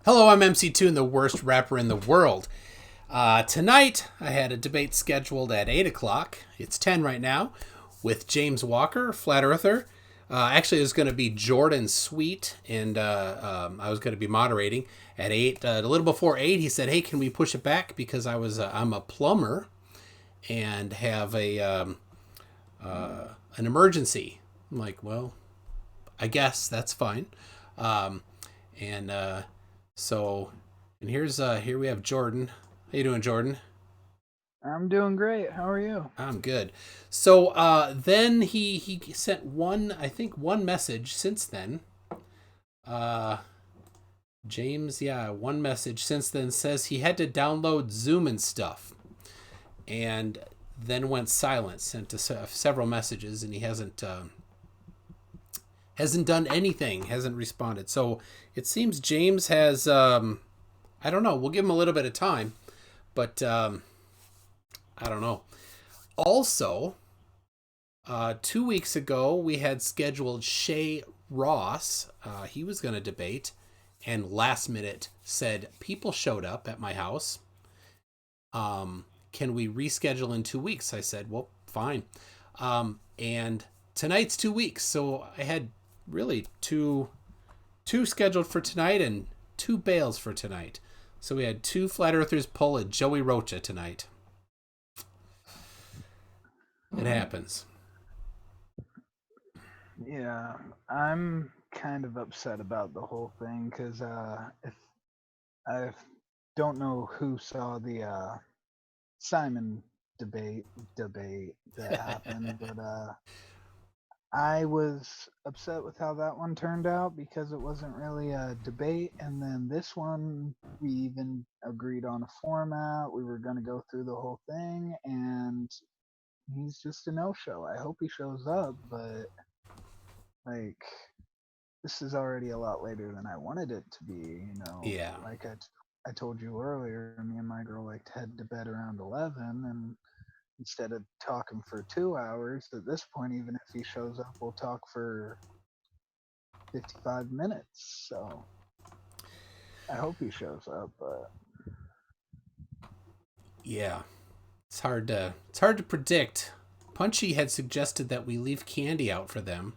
Hello, I'm MC2 the worst rapper in the world. Tonight, I had a debate scheduled at 8 o'clock. It's 10 right now, with James Walker, Flat Earther. Actually, it was going to be Jordan Sweet, and I was going to be moderating at 8. A little before 8, he said, hey, can we push it back? Because I'm a plumber and have an emergency. I'm like, well, I guess that's fine. And so, and here we have Jordan. How you doing, Jordan? I'm doing great. How are you? I'm good. So then he sent one message since then. Uh, James, yeah, one message since then says he had to download Zoom and stuff, and then went silent. Sent several messages, and he hasn't done anything. Hasn't responded. So it seems James has. I don't know. We'll give him a little bit of time, but I don't know. Also, 2 weeks ago, we had scheduled Shay Ross. He was going to debate, and last minute said, people showed up at my house. Can we reschedule in 2 weeks? I said, well, fine. And tonight's 2 weeks. So I had really two scheduled for tonight and two bails for tonight. So we had two Flat Earthers pull a Joey Rocha tonight. It happens. Yeah, I'm kind of upset about the whole thing because if I don't know who saw the Simon debate that happened, but I was upset with how that one turned out because it wasn't really a debate. And then this one, we even agreed on a format. We were going to go through the whole thing, and he's just a no-show. I hope he shows up, but like this is already a lot later than I wanted it to be. Yeah. Like I told you earlier, me and my girl like to head to bed around 11, and instead of talking for 2 hours, at this point, even if he shows up, we'll talk for 55 minutes. So I hope he shows up, but Yeah. It's hard to predict. Punchy had suggested that we leave candy out for them.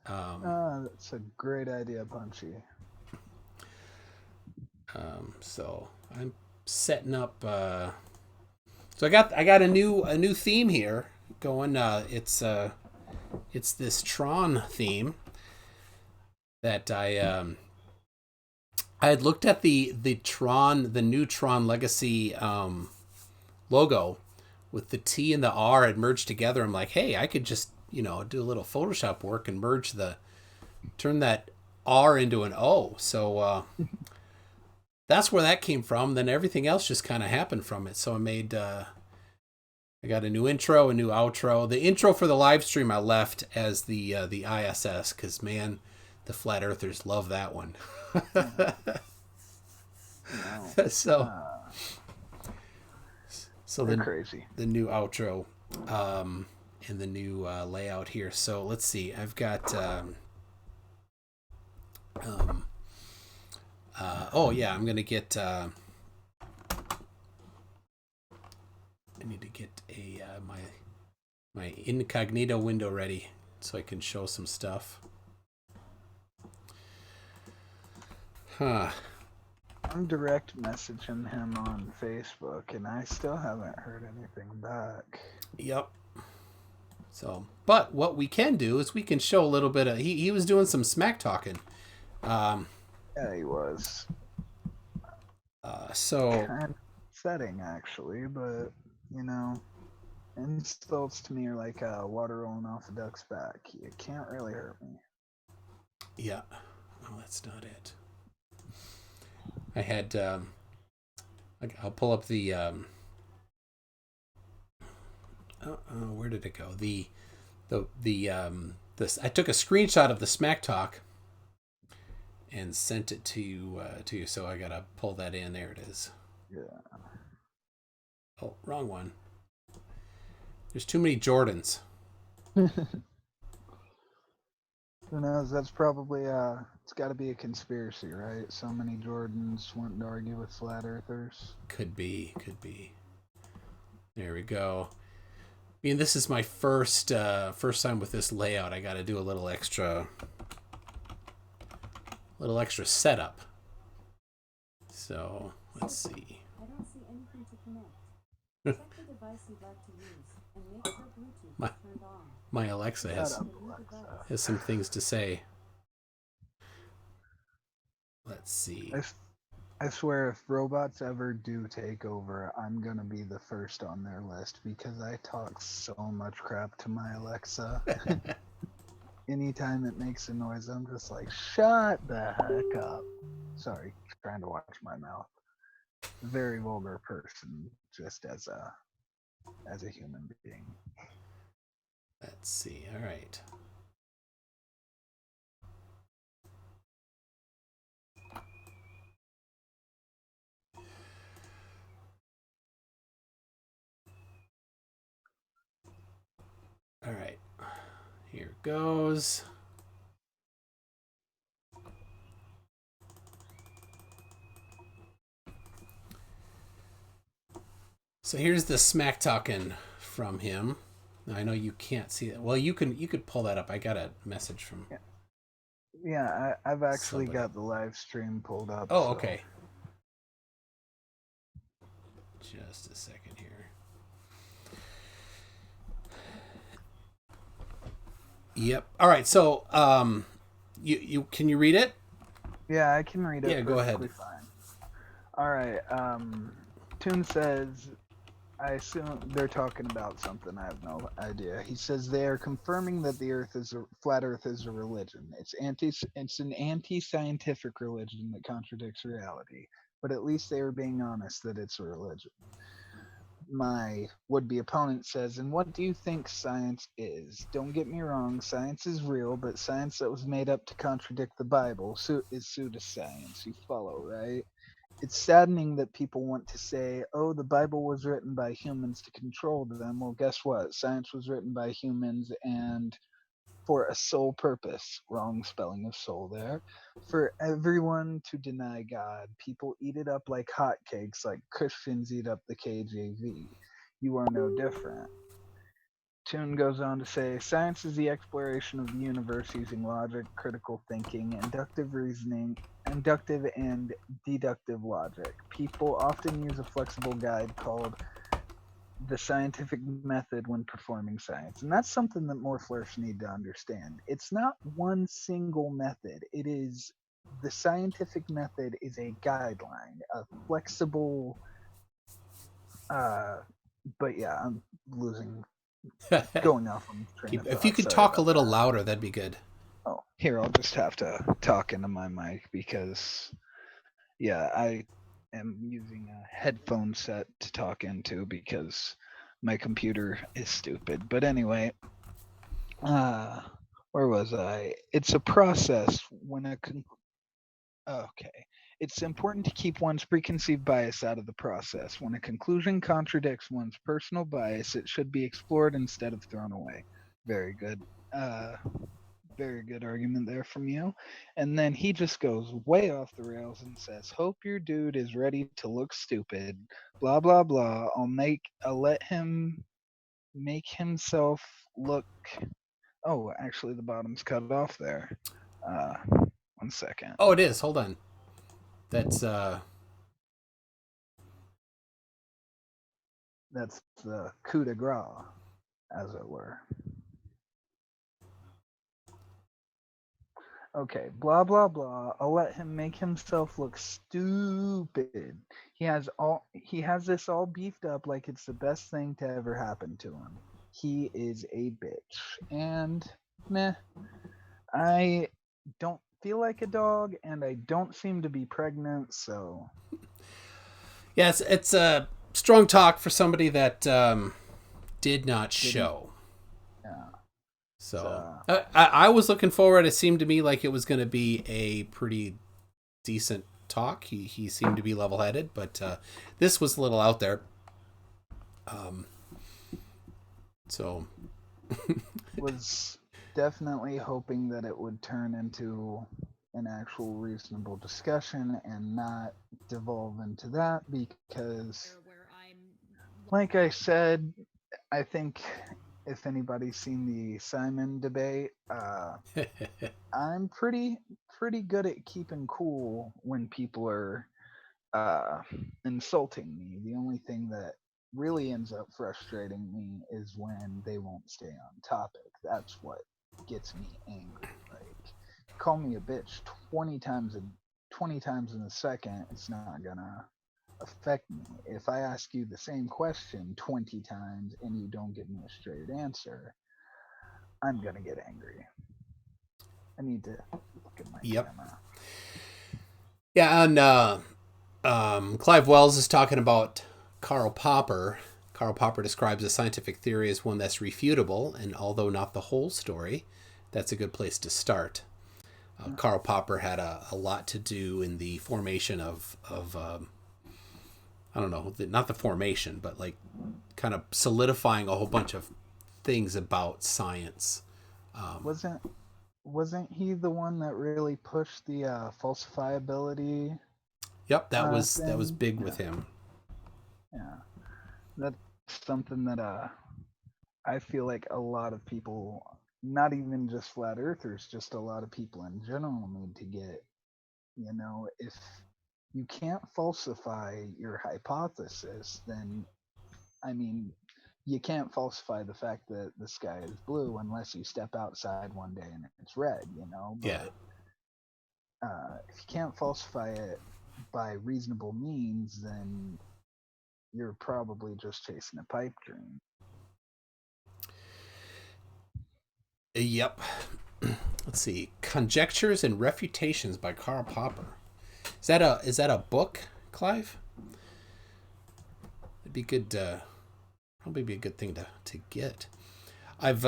Um, that's a great idea, Punchy. so I'm setting up. So I got a new theme here going. It's this Tron theme that I had looked at the new Tron Legacy logo with the T and the R had merged together. I'm like, hey, I could just do a little Photoshop work and turn that R into an O. So that's where that came from. Then everything else just kind of happened from it. So I got a new intro, a new outro. The intro for the live stream I left as the ISS because man, the flat earthers love that one. No, so uh, so they're the crazy. the new outro and the new layout here. So let's see. I've got um oh yeah, I'm gonna get I need to get a my incognito window ready so I can show some stuff. Huh. I'm direct messaging him on Facebook, and I still haven't heard anything back. Yep. So, but what we can do is we can show a little bit of. He was doing some smack talking. Um. Yeah, he was So kind of upsetting, actually, but you know, insults to me are like water rolling off a duck's back. You can't really hurt me. yeah. Oh, that's not it. I had. I'll pull up the. Where did it go? This. I took a screenshot of the smack talk and sent it to you. So I gotta pull that in. There it is. Yeah. Oh, wrong one. There's too many Jordans. Who knows? That's probably it's got to be a conspiracy, right? So many Jordans wanting to argue with flat earthers. Could be. Could be. There we go. I mean, this is my first time with this layout. I got to do a little extra setup. So let's see. I don't see anything to connect. Check the device you'd like to use and make sure Bluetooth My- is turned on. My Alexa Shut has up, Alexa. has some things to say. Let's see. I swear, if robots ever do take over, I'm gonna be the first on their list because I talk so much crap to my Alexa. Anytime it makes a noise, I'm just like, shut the heck up. Sorry, trying to watch my mouth. Very vulgar person, just as a human being. Let's see. All right. All right. Here goes. So here's the smack talking from him. Now, I know you can't see it. Well, you could pull that up. I got a message from. Yeah, I've actually Somebody. got the live stream pulled up. Oh, so. okay. Just a second here. Yep. All right. So, you can you read it? Yeah, I can read it. Yeah, go ahead. Fine. All right. Toon says, I assume they're talking about something. I have no idea. He says they are confirming that the flat Earth is a religion. It's an anti-scientific religion that contradicts reality. But at least they are being honest that it's a religion. My would-be opponent says, and what do you think science is? Don't get me wrong, science is real, but science that was made up to contradict the Bible is pseudoscience. You follow, right? It's saddening that people want to say, oh, the Bible was written by humans to control them. Well, guess what? Science was written by humans and for a sole purpose. Wrong spelling of soul there. For everyone to deny God. People eat it up like hotcakes, like Christians eat up the KJV. You are no different. Toon goes on to say, science is the exploration of the universe using logic, critical thinking, inductive reasoning, inductive and deductive logic. People often use a flexible guide called the scientific method when performing science. And that's something that morphlers need to understand. It's not one single method. It is the scientific method is a guideline, a flexible but yeah, I'm losing going off on train of If you thought. could Sorry talk a about little that. louder, that'd be good. Oh, here I'll just have to talk into my mic because yeah, I am using a headphone set to talk into because my computer is stupid. But anyway, uh where was I? It's a process when okay. It's important to keep one's preconceived bias out of the process. When a conclusion contradicts one's personal bias, it should be explored instead of thrown away. Very good. Uh Very good argument there from you. And then he just goes way off the rails and says, hope your dude is ready to look stupid. Blah blah blah. I'll let him make himself look oh, actually the bottom's cut off there. Uh 1 second. Oh, it is. Hold on. That's That's the coup de grace, as it were. Okay, blah blah blah. I'll let him make himself look stupid. He has this all beefed up like it's the best thing to ever happen to him. He is a bitch. And meh, I don't feel like a dog and I don't seem to be pregnant, so yes, it's a strong talk for somebody that did not didn't show. yeah. So So I was looking forward. It seemed to me like it was going to be a pretty decent talk. He seemed to be level headed, but this was a little out there. So was definitely hoping that it would turn into an actual reasonable discussion and not devolve into that because, like I said, I think if anybody's seen the Simon debate, I'm pretty good at keeping cool when people are uh, insulting me. The only thing that really ends up frustrating me is when they won't stay on topic. That's what gets me angry. Like, call me a bitch 20 times in a second, it's not gonna affect me. If I ask you the same question 20 times and you don't give me a straight answer, I'm gonna get angry. I need to look at my Yep. camera. Yeah, and Clive Wells is talking about Karl Popper. Karl Popper describes a scientific theory as one that's refutable, and although not the whole story, that's a good place to start. Karl Popper had a lot to do in the formation of I don't know, not the formation, but like kind of solidifying a whole bunch of things about science. Wasn't he the one that really pushed the falsifiability Yep, that was thing? big with him. Yeah, that's something that I feel like a lot of people, not even just flat earthers, just a lot of people in general need to get. You know, if you can't falsify your hypothesis, then I mean, you can't falsify the fact that the sky is blue unless you step outside one day and it's red. You know, Yeah. but if you can't falsify it by reasonable means, then you're probably just chasing a pipe dream. Yep. Let's see. Conjectures and Refutations by Karl Popper. Is that a book, Clive? It'd be good. Probably be a good thing to get. I've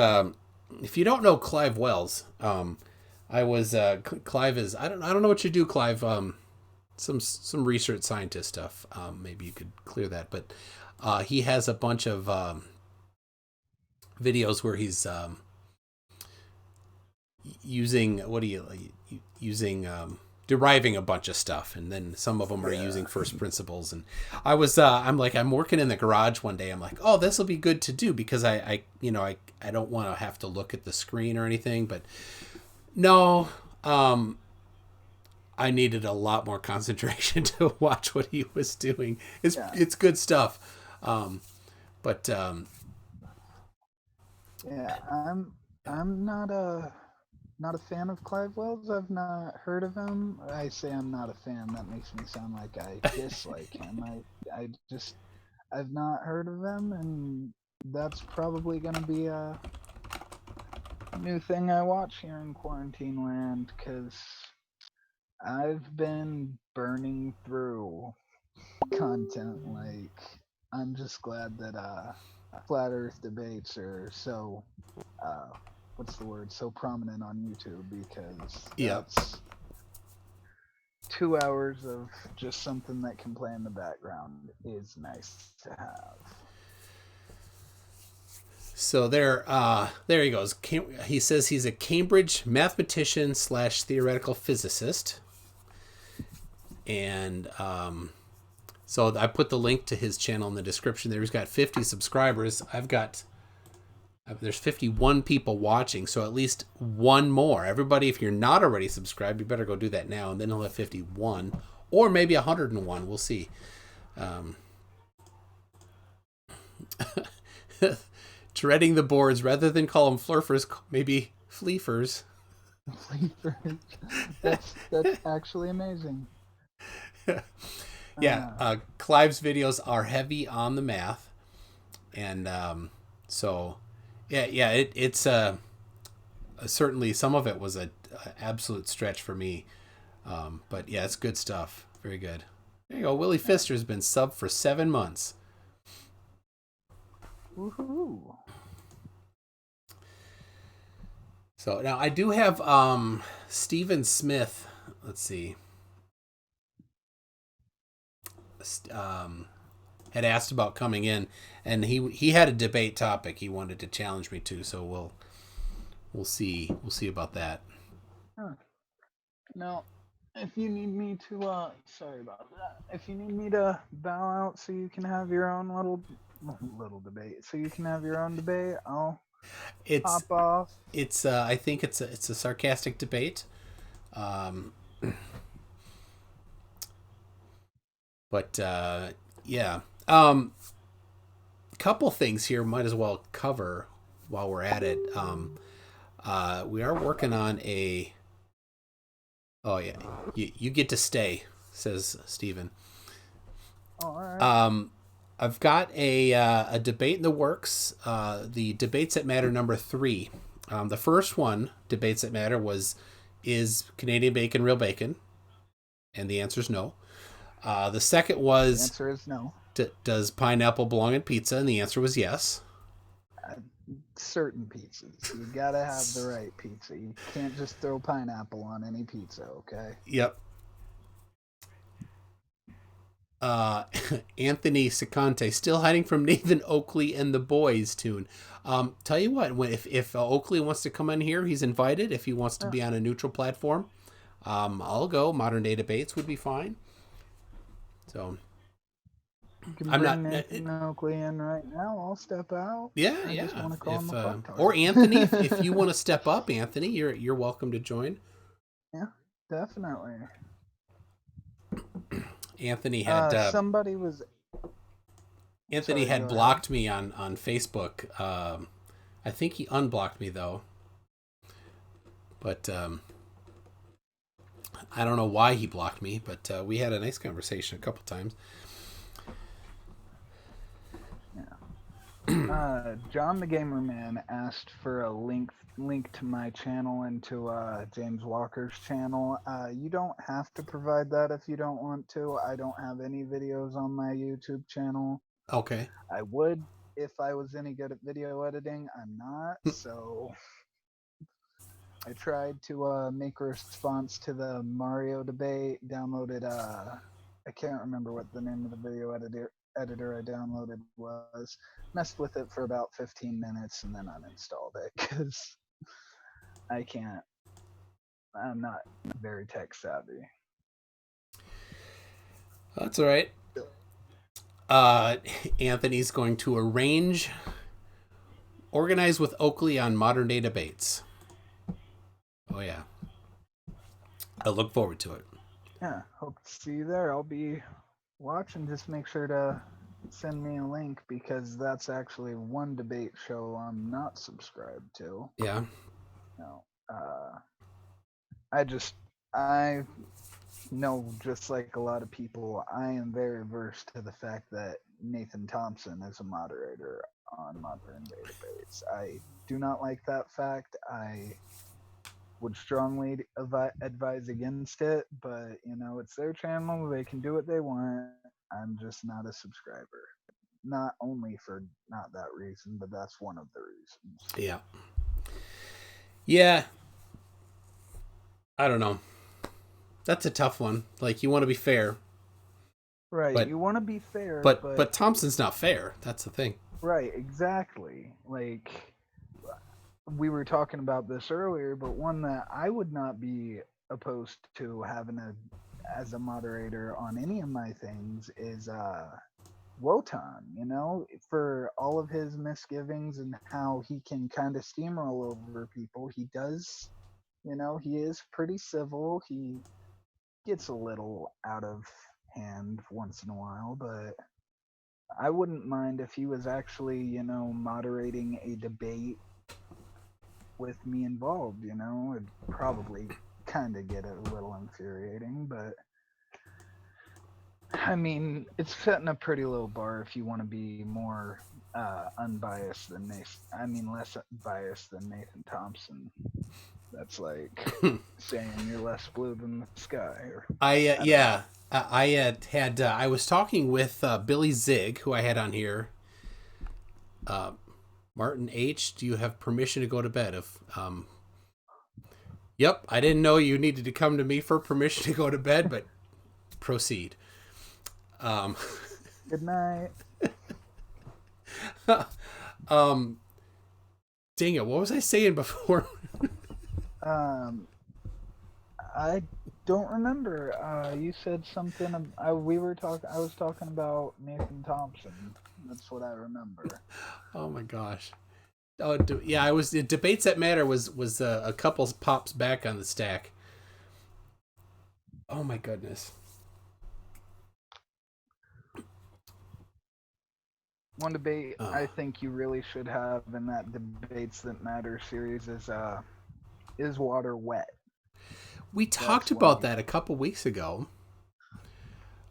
if you don't know Clive Wells, I was Clive is I don't know what you do, Clive. Some research scientist stuff. Maybe you could clear that, but he has a bunch of videos where he's using deriving a bunch of stuff, and then some of them are using first principles. And I'm working in the garage one day. I'm like, oh, this will be good to do because I don't want to have to look at the screen or anything. But no, I needed a lot more concentration to watch what he was doing. It's good stuff. Yeah, I'm not a fan of Clive Wells. I've not heard of him. I say I'm not a fan. That makes me sound like I dislike him. I've not heard of him, and that's probably gonna be a new thing I watch here in quarantine land because I've been burning through content. Like, I'm just glad that flat Earth debates are so what's the word, so prominent on YouTube, because that's 2 hours of just something that can play in the background is nice to have. So there he goes. He says he's a Cambridge mathematician / theoretical physicist, and so I put the link to his channel in the description there. He's got 50 subscribers. There's 51 people watching, so at least one more. Everybody, if you're not already subscribed, you better go do that now, and then he'll have 51, or maybe 101. We'll see. Treading the boards, rather than call them flurfers, maybe fleefers. Fleefers. That's actually amazing. Yeah, Clive's videos are heavy on the math, and so yeah, it's certainly some of it was a absolute stretch for me, but yeah, it's good stuff. Very good. There you go. Willie Pfister's been subbed for 7 months. Woohoo! So now I do have Stephen Smith. Let's see. Had asked about coming in, and he had a debate topic he wanted to challenge me to. So we'll see. We'll see about that. Huh. Now, if you need me to, sorry about that. If you need me to bow out so you can have your own little debate, so you can have your own debate, I'll It's hop off. it's I think it's a sarcastic debate. But yeah. Couple things here might as well cover while we're at it. We are working on a. Oh yeah, you get to stay, says Steven. All right. I've got a debate in the works. The Debates That Matter number 3. The first one, Debates That Matter, is Canadian bacon real bacon? And the answer is no. The second was... The answer is no. Does pineapple belong in pizza? And the answer was yes. Certain pizzas. You gotta have the right pizza. You can't just throw pineapple on any pizza, okay? Yep. Anthony Sicante, still hiding from Nathan Oakley and the Boys tune. Tell you what, if Oakley wants to come in here, he's invited. If he wants to be on a neutral platform, I'll go. Modern Day Debates would be fine. So you can bring Nathan Oakley in right now. I'll step out. Yeah, I yeah. Just want to call him a or Anthony, if you want to step up, Anthony, you're welcome to join. Yeah, definitely. Anthony had somebody was. Anthony had blocked me on Facebook. I think he unblocked me though. But I don't know why he blocked me. But we had a nice conversation a couple times. Yeah. John the Gamer Man asked for a link to my channel and to James Walker's channel. You don't have to provide that if you don't want to. I don't have any videos on my YouTube channel. Okay. I would if I was any good at video editing. I'm not, so I tried to make a response to the Mario debate, downloaded I can't remember what the name of the video editor I downloaded was, messed with it for about 15 minutes and then uninstalled it because I'm not very tech savvy. That's all right. Anthony's going to organize with Oakley on Modern Day Debates. Oh yeah. I look forward to it. Yeah, hope to see you there. I'll be watching. Just make sure to send me a link because that's actually one debate show I'm not subscribed to. Yeah. No. I know, just like a lot of people, I am very versed to the fact that Nathan Thompson is a moderator on Modern Day Debates. I do not like that fact. I would strongly advise against it, but it's their channel. They can do what they want. I'm just not a subscriber. Not only for not that reason, but that's one of the reasons. Yeah. Yeah. I don't know. That's a tough one. Like, you want to be fair. Right, you want to be fair. But Thompson's not fair. That's the thing. Right, exactly. Like, we were talking about this earlier, but one that I would not be opposed to having as a moderator on any of my things is Wotan, for all of his misgivings and how he can kind of steamroll over people. He does, he is pretty civil. He gets a little out of hand once in a while, but I wouldn't mind if he was actually, moderating a debate with me involved. It'd probably kind of get a little infuriating, but I mean, it's setting a pretty low bar if you want to be more unbiased than less biased than Nathan Thompson. That's like saying you're less blue than the sky. I was talking with Billy Zig, who I had on here. Martin H., do you have permission to go to bed? Yep, I didn't know you needed to come to me for permission to go to bed, but proceed. Good night. Dang it! What was I saying before? I don't remember. You said something. I was talking about Nathan Thompson. That's what I remember. Oh my gosh. Oh yeah, I was. Debates that matter was a couple pops back on the stack. Oh my goodness. One debate I think you really should have in that Debates That Matter series is water wet? We talked about that a couple weeks ago.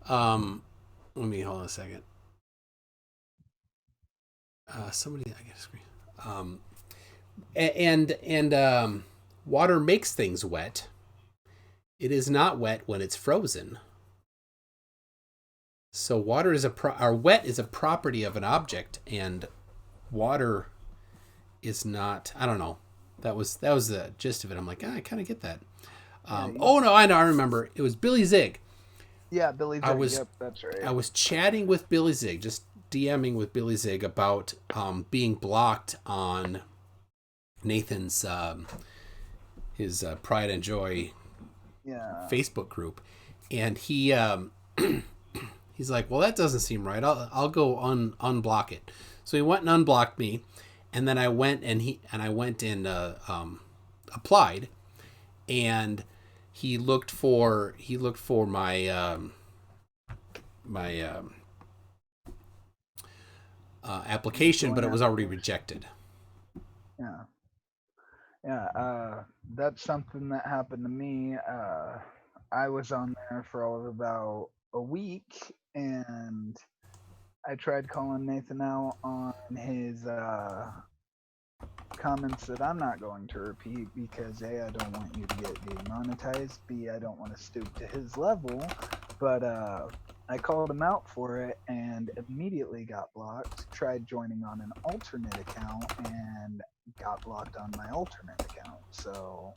Let me hold on a second. Somebody, I get a screen. And water makes things wet. It is not wet when it's frozen. So water is wet is a property of an object, and water is not. I don't know. That was the gist of it. I'm like, I kind of get that. Oh no, I remember. It was Billy Zig. Yeah, Billy Zig. Yep, that's right. I was chatting with Billy Zig, just DMing with Billy Zig about being blocked on Nathan's his Pride and Joy Facebook group, and he he's like, well, that doesn't seem right. I'll go unblock it. So he went and unblocked me, and then I went and applied, and he looked for my application, but it was already rejected. Yeah. That's something that happened to me. I was on there for about a week, and I tried calling Nathan out on his comments that I'm not going to repeat because A, I don't want you to get demonetized, B, I don't want to stoop to his level, but I called him out for it and immediately got blocked, tried joining on an alternate account and got blocked on my alternate account. So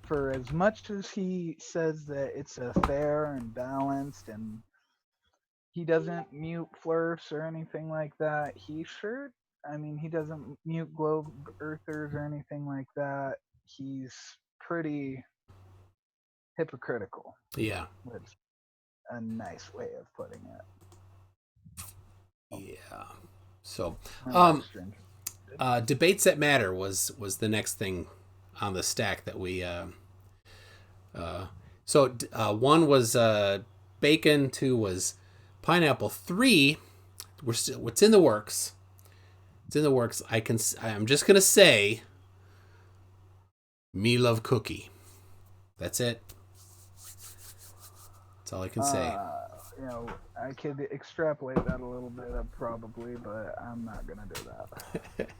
for as much as he says that it's a fair and balanced and he doesn't mute flirts or anything like that, he doesn't mute globe earthers or anything like that. He's pretty hypocritical. Yeah. That's a nice way of putting it. Yeah. So, Debates That Matter was the next thing on the stack that we. One was bacon. 2 was pineapple. 3, what's in the works. It's in the works. I'm just gonna say, me love cookie. That's it. That's all I can say. I could extrapolate that a little bit, probably, but I'm not gonna do that.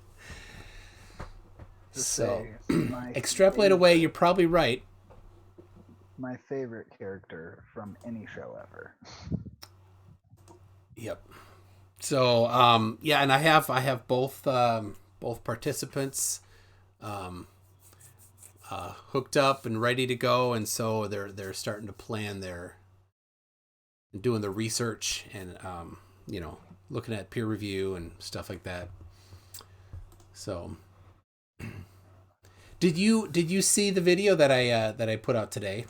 So, extrapolate away. You're probably right. My favorite character from any show ever. Yep. So and I have both participants hooked up and ready to go, and so they're starting to plan doing the research and looking at peer review and stuff like that. So did you see the video that I put out today?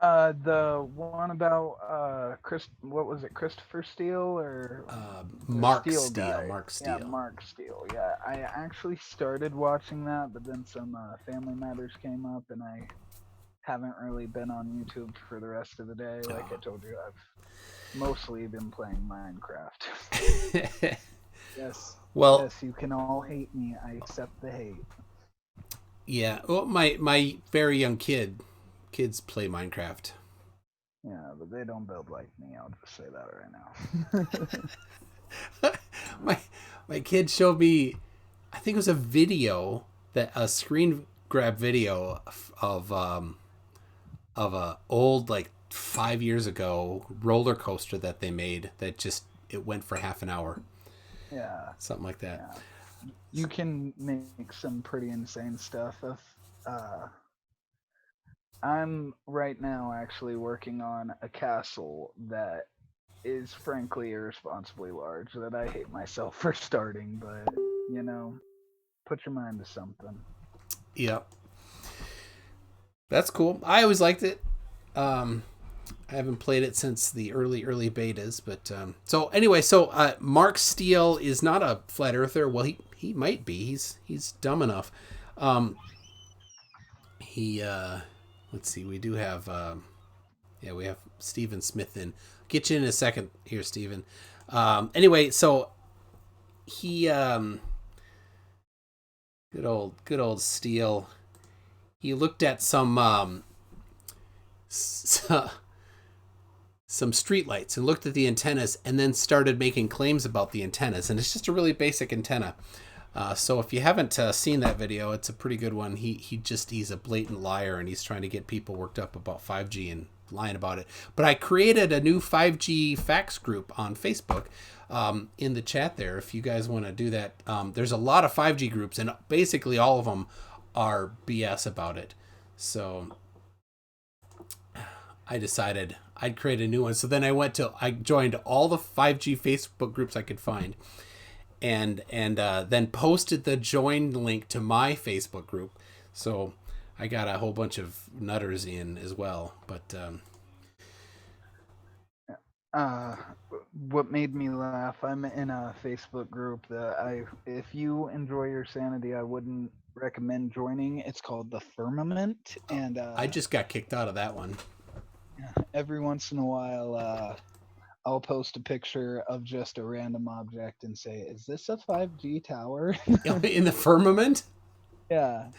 The one about what was it, Christopher Steele or Mark Steele? Mark Steele. Yeah, Mark Steele. Yeah, I actually started watching that, but then some family matters came up, and I haven't really been on YouTube for the rest of the day. Like I told you, I've mostly been playing Minecraft. Yes. Well, yes, you can all hate me. I accept the hate. Yeah. Well, my very young kids play Minecraft. Yeah, but they don't build like me. I'll just say that right now. my kid showed me, I think it was a screen grab video of a old, like 5 years ago, roller coaster that they made that it went for half an hour. Yeah. Something like that. Yeah. You can make some pretty insane stuff. I'm right now actually working on a castle that is frankly irresponsibly large that I hate myself for starting, but put your mind to something. Yep. That's cool. I always liked it. I haven't played it since the early betas, but so anyway, Mark Steele is not a flat earther. Well, he might be. He's dumb enough. Let's see. We do have we have Stephen Smith in. Get you in a second here, Stephen. Anyway, so he good old Steele. He looked at some streetlights and looked at the antennas and then started making claims about the antennas. And it's just a really basic antenna. So if you haven't seen that video, it's a pretty good one. He's a blatant liar, and he's trying to get people worked up about 5G and lying about it. But I created a new 5G facts group on Facebook in the chat there. If you guys want to do that, there's a lot of 5G groups, and basically all of them are BS about it. So I decided I'd create a new one. So then I joined all the 5G Facebook groups I could find, and then posted the join link to my Facebook group. So I got a whole bunch of nutters in as well. But what made me laugh, I'm in a Facebook group that if you enjoy your sanity, I wouldn't recommend joining. It's called The Firmament, and I just got kicked out of that one. Every once in a while, I'll post a picture of just a random object and say, "Is this a 5G tower?" In the firmament? Yeah.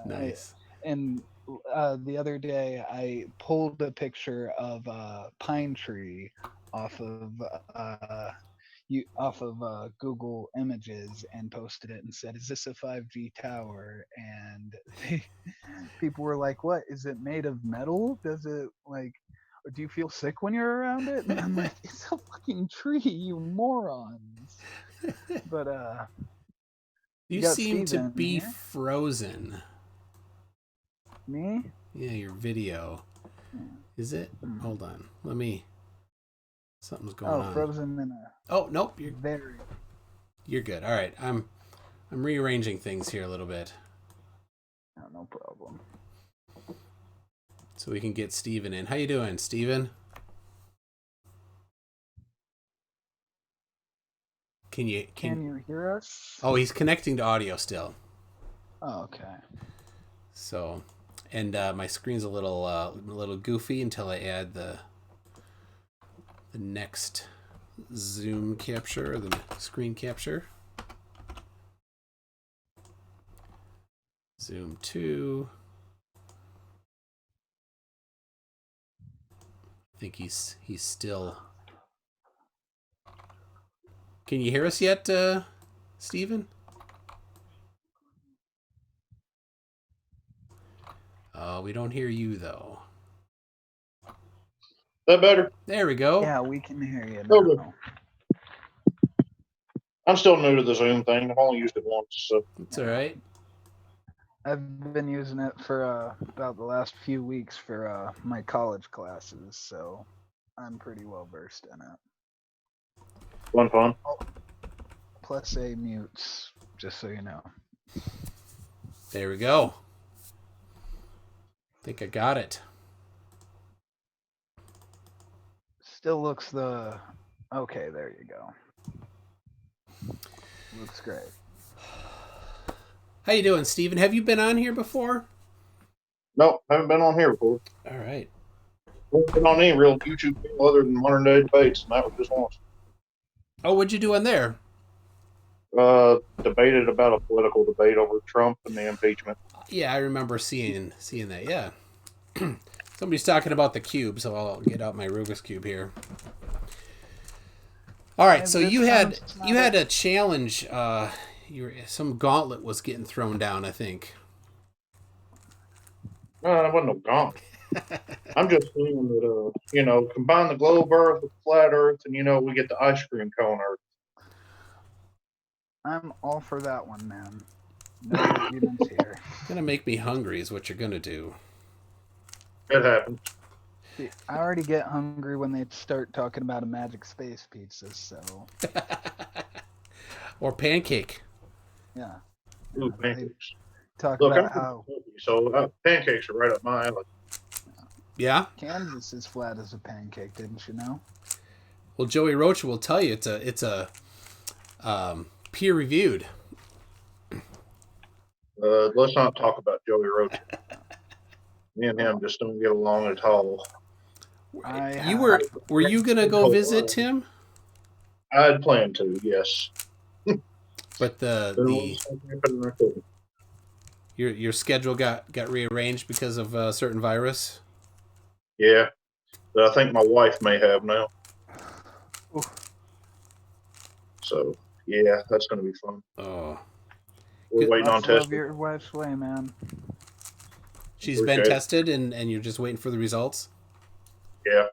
Nice. And the other day, I pulled a picture of a pine tree off of Google Images and posted it and said, "Is this a 5G tower?" And people were like, "What? Is it made of metal? Does it or do you feel sick when you're around it?" And I'm like, "It's a fucking tree, you morons!" But you got seem Steven to be here. frozen. Me? Yeah, your video. Is it? Hold on. Something's going on. Frozen in a. Oh nope, you're good. All right, I'm rearranging things here a little bit. Oh, no problem. So we can get Steven in. How you doing, Steven? Can you hear us? Oh, he's connecting to audio still. Oh, okay. So, and my screen's a little goofy until I add the next zoom capture, the screen capture. Zoom 2. I think he's still. Can you hear us yet, Steven? We don't hear you though. Is that better? There we go. Yeah, we can hear you Oh, now. good. I'm still new to the Zoom thing. I've only used it once, so It's all right. I've been using it for about the last few weeks for my college classes, so I'm pretty well versed in it. fun. Plus a mutes, just so you know. There we go. I think I got it. Still looks okay, there you go. Looks great. How you doing, Steven? Have you been on here before? No, haven't been on here before. All right. Haven't been on any real YouTube channel other than Modern Day Debates, and that was just once. Oh, what'd you do on there? Debated about a political debate over Trump and the impeachment. Yeah, I remember seeing that. Yeah. Somebody's talking about the cube, so I'll get out my Rubik's cube here. All right, so you had a challenge. Some gauntlet was getting thrown down, I think. It wasn't no gauntlet. I'm just saying that, combine the globe Earth with flat Earth, and we get the ice cream cone Earth. I'm all for that one, man. No arguments here. Gonna make me hungry is what you're gonna do. It happens. See, I already get hungry when they start talking about a magic space pizza, so. Or pancake. Yeah. Ooh, They pancakes. talk Look, I'm about from how Kentucky, so pancakes are right up my alley. Yeah. Kansas is flat as a pancake, didn't you know? Well, Joey Roach will tell you it's a peer reviewed. Let's not talk about Joey Roach. Me and him just don't get along at all. Were you gonna go visit him? I'd planned to, yes. But Then when something happened, I couldn't. your schedule got rearranged because of a certain virus. Yeah, but I think my wife may have now. Oof. So yeah, that's gonna be fun. Oh, We're waiting on Lots of love testing. your wife's way, man. she's been Appreciate it. tested and you're just waiting for the results. Yeah,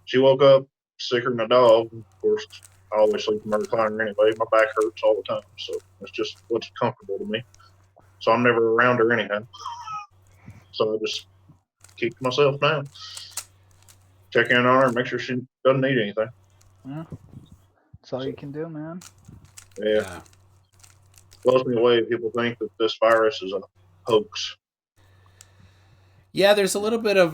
she woke up sicker than a dog. Of course, I always sleep in my recliner anyway. My back hurts all the time, so it's just what's comfortable to me. So I'm never around her anyhow. So I just keep to myself now. Check in on her and make sure she doesn't need anything. Yeah. That's all you can do, man. Yeah. Blows me away if people think that this virus is a hoax. Yeah, there's a little bit of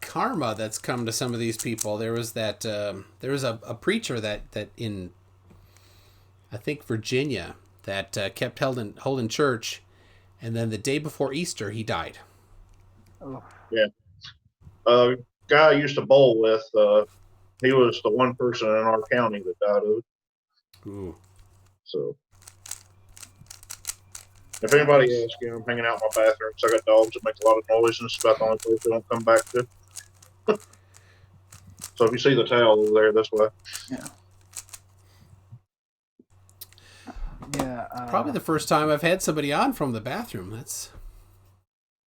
karma that's come to some of these people. There was that there was a preacher that in I think Virginia that kept holding church, and then the day before Easter he died. Oh, Yeah. Guy I used to bowl with, he was the one person in our county that died of it. Ooh. So if anybody asks, I'm hanging out in my bathroom because I got dogs that make a lot of noise, and it's about the only place they don't come back to. So if you see the towel over there, that's why. yeah. Yeah. Probably the first time I've had somebody on from the bathroom. That's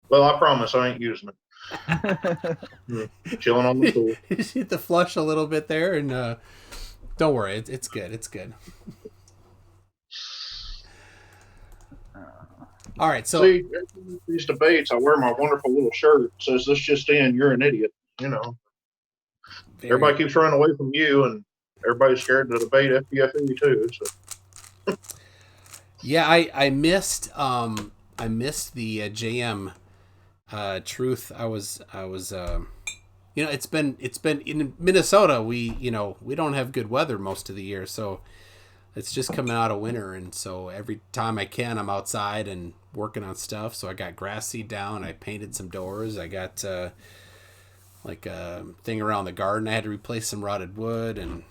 Well, I promise I ain't using it. Chilling on the stool. you hit the flush a little bit there, and don't worry, it's good. It's good. All right, so see, these debates, I wear my wonderful little shirt that says "This just in, you're an idiot." Everybody keeps running away from you, and everybody's scared to debate FBFE too. So yeah, I missed the JM truth. I was it's been in Minnesota. We don't have good weather most of the year, so it's just coming out of winter, and so every time I can, I'm outside and working on stuff. So I got grass seed down. I painted some doors. I got like a thing around the garden. I had to replace some rotted wood, and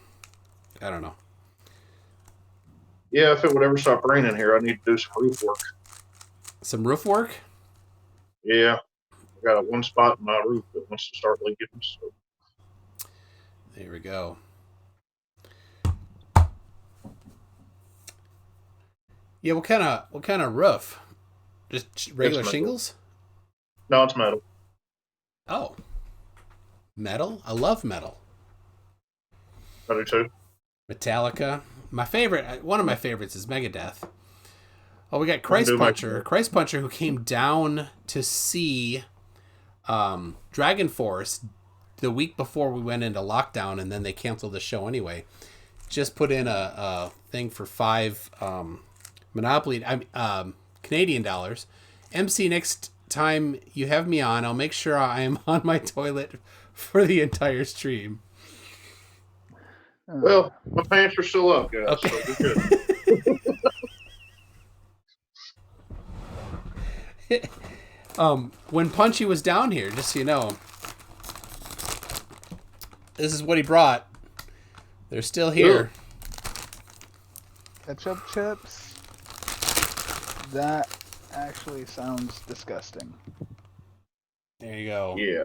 I don't know. yeah, if it would ever stop raining here, I need to do some roof work. Some roof work? Yeah, I got one spot in my roof that wants to start leaking. So there we go. Yeah, what kind of roof? Just regular shingles? No, it's metal. Oh, metal? I love metal. I do too. Metallica. One of my favorites is Megadeth. Oh, we got Christ Puncher, who came down to see Dragon Force the week before we went into lockdown, and then they canceled the show anyway. Just put in a thing for $5 Monopoly Canadian dollars. MC, next time you have me on, I'll make sure I am on my toilet for the entire stream. Well, my pants are still up, guys. Okay. So we're good. When Punchy was down here, just so you know, this is what he brought. They're still here. Ketchup chips? That actually sounds disgusting. There you go. Yeah.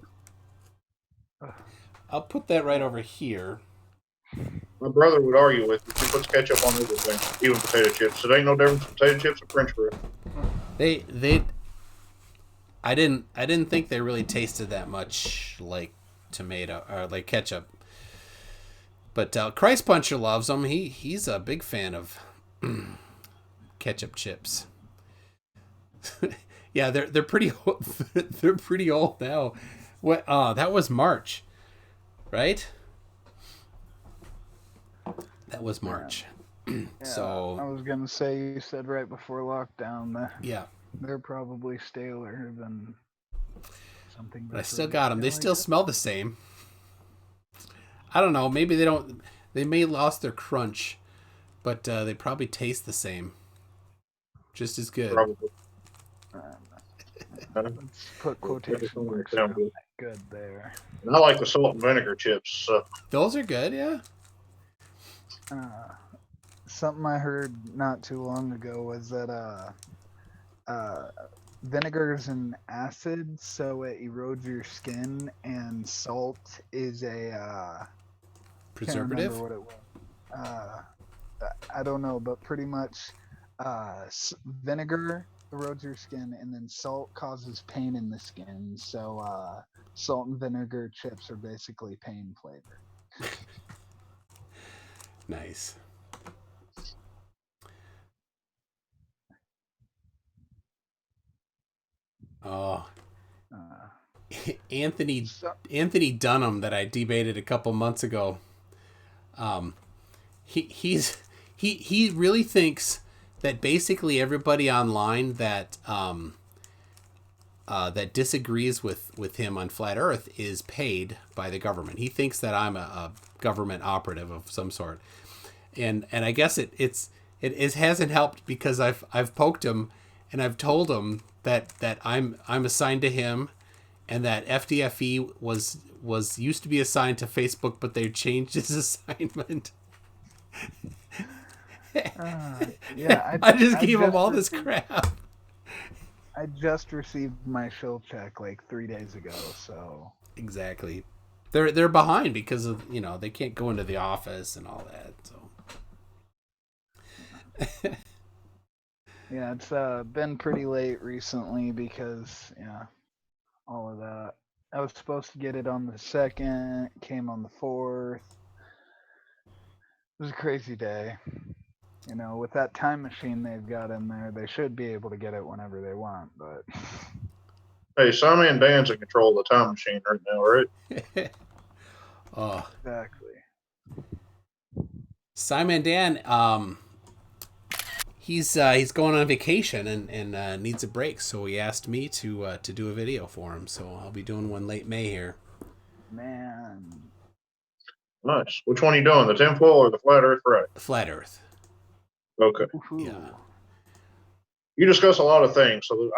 I'll put that right over here. My brother would argue with you. He puts ketchup on everything, even potato chips. It ain't no difference between potato chips and French fries. I didn't think they really tasted that much like tomato or like ketchup. But Christ Puncher loves them. He's a big fan of ketchup chips. Yeah, they're pretty old. They're pretty old now. What? That was March, right? That was March. Yeah, So I was gonna say, you said right before lockdown that yeah, they're probably staler than something but I that's still ready got to them. They go, I still guess. smell the same. I don't know. Maybe they don't. They may lost their crunch, but they probably taste the same, just as good. Probably. Um, Uh, let's put they just quotation don't marks sound around good. that good there. And I like the salt and vinegar chips. Those are good. Yeah. Uh, Something I heard not too long ago was that uh, vinegar is an acid, so it erodes your skin, and salt is a can't remember Preservative. what it was. I don't know, but pretty much vinegar erodes your skin, and then salt causes pain in the skin. So salt and vinegar chips are basically pain flavor. Nice. Oh, Uh, Anthony so, Anthony Dunham that I debated a couple months ago. He really thinks that basically everybody online that disagrees with him on flat Earth is paid by the government. He thinks that I'm a government operative of some sort, and I guess it hasn't helped because I've poked him and I've told him that I'm assigned to him, and that FDFE was used to be assigned to Facebook, but they changed his assignment. yeah, I just I gave him just all this received crap. I just received my shill check like 3 days ago. So Exactly. They're behind because of they can't go into the office and all that. So yeah, it's been pretty late recently because yeah, all of that. I was supposed to get it on the 2nd, came on the 4th. It was a crazy day. You know, with that time machine they've got in there, they should be able to get it whenever they want, but Hey, Sonny and Dan's in control of the time machine right now, right? oh, exactly. Simon Dan, he's going on vacation and needs a break, so he asked me to do a video for him. So I'll be doing one late May here. Man. Nice. Which one are you doing, the tinfoil or the flat Earth fry? Flat Earth. Okay. Woohoo. Yeah. You discuss a lot of things, so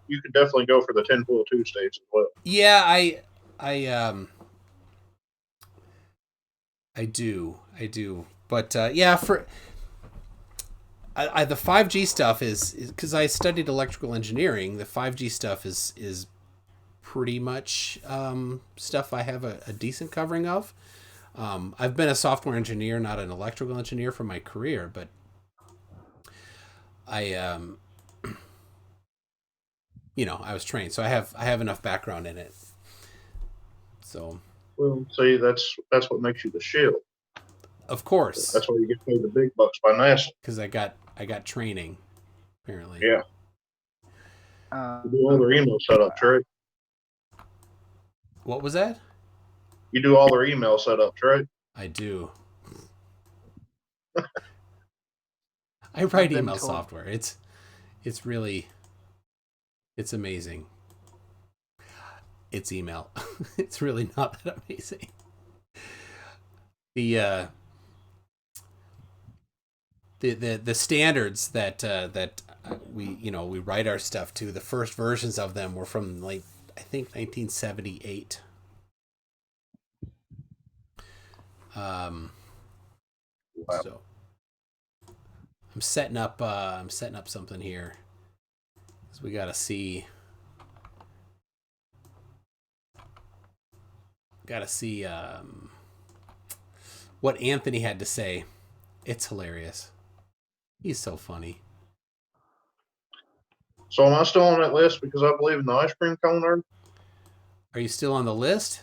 you could definitely go for the tinfoil Tuesdays as well. Yeah, I do, but yeah, for the 5G stuff is because I studied electrical engineering. The 5G stuff is pretty much stuff I have a decent covering of. I've been a software engineer, not an electrical engineer, for my career, but I I was trained, so I have enough background in it. So Well, see, that's what makes you the shill. of course, That's why you get paid the big bucks by NASA. because I got training apparently. Yeah. Uh, You do all their email setups, right? What was that? You do all their email setups, right? I do. I write I've been email told- software. It's really amazing. It's email. It's really not that amazing. The standards that we write our stuff to, the first versions of them were from like I think 1978. Wow. So I'm setting up something here. So we gotta see what Anthony had to say. It's hilarious. He's so funny. So am I still on that list because I believe in the ice cream cone Earth? Are you still on the list?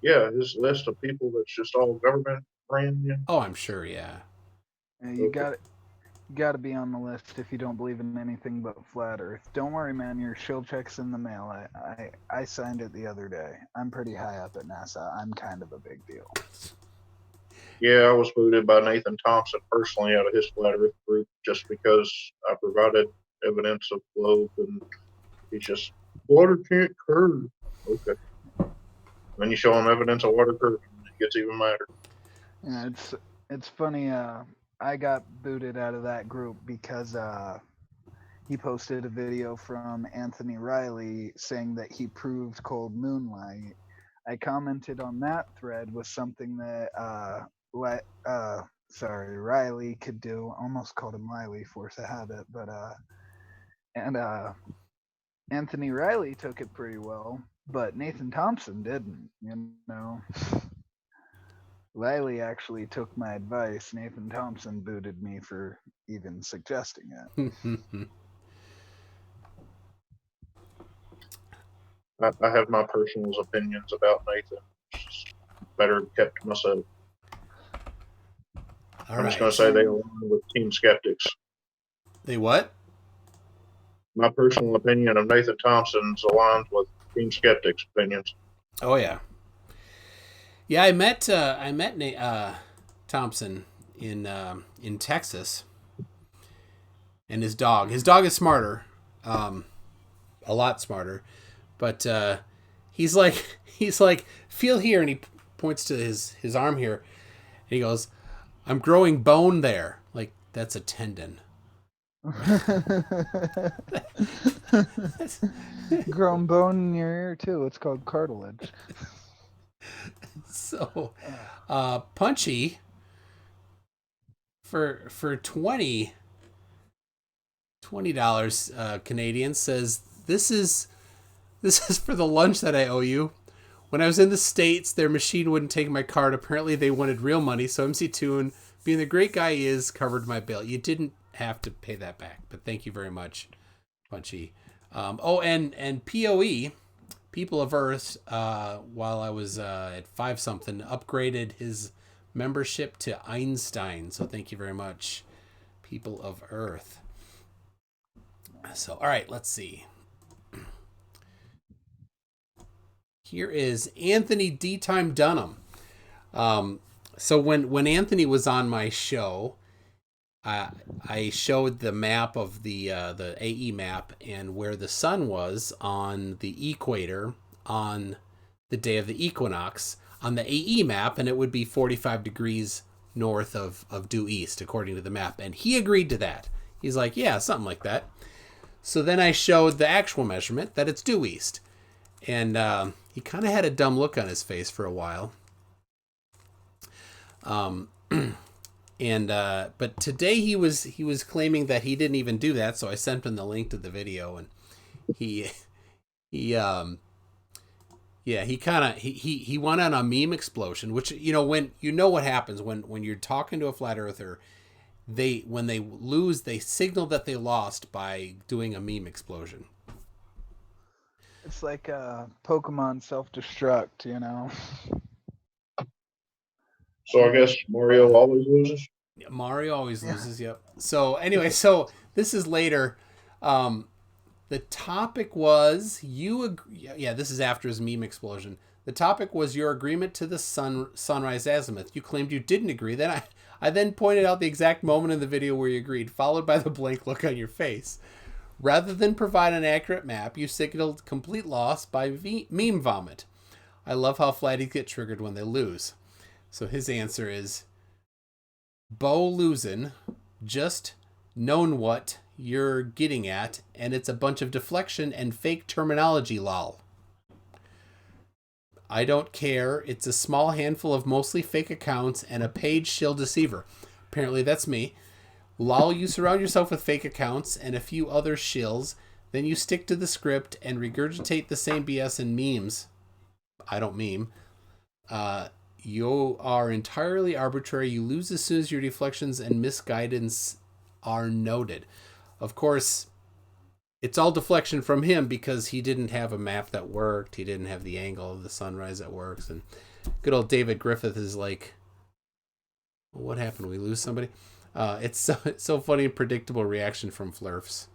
Yeah, this list of people that's just all government ran. Yeah. Oh, I'm sure. Yeah. you got to be on the list if you don't believe in anything but flat Earth. Don't worry, man. Your shill check's in the mail. I signed it the other day. I'm pretty high up at NASA. I'm kind of a big deal. Yeah, I was booted by Nathan Thompson personally out of his Flat Earth group just because I provided evidence of globe, and he's just, water can't curve. Okay. Then you show him evidence of water curving, and it gets even madder. Yeah, it's funny. I got booted out of that group because he posted a video from Anthony Riley saying that he proved cold moonlight. I commented on that thread with something that Riley could do. Almost called him Riley, force of habit, but and Anthony Riley took it pretty well, but Nathan Thompson didn't. You know, Riley actually took my advice. Nathan Thompson booted me for even suggesting it. I have my personal opinions about Nathan. It's just better kept to myself. I'm just going to say they align with Team Skeptics. They what? My personal opinion of Nathan Thompson's aligns with Team Skeptics' opinions. Oh yeah. Yeah, I met Thompson in Texas, and his dog. His dog is smarter, a lot smarter, but he's like feel here, and he points to his arm here, and he goes, "I'm growing bone there." Like, that's a tendon. Grown bone in your ear too. It's called cartilage. So, Punchy for $20 Canadian says, this is for the lunch that I owe you. When I was in the States, their machine wouldn't take my card. Apparently they wanted real money, so MC Toon, being the great guy he is, covered my bill. You didn't have to pay that back, but thank you very much, Punchy. And POE, People of Earth, while I was at 5-something, upgraded his membership to Einstein. So thank you very much, People of Earth. So, all right, let's see. Here is Anthony D-Time Dunham. So when Anthony was on my show, I showed the map of the AE map and where the sun was on the equator on the day of the equinox on the AE map, and it would be 45 degrees north of due east according to the map. And he agreed to that. He's like, yeah, something like that. So then I showed the actual measurement that it's due east. And he kind of had a dumb look on his face for a while. But today he was claiming that he didn't even do that, so I sent him the link to the video, and he went on a meme explosion, which, when you know what happens when you're talking to a flat earther, when they lose, they signal that they lost by doing a meme explosion. It's like Pokemon self-destruct, So I guess Mario always loses? Mario always loses, yep. So anyway, this is later. The topic was this is after his meme explosion. The topic was your agreement to the sunrise azimuth. You claimed you didn't agree. Then I then pointed out the exact moment in the video where you agreed, followed by the blank look on your face. Rather than provide an accurate map, you signaled complete loss by meme vomit. I love how flatties get triggered when they lose. So his answer is, Bo losing, just known what you're getting at, and it's a bunch of deflection and fake terminology, lol. I don't care. It's a small handful of mostly fake accounts and a paid shill deceiver. Apparently that's me. Lol, you surround yourself with fake accounts and a few other shills, then you stick to the script and regurgitate the same BS in memes. I don't meme. You are entirely arbitrary. You lose as soon as your deflections and misguidance are noted. Of course, it's all deflection from him because he didn't have a map that worked. He didn't have the angle of the sunrise that works. And good old David Griffith is like, what happened? We lose somebody? It's so funny and predictable reaction from Flurfs.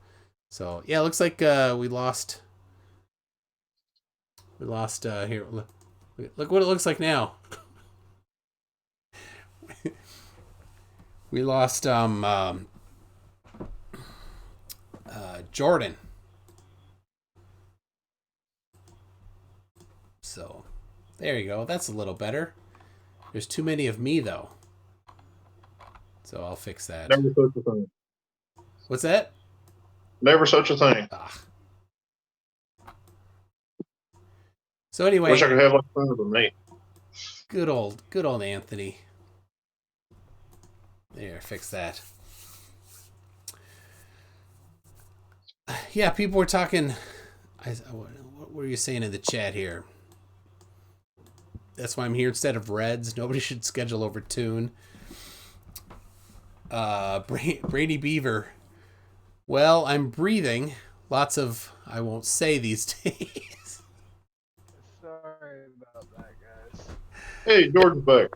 So, yeah, it looks like we lost here. Look what it looks like now. We lost Jordan. So there you go. That's a little better. There's too many of me though. So I'll fix that. Never such a thing. What's that? Never such a thing. Ah. So anyway, Wish I could have like friends with me. good old Anthony. There, fix that. Yeah, people were talking. What were you saying in the chat here? That's why I'm here instead of Reds. Nobody should schedule over Tune. Brainy Beaver. Well, I'm breathing. Lots of I won't say these days. Sorry about that, guys. Hey, Jordan's back.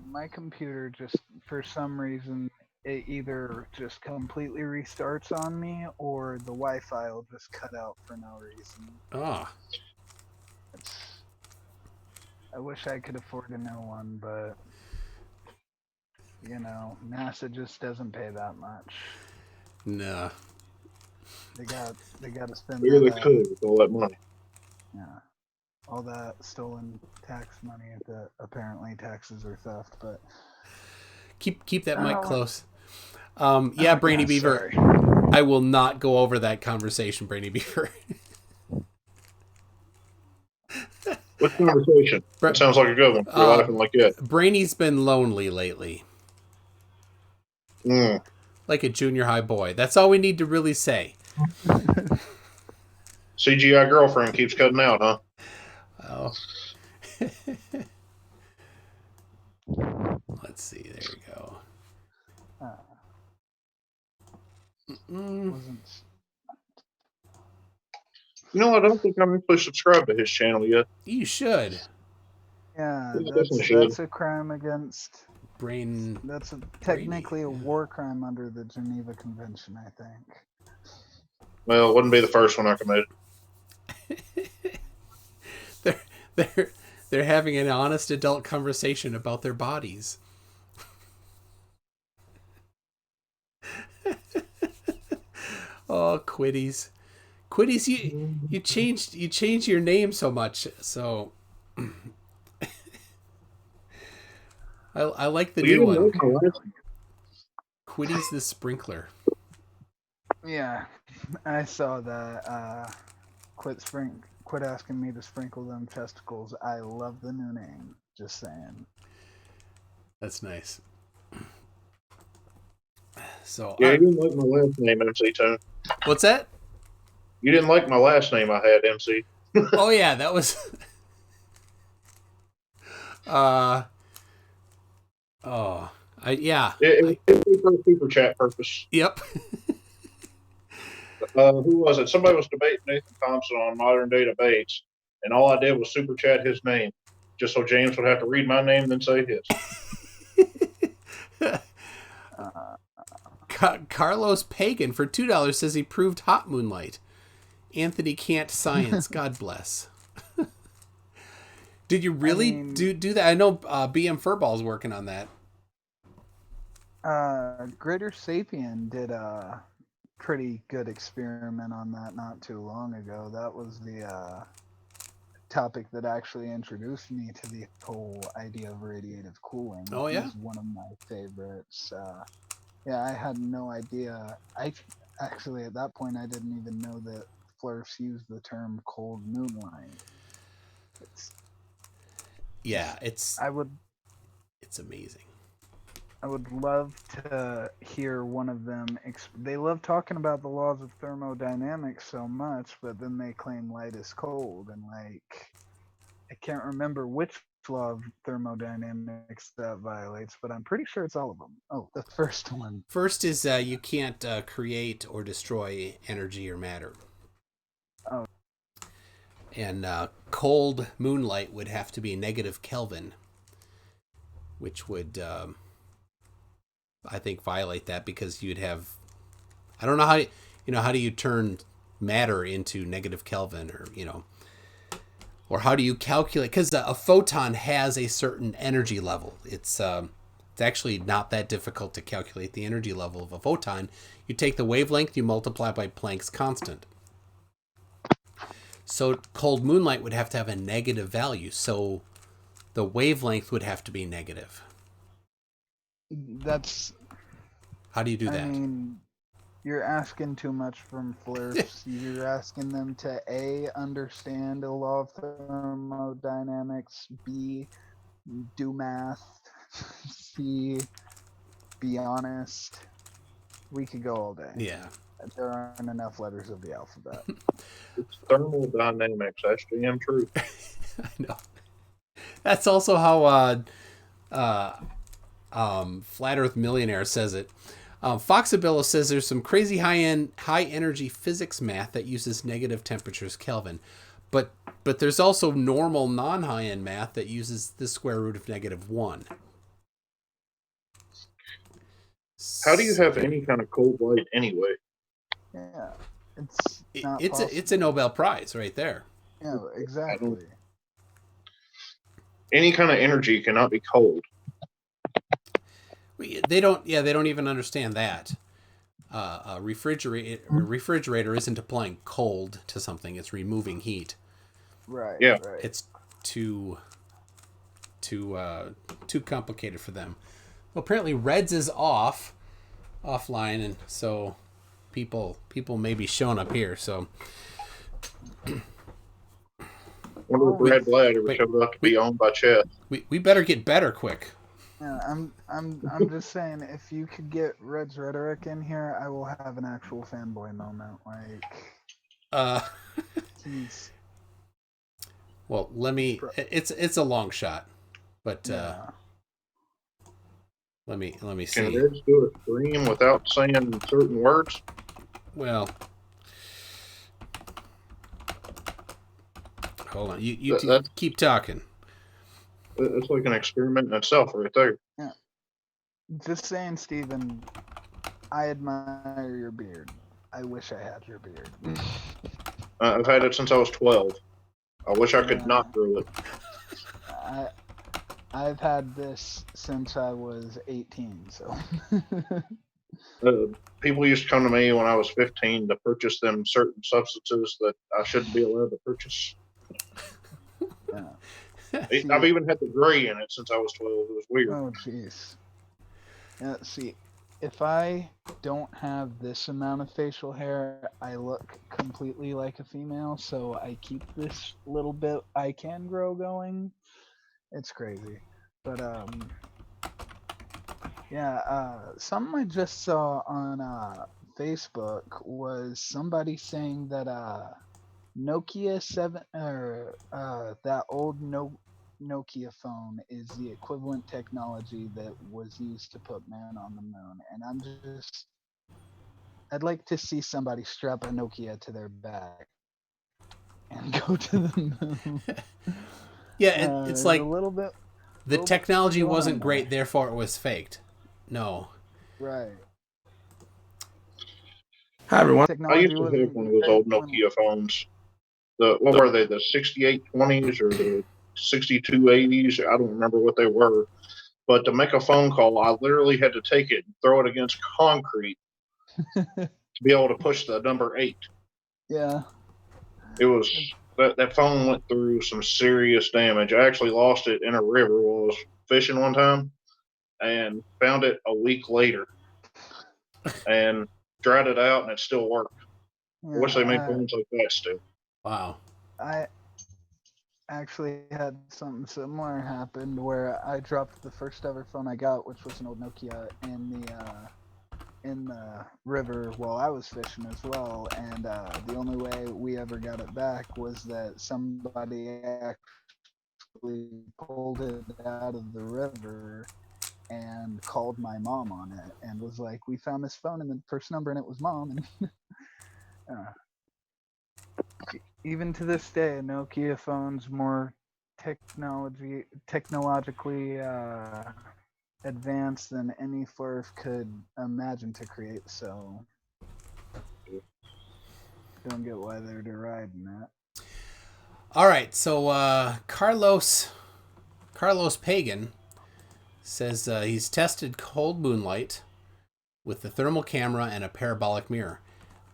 My computer just, for some reason, it either just completely restarts on me or the Wi-Fi will just cut out for no reason. Ah. I wish I could afford a new one, but you know, NASA just doesn't pay that much. No. They got to spend Maybe they that, could with all that money. yeah, all that stolen tax money. That apparently taxes are theft, but Keep that mic Oh. close. Yeah, Brainy yeah, Beaver. sorry. I will not go over that conversation, Brainy Beaver. What conversation? That sounds like a good one. You're laughing like that. Brainy's been lonely lately. Mm. Like a junior high boy. That's all we need to really say. CGI girlfriend keeps cutting out, huh? Oh. Let's see. There we go. Wasn't. You know, I don't think I'm actually subscribed to his channel yet. You should. Yeah, Yeah, definitely that's should. a crime against. Brain. That's technically a war crime under the Geneva Convention, I think. Well, it wouldn't be the first one I committed. They're having an honest adult conversation about their bodies. Oh, Quiddies. Quiddies, you changed your name so much, so I like the new one. Quiddies the Sprinkler. Yeah, I saw that. Quit asking me to sprinkle them testicles. I love the new name. Just saying. That's nice. So Yeah, you didn't like my last name, MC Tone. What's that? You didn't like my last name I had, MC. Oh yeah, that was yeah. It was for super chat purpose. Yep. Who was it? Somebody was debating Nathan Thompson on Modern Day Debates, and all I did was super chat his name, just so James would have to read my name and then say his. Carlos Pagan for $2 says he proved hot moonlight. Anthony can't science. God bless. Did you really do that? I know BM Furball's working on that. Greater Sapien did a pretty good experiment on that not too long ago. That was the topic that actually introduced me to the whole idea of radiative cooling. Oh yeah, it's one of my favorites. Yeah, I had no idea. I actually at that point I didn't even know that Flurfs used the term cold moonlight. It's amazing. I would love to hear one of them. They love talking about the laws of thermodynamics so much, but then they claim light is cold, and like I can't remember which law of thermodynamics that violates, but I'm pretty sure it's all of them. Oh, the first one. First is you can't create or destroy energy or matter. Oh. And cold moonlight would have to be negative Kelvin, which would, I think, violate that because you'd have, I don't know how do you turn matter into negative Kelvin or how do you calculate? Because a photon has a certain energy level. It's It's actually not that difficult to calculate the energy level of a photon. You take the wavelength, you multiply by Planck's constant. So cold moonlight would have to have a negative value. So the wavelength would have to be negative. That's. How do you do that? I mean, you're asking too much from flirts. You're asking them to A, understand the law of thermodynamics, B, do math, C, be honest. We could go all day. Yeah. There aren't enough letters of the alphabet. It's thermodynamics. That's damn true. I know. That's also how Flat Earth Millionaire says it. Foxabilla says there's some crazy high energy physics math that uses negative temperatures Kelvin, but there's also normal non-high end math that uses the square root of -1. How do you have any kind of cold light anyway? Yeah, it's not it's a Nobel Prize right there. Yeah, exactly. Any kind of energy cannot be cold. They don't even understand that. A refrigerator isn't applying cold to something; it's removing heat. Right. Yeah. Right. It's too complicated for them. Well, apparently Reds is offline, and so people may be showing up here. So Wonder if Red Vlad ever showed up to be owned by Chess. we better get better quick. Yeah, I'm just saying, if you could get Red's Rhetoric in here, I will have an actual fanboy moment. He's. Well, let me. It's a long shot, but let me see. Can Reds do a stream without saying certain words? Well, hold on. You keep talking. It's like an experiment in itself, right there. Yeah. Just saying, Steven, I admire your beard. I wish I had your beard. I've had it since I was 12. I wish I could not grow it. I've had this since I was 18, so. People used to come to me when I was 15 to purchase them certain substances that I shouldn't be allowed to purchase. Yeah. I've even had the gray in it since I was 12. It was weird. Oh, jeez. Yeah, see, if I don't have this amount of facial hair, I look completely like a female, so I keep this little bit I can grow going. It's crazy. But, yeah, something I just saw on Facebook was somebody saying that Nokia 7 or that old Nokia phone is the equivalent technology that was used to put man on the moon, and I'd like to see somebody strap a Nokia to their back and go to the moon. Yeah, it's like a little bit. The technology wasn't great, therefore it was faked. No. Right. Hi everyone. I used to have one of those old Nokia phones. What were they? The 6820s or the 6280s? I don't remember what they were. But to make a phone call, I literally had to take it and throw it against concrete to be able to push the number 8. Yeah. It was that phone went through some serious damage. I actually lost it in a river while I was fishing one time and found it a week later and dried it out and it still worked. Yeah, I wish they made phones like that still. Wow. I actually had something similar happen where I dropped the first ever phone I got, which was an old Nokia, in the river while I was fishing as well, and the only way we ever got it back was that somebody actually pulled it out of the river and called my mom on it and was like, "We found this phone and the first number and it was mom." And even to this day, a Nokia phone's more technologically advanced than any Flurf could imagine to create, so don't get why they're deriding that. All right, so Carlos Pagan Says he's tested cold moonlight with the thermal camera and a parabolic mirror,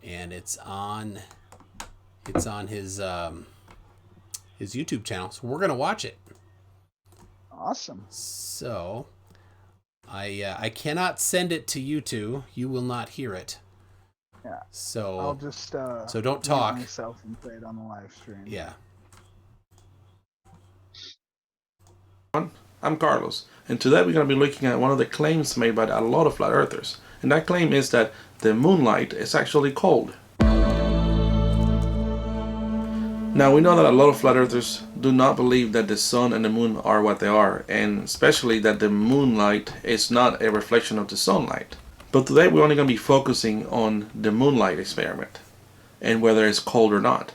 and it's on his YouTube channel. So we're gonna watch it. Awesome. So I cannot send it to you two. You will not hear it. Yeah. So I'll just so don't talk. mute myself and play it on the live stream. Yeah. I'm Carlos, and today we're going to be looking at one of the claims made by a lot of flat earthers, and that claim is that the moonlight is actually cold. Now, we know that a lot of flat earthers do not believe that the sun and the moon are what they are, and especially that the moonlight is not a reflection of the sunlight. But today we're only going to be focusing on the moonlight experiment and whether it's cold or not.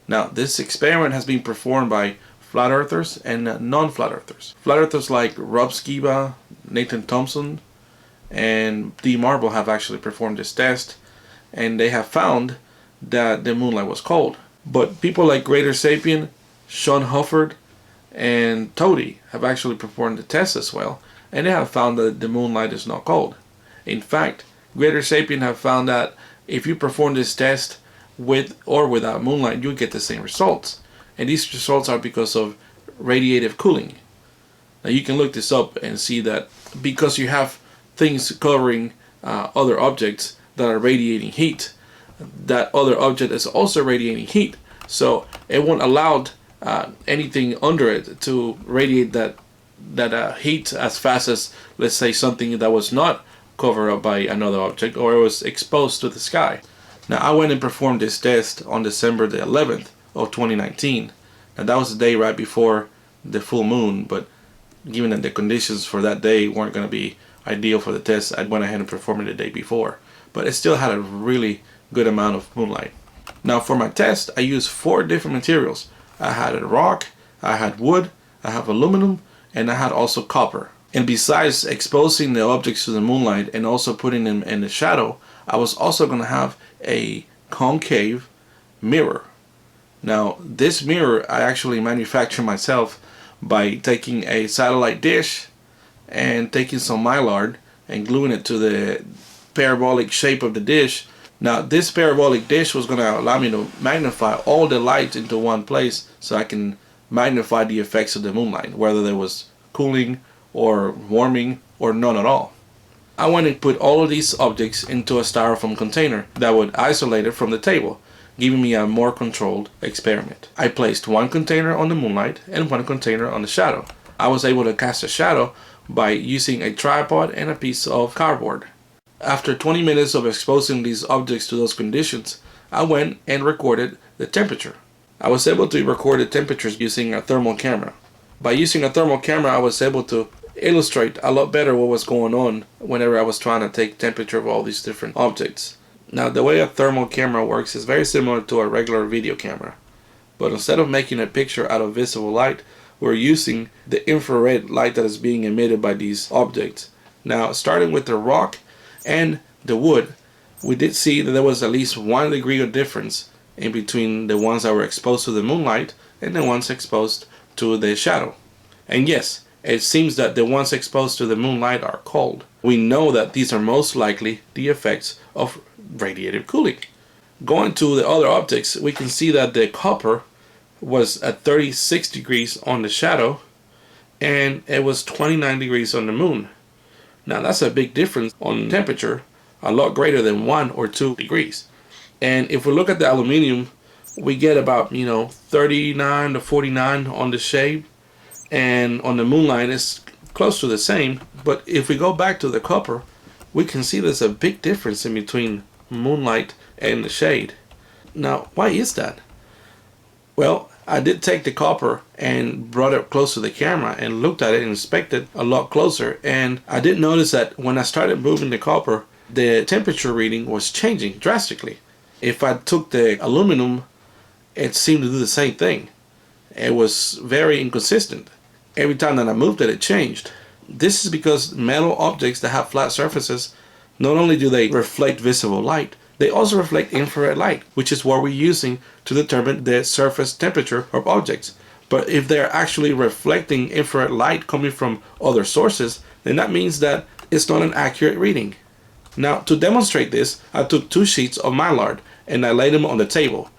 Now, this experiment has been performed by flat earthers and non-flat earthers. Flat earthers like Rob Skiba, Nathan Thompson, and D. Marble have actually performed this test, and they have found that the moonlight was cold. But people like Greater Sapien, Sean Hufford, and Toady have actually performed the test as well, and they have found that the moonlight is not cold. In fact, Greater Sapien have found that if you perform this test with or without moonlight, you get the same results. And these results are because of radiative cooling. Now you can look this up and see that because you have things covering other objects that are radiating heat, that other object is also radiating heat. So it won't allow anything under it to radiate that heat as fast as, let's say, something that was not covered up by another object or it was exposed to the sky. Now I went and performed this test on December the 11th of 2019. And that was the day right before the full moon, but given that the conditions for that day weren't going to be ideal for the test, I went ahead and performed it the day before. But it still had a really good amount of moonlight. Now for my test, I used 4 different materials. I had a rock, I had wood, I have aluminum, and I had also copper. And besides exposing the objects to the moonlight and also putting them in the shadow, I was also going to have a concave mirror. Now this mirror I actually manufactured myself by taking a satellite dish and taking some mylar and gluing it to the parabolic shape of the dish. Now this parabolic dish was going to allow me to magnify all the light into one place so I can magnify the effects of the moonlight, whether there was cooling or warming or none at all. I went and put all of these objects into a styrofoam container that would isolate it from the table, giving me a more controlled experiment. I placed one container on the moonlight and one container on the shadow. I was able to cast a shadow by using a tripod and a piece of cardboard. After 20 minutes of exposing these objects to those conditions, I went and recorded the temperature. I was able to record the temperatures using a thermal camera. By using a thermal camera, I was able to illustrate a lot better what was going on whenever I was trying to take temperature of all these different objects. Now the way a thermal camera works is very similar to a regular video camera, but instead of making a picture out of visible light, we're using the infrared light that is being emitted by these objects. Now starting with the rock and the wood, we did see that there was at least 1 degree of difference in between the ones that were exposed to the moonlight and the ones exposed to the shadow. And yes, it seems that the ones exposed to the moonlight are cold. We know that these are most likely the effects of radiative cooling. Going to the other objects, we can see that the copper was at 36 degrees on the shadow and it was 29 degrees on the moon. Now that's a big difference on temperature, a lot greater than 1 or 2 degrees. And if we look at the aluminum, we get about 39 to 49 on the shade, and on the moonlight it's close to the same. But if we go back to the copper, we can see there's a big difference in between moonlight and the shade. Now why is that? Well, I did take the copper and brought it close to the camera and looked at it and inspected it a lot closer, and I did notice that when I started moving the copper, the temperature reading was changing drastically. If I took the aluminum, it seemed to do the same thing. It was very inconsistent. Every time that I moved it, it changed. This is because metal objects that have flat surfaces, not only do they reflect visible light, they also reflect infrared light, which is what we're using to determine the surface temperature of objects. But if they're actually reflecting infrared light coming from other sources, then that means that it's not an accurate reading. Now, to demonstrate this, I took 2 sheets of Mylar and I laid them on the table.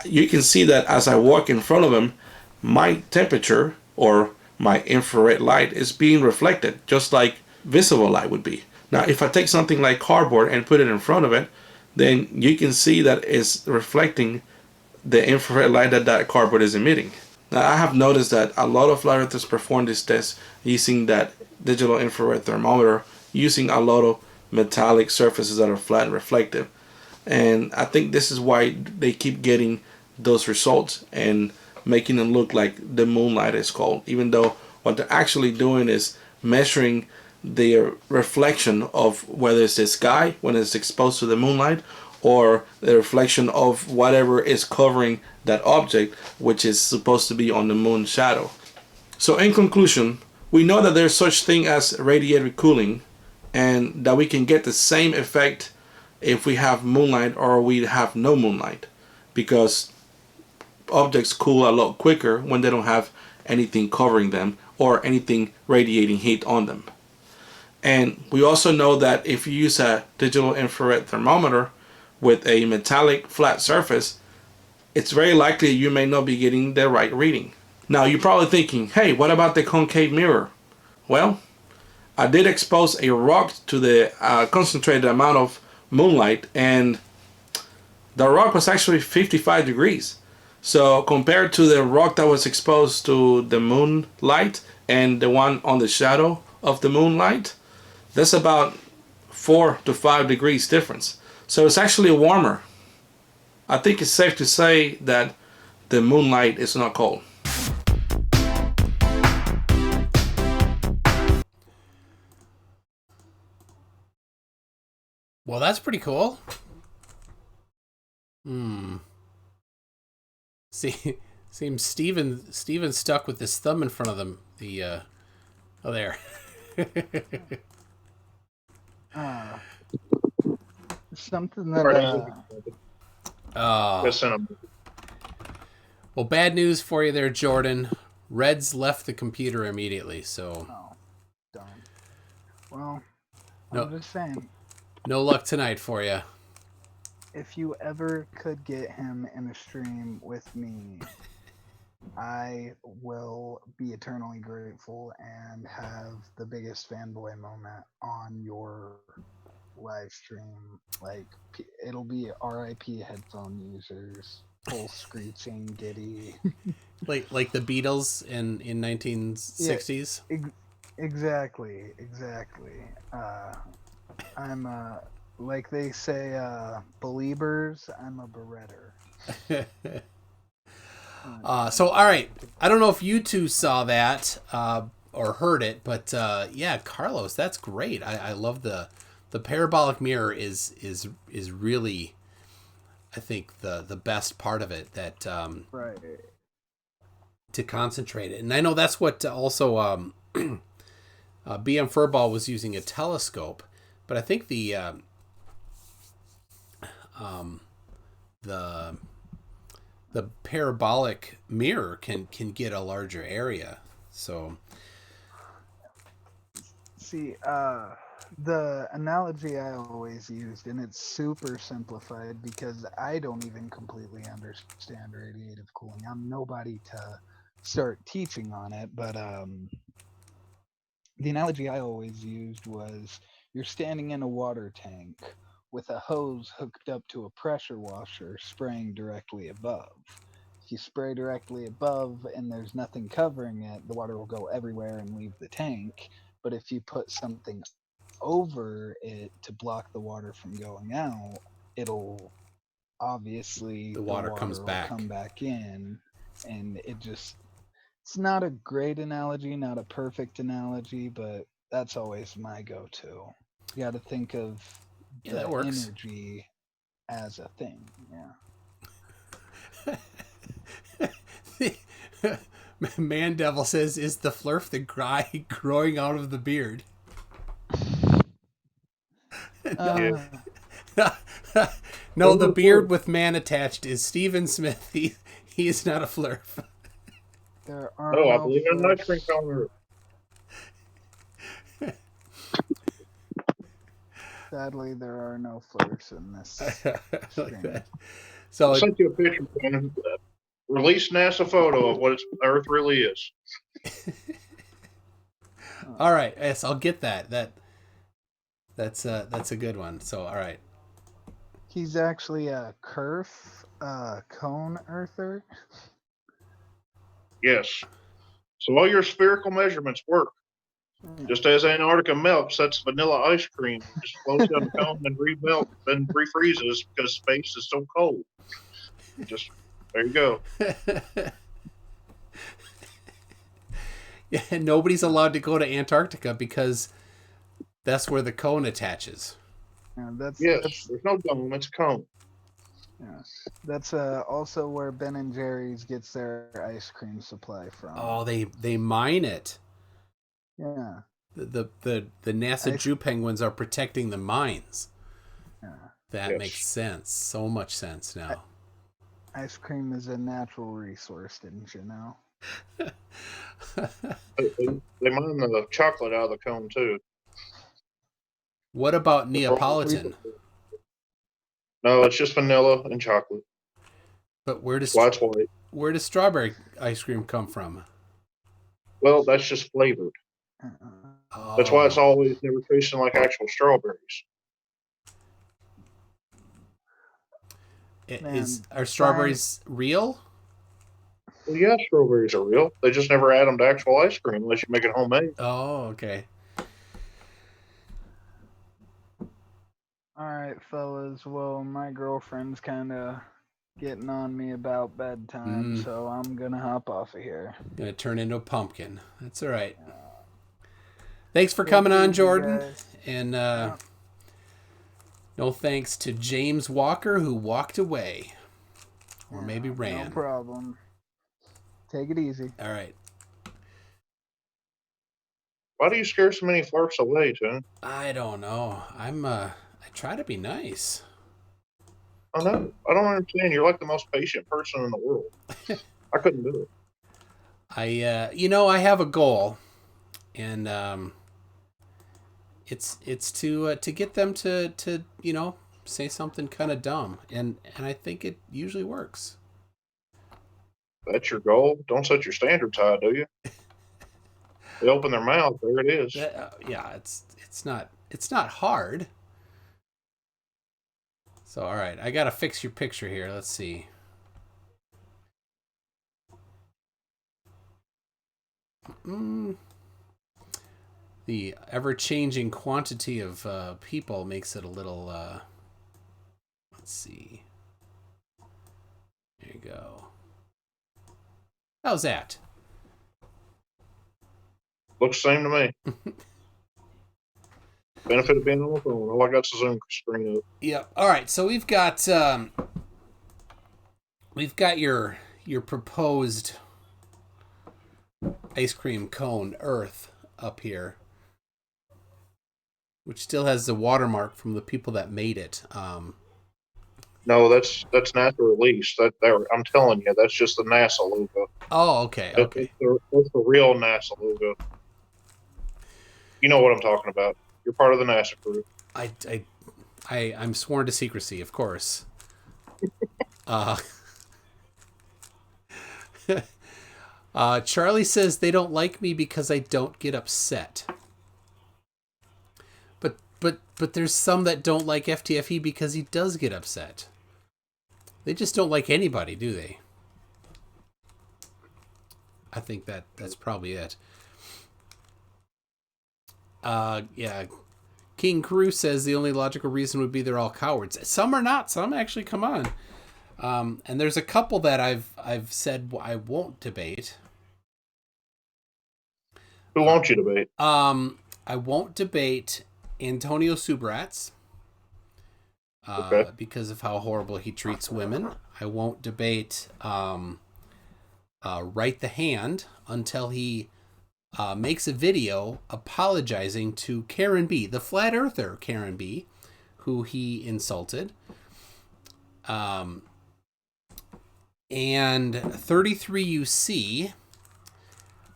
You can see that as I walk in front of them, my temperature or my infrared light is being reflected, just like visible light would be. Now, if I take something like cardboard and put it in front of it, then you can see that it's reflecting the infrared light that cardboard is emitting. Now, I have noticed that a lot of flat earthers perform this test using that digital infrared thermometer, using a lot of metallic surfaces that are flat and reflective. And I think this is why they keep getting those results and making them look like the moonlight is cold, even though what they're actually doing is measuring the reflection of whether it's the sky when it's exposed to the moonlight, or the reflection of whatever is covering that object, which is supposed to be on the moon's shadow. So in conclusion, we know that there's such thing as radiated cooling, and that we can get the same effect if we have moonlight or we have no moonlight, because objects cool a lot quicker when they don't have anything covering them or anything radiating heat on them. And we also know that if you use a digital infrared thermometer with a metallic flat surface, it's very likely you may not be getting the right reading. Now you're probably thinking, hey, what about the concave mirror? Well, I did expose a rock to the concentrated amount of moonlight, and the rock was actually 55 degrees. So compared to the rock that was exposed to the moonlight and the one on the shadow of the moonlight, that's about 4 to 5 degrees difference. So it's actually warmer. I think it's safe to say that the moonlight is not cold. Well, that's pretty cool. Seems Steven's stuck with his thumb in front of them. Oh, there. Something that Well, bad news for you there, Jordan. Reds left the computer immediately, so oh, darn. Well, No. I'm just saying, no luck tonight for you. if you ever could get him in a stream with me, I will be eternally grateful and have the biggest fanboy moment on your live stream. Like, it'll be RIP headphone users, full screeching, giddy. Like the Beatles in 1960s. Exactly. I'm like they say, believers. I'm a beretter. So all right, I don't know if you two saw that or heard it, but yeah, Carlos, that's great. I love the parabolic mirror is really, I think, the best part of it, that Right. to concentrate it. And I know that's what also BM Furball was using a telescope, but I think the parabolic mirror can get a larger area. So See, the analogy I always used, and it's super simplified because I don't even completely understand radiative cooling. I'm nobody to start teaching on it, but the analogy I always used was you're standing in a water tank with a hose hooked up to a pressure washer spraying directly above. If you spray directly above and there's nothing covering it, the water will go everywhere and leave the tank. But if you put something over it to block the water from going out, it'll obviously the water comes will back. come back in, and it's not a great analogy, not a perfect analogy, but that's always my go-to. You got to think of Yeah, that works. energy as a thing. Yeah. Man Devil says, is the flurf the growing out of the beard? No, the beard with man attached is Stephen Smith. He is not a flurf. There are Oh, I no believe in an ice cream flirts. counter. Sadly, there are no flirts in this Like stream. that. So I sent you a picture. Man. Release NASA photo of what Earth really is. all right, yes, I'll get that. That's a good one. So all right. He's actually a cone earther. Yes. So all your spherical measurements work. Just as Antarctica melts, that's vanilla ice cream. It just floats down the cone and remelt, then refreezes because space is so cold. Just there you go. Yeah, and nobody's allowed to go to Antarctica because that's where the cone attaches. Yeah, Yes, there's no dome, it's a cone. that's also where Ben and Jerry's gets their ice cream supply from. Oh, they mine it. Yeah. The NASA Jew penguins are protecting the mines. Yeah. That makes sense. So much sense now. Ice cream is a natural resource, didn't you know? They mine the chocolate out of the cone too. What about Neapolitan? No, it's just vanilla and chocolate. But where does White's white. Where does strawberry ice cream come from? Well, that's just flavored. Oh. That's why it's always never tasting like actual strawberries. Are strawberries real? Well, yeah, strawberries are real. They just never add them to actual ice cream unless you make it homemade. Oh, okay. All right, fellas. Well, my girlfriend's kind of getting on me about bedtime, so I'm gonna hop off of here. Gonna turn into a pumpkin. That's all right. Thanks for coming on, Jordan. And no thanks to James Walker, who walked away. Or maybe ran. No problem. Take it easy. All right. Why do you scare so many flirts away, Tim? I don't know. I try to be nice. I know. I don't understand. You're like the most patient person in the world. I couldn't do it. I have a goal, and it's to get them to say something kind of dumb, and I think it usually works. That's your goal. Don't set your standards high, do you? They open their mouth. There it is. Yeah, it's not hard. So all right, I gotta fix your picture here. Let's see. The ever-changing quantity of people makes it a little. Let's see. There you go. How's that? Looks the same to me. Benefit of being on the phone. All I got is a Zoom screen up. Yep. All right. So we've got your proposed ice cream cone Earth up here, which still has the watermark from the people that made it. No, that's NASA release. I'm telling you, that's just the NASA logo. Oh, okay. Okay. That's the real NASA logo. You know what I'm talking about. You're part of the NASA crew. I'm sworn to secrecy, of course. Charlie says they don't like me because I don't get upset. But there's some that don't like FTFE because he does get upset. They just don't like anybody, do they? I think that's probably it. Yeah. King Crew says the only logical reason would be they're all cowards. Some are not. Some actually come on. And there's a couple that I've said I won't debate. Who won't you debate? I won't debate Antonio Subrats. Okay. Because of how horrible he treats women. I won't debate Right the Hand until he makes a video apologizing to Karen B, the flat earther Karen B, who he insulted. And 33UC,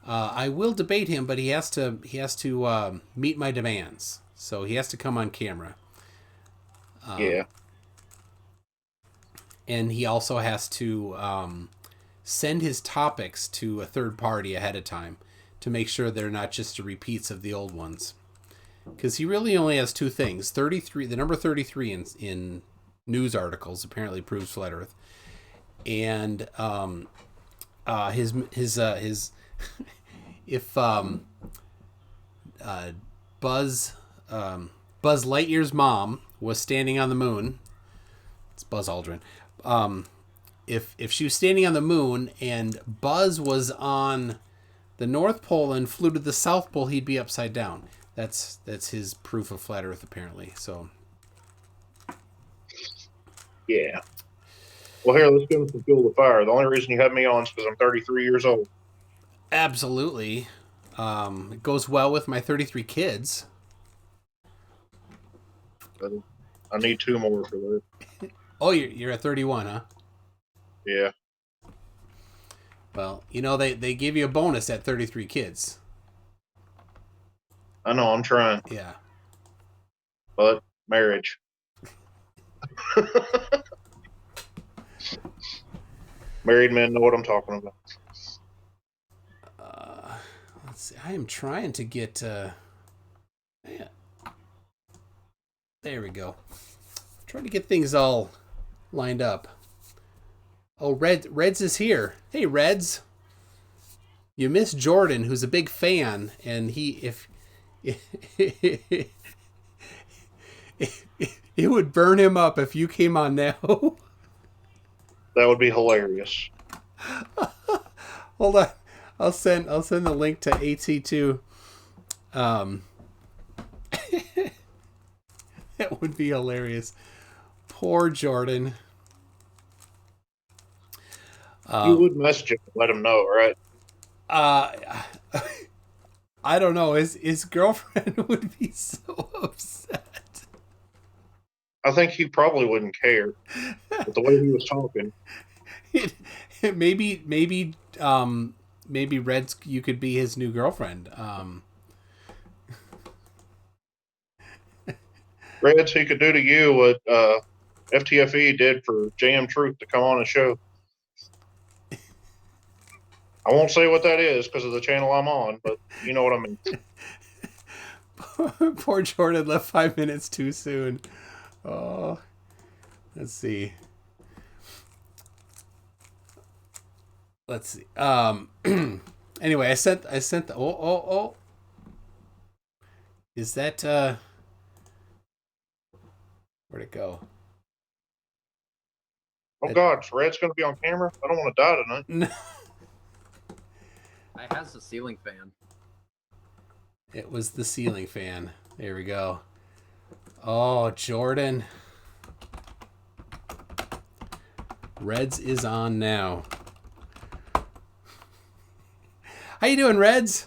I will debate him, but he has to meet my demands. So he has to come on camera. Yeah. And he also has to send his topics to a third party ahead of time to make sure they're not just repeats of the old ones. Because he really only has two things. 33, the number 33 in news articles apparently proves flat Earth, and his if Buzz Lightyear's mom was standing on the moon. It's Buzz Aldrin. If she was standing on the moon and Buzz was on the North Pole and flew to the South Pole, he'd be upside down. That's his proof of flat Earth, apparently. So, Yeah. Well, here, let's go and fuel the fire. The only reason you have me on is because I'm 33 years old. absolutely, it goes well with my 33 kids. I need 2 more for that. Oh, you're at 31, huh? Yeah. Well, they give you a bonus at 33 kids. I know, I'm trying. Yeah. But marriage. Married men know what I'm talking about. Let's see. I am trying to get. Yeah. There we go. Trying to get things all lined up. Oh, Reds is here. Hey, Reds. You miss Jordan, who's a big fan, and it would burn him up if you came on now. That would be hilarious. Hold on. I'll send the link to AT2. That would be hilarious. Poor Jordan. You would message him and let him know, right? I don't know. His girlfriend would be so upset. I think he probably wouldn't care. But the way he was talking. Maybe Reds, you could be his new girlfriend. Reds, he could do to you what FTFE did for JM Truth to come on the show. I won't say what that is because of the channel I'm on, but you know what I mean. Poor Jordan left 5 minutes too soon. Oh, let's see. Anyway, I sent the oh. Is that where'd it go? Oh God, is Red's gonna be on camera? I don't want to die tonight. No. I has the ceiling fan. It was the ceiling fan. There we go. Oh, Jordan. Reds is on now. How you doing, Reds?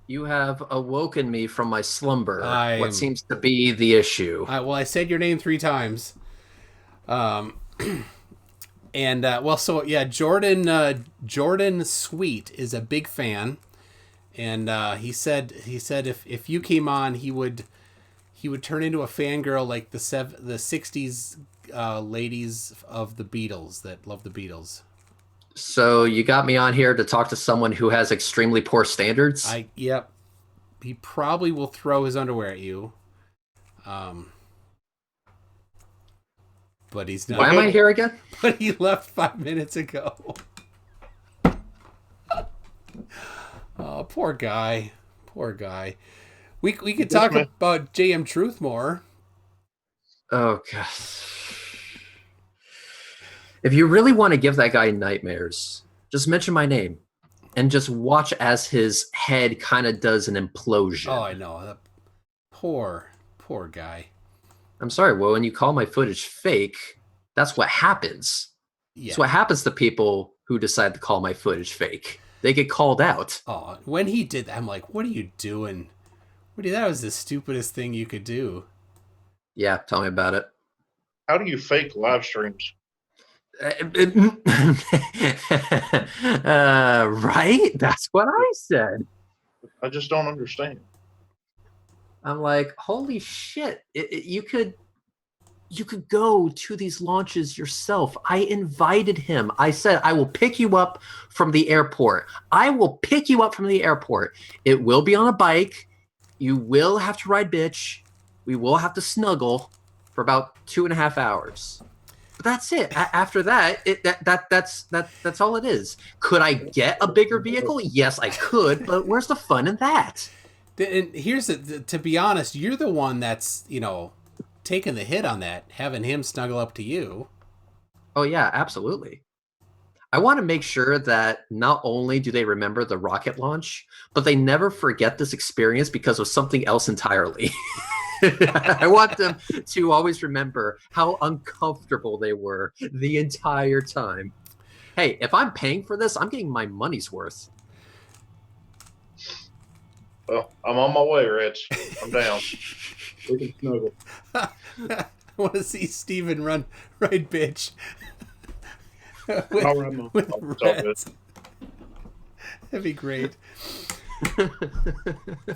You have awoken me from my slumber. I am- What seems to be the issue? I said your name 3 times. And Jordan Sweet is a big fan, and he said if you came on, he would turn into a fangirl like the 60s ladies of the Beatles that love the Beatles. So you got me on here to talk to someone who has extremely poor standards? Yep. He probably will throw his underwear at you. But he's not. Why am I here again? But he left 5 minutes ago. Oh, poor guy. Poor guy. We could talk about JM Truth more. Oh, God. If you really want to give that guy nightmares, just mention my name and just watch as his head kind of does an implosion. Oh, I know. That poor guy. I'm sorry, well, when you call my footage fake, that's what happens. Yeah. It's what happens to people who decide to call my footage fake. They get called out. Oh, when he did that, I'm like, what are you doing? That was the stupidest thing you could do. Yeah, tell me about it. How do you fake live streams? Right? That's what I said. I just don't understand. I'm like, holy shit! You could go to these launches yourself. I invited him. I said, I will pick you up from the airport. I will pick you up from the airport. It will be on a bike. You will have to ride bitch. We will have to snuggle for about 2.5 hours. But that's it. After that, that's all it is. Could I get a bigger vehicle? Yes, I could. But where's the fun in that? And here's to be honest, you're the one that's taking the hit on that, having him snuggle up to you. Oh yeah, absolutely. I want to make sure that not only do they remember the rocket launch, but they never forget this experience because of something else entirely. I want them to always remember how uncomfortable they were the entire time. Hey, if I'm paying for this, I'm getting my money's worth. Well, I'm on my way, Reds. I'm down. We can snuggle. I want to see Steven ride bitch. with, I'll run with it's all good. Reds. That'd be great. I'm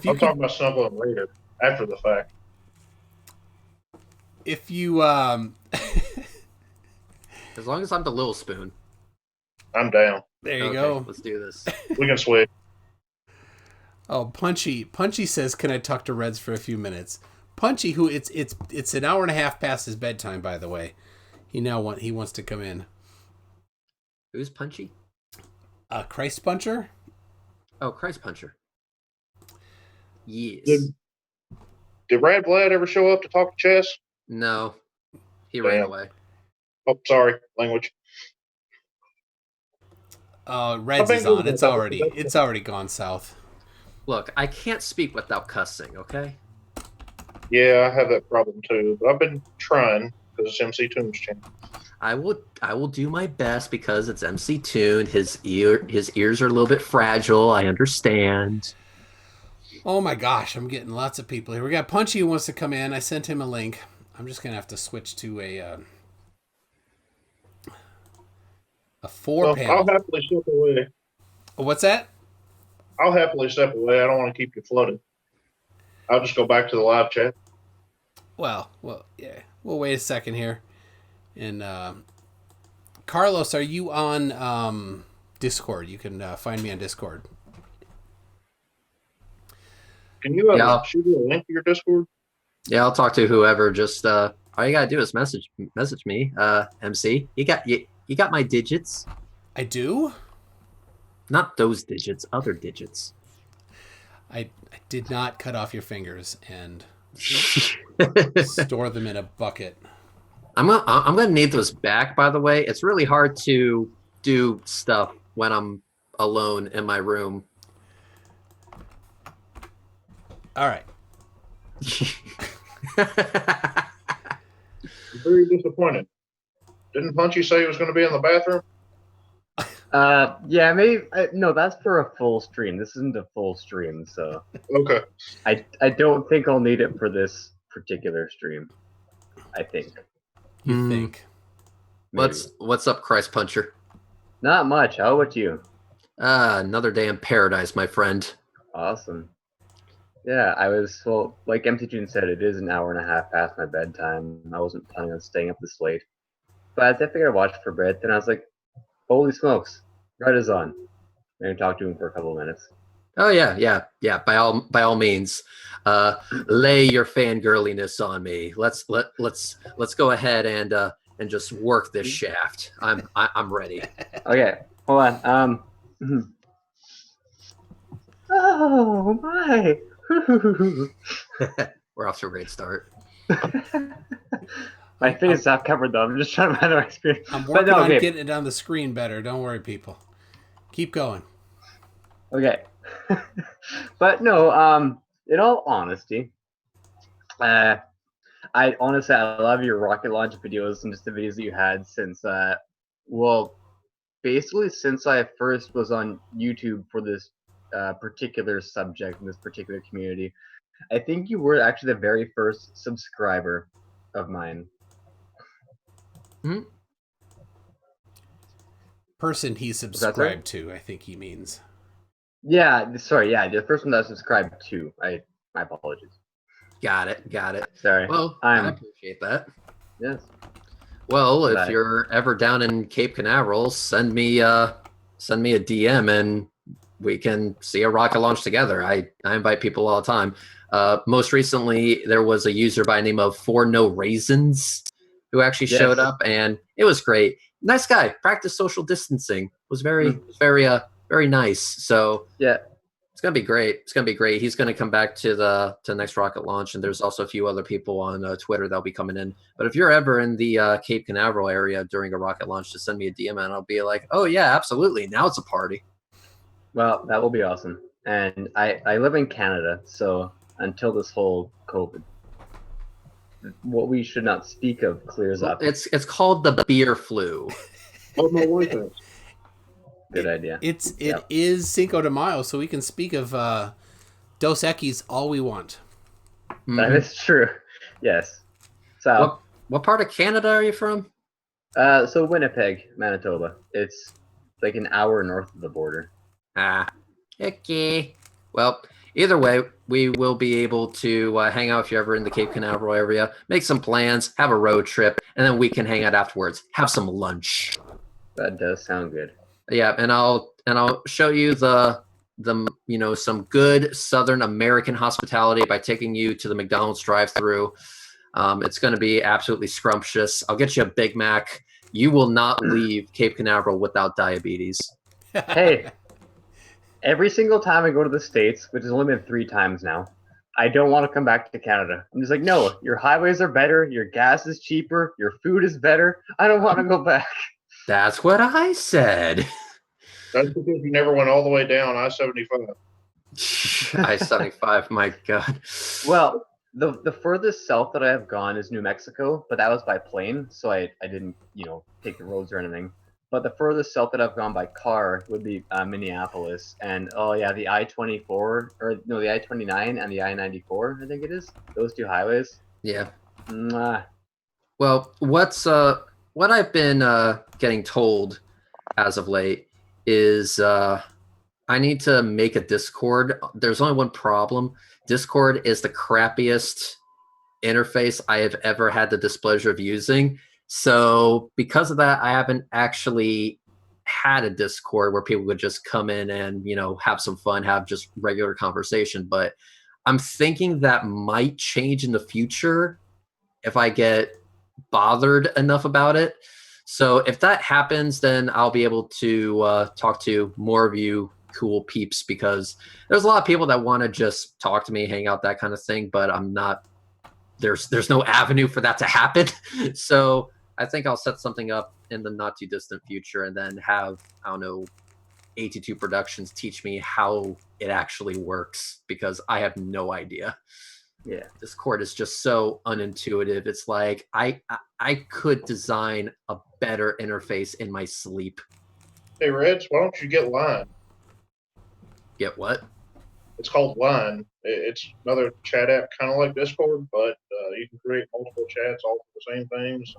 talking about snuggling later, after the fact. If you As long as I'm the little spoon. I'm down. There you go. Let's do this. We can switch. Oh, Punchy says, "Can I talk to Reds for a few minutes?" Punchy, who it's an hour and a half past his bedtime, by the way. He wants to come in. Who's Punchy? Christ Puncher. Oh, Christ Puncher. Yes. Did Brad Vlad ever show up to talk to Chess? No, he ran away. Oh, sorry, language. Reds is on. It's already gone south. Look, I can't speak without cussing, okay? Yeah, I have that problem too, but I've been trying because it's MC Toon's channel. I will do my best because it's MC Toon. His ears are a little bit fragile. I understand. Oh my gosh, I'm getting lots of people here. We got Punchy who wants to come in. I sent him a link. I'm just gonna have to switch to a 4-panel. I'll happily step away. What's that? I'll happily step away. I don't want to keep you flooded. I'll just go back to the live chat. Well, yeah. We'll wait a second here. And Carlos, are you on Discord? You can find me on Discord. Can you shoot me a link to your Discord? Yeah, I'll talk to whoever. Just all you gotta do is message me. MC, you got my digits. I do. Not those digits, other digits. I did not cut off your fingers and store them in a bucket. I'm gonna need those back. By the way, it's really hard to do stuff when I'm alone in my room. All right. I'm very disappointed. Didn't Punchy say he was going to be in the bathroom? Yeah, maybe. No, that's for a full stream. This isn't a full stream, so. Okay. I don't think I'll need it for this particular stream. I think. You think? Maybe. What's up, Christ Puncher? Not much. How about you? Another day in paradise, my friend. Awesome. Yeah, like MC June said, it is an hour and a half past my bedtime. I wasn't planning on staying up this late. But I figured I'd watch for a bit, then I was like, holy smokes, Red is on. I'm gonna talk to him for a couple of minutes. Oh yeah. By all means, lay your fangirliness on me. Let's go ahead and just work this shaft. I'm ready. Okay, hold on. Oh my! We're off to a great start. My face is half covered though. I'm just trying to find the right screen. I'm working on getting it on the screen better. Don't worry, people. Keep going. Okay. But no, in all honesty, I love your rocket launch videos and just the videos that you had since, basically since I first was on YouTube for this particular subject in this particular community. I think you were actually the very first subscriber of mine. Hmm? person he's that, sorry? subscribed to, I think he means. Yeah, sorry, yeah, the first one that I subscribed to. My apologies. Got it. Sorry. Well, I appreciate that. Yes. Well, if Bye. you're ever down in Cape Canaveral, send me a DM and we can see a rocket launch together. I invite people all the time. Most recently, there was a user by the name of For No Raisins who actually showed up, and it was great. Nice guy. Practiced social distancing. Was very nice. So Yeah. it's gonna be great. He's gonna come back to the next rocket launch, and there's also a few other people on Twitter that'll be coming in. But if you're ever in the Cape Canaveral area during a rocket launch, just send me a DM, and I'll be like, oh yeah, absolutely. Now it's a party. Well, that will be awesome. And I live in Canada, so until this whole COVID, what we should not speak of clears up. It's called the beer flu. What my wife is. Good idea. It is Cinco de Mayo, so we can speak of Dos Equis all we want. That is true. Yes. So what part of Canada are you from? So Winnipeg, Manitoba. It's like an hour north of the border. Okay. Well, either way, we will be able to hang out if you're ever in the Cape Canaveral area, make some plans, have a road trip, and then we can hang out afterwards, have some lunch. That does sound good. Yeah, and I'll show you the some good Southern American hospitality by taking you to the McDonald's drive-thru. It's going to be absolutely scrumptious. I'll get you a Big Mac. You will not leave Cape Canaveral without diabetes. Hey, every single time I go to the States, which has only been 3 times now, I don't want to come back to Canada. I'm just like, no, your highways are better, your gas is cheaper, your food is better. I don't want to go back. That's what I said. That's because you never went all the way down I-75. I-75, my God. Well, the furthest south that I have gone is New Mexico, but that was by plane, so I didn't, take the roads or anything. But the furthest south that I've gone by car would be Minneapolis. And, the I-24, the I-29 and the I-94, I think it is. Those 2 highways. Yeah. Mwah. Well, what I've been getting told as of late is I need to make a Discord. There's only one problem. Discord is the crappiest interface I have ever had the displeasure of using. So because of that, I haven't actually had a Discord where people would just come in and, have some fun, have just regular conversation. But I'm thinking that might change in the future if I get bothered enough about it. So if that happens, then I'll be able to talk to more of you cool peeps, because there's a lot of people that want to just talk to me, hang out, that kind of thing, but I'm not, there's no avenue for that to happen. So I think I'll set something up in the not too distant future and then have, 82 Productions teach me how it actually works, because I have no idea. Yeah, Discord is just so unintuitive. It's like I could design a better interface in my sleep. Hey, Reds, why don't you get Line? Get what? It's called Line. It's another chat app, kind of like Discord, but you can create multiple chats all for the same things.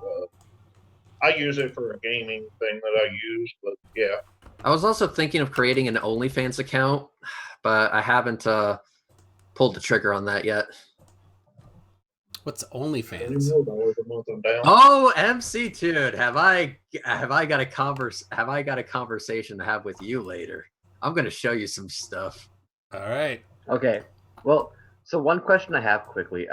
I use it for a gaming thing that I use, but yeah. I was also thinking of creating an OnlyFans account, but I haven't pulled the trigger on that yet. What's OnlyFans? Oh, MC Dude, have I got a conversation to have with you later? I'm gonna show you some stuff. All right. Okay. Well, so one question I have quickly.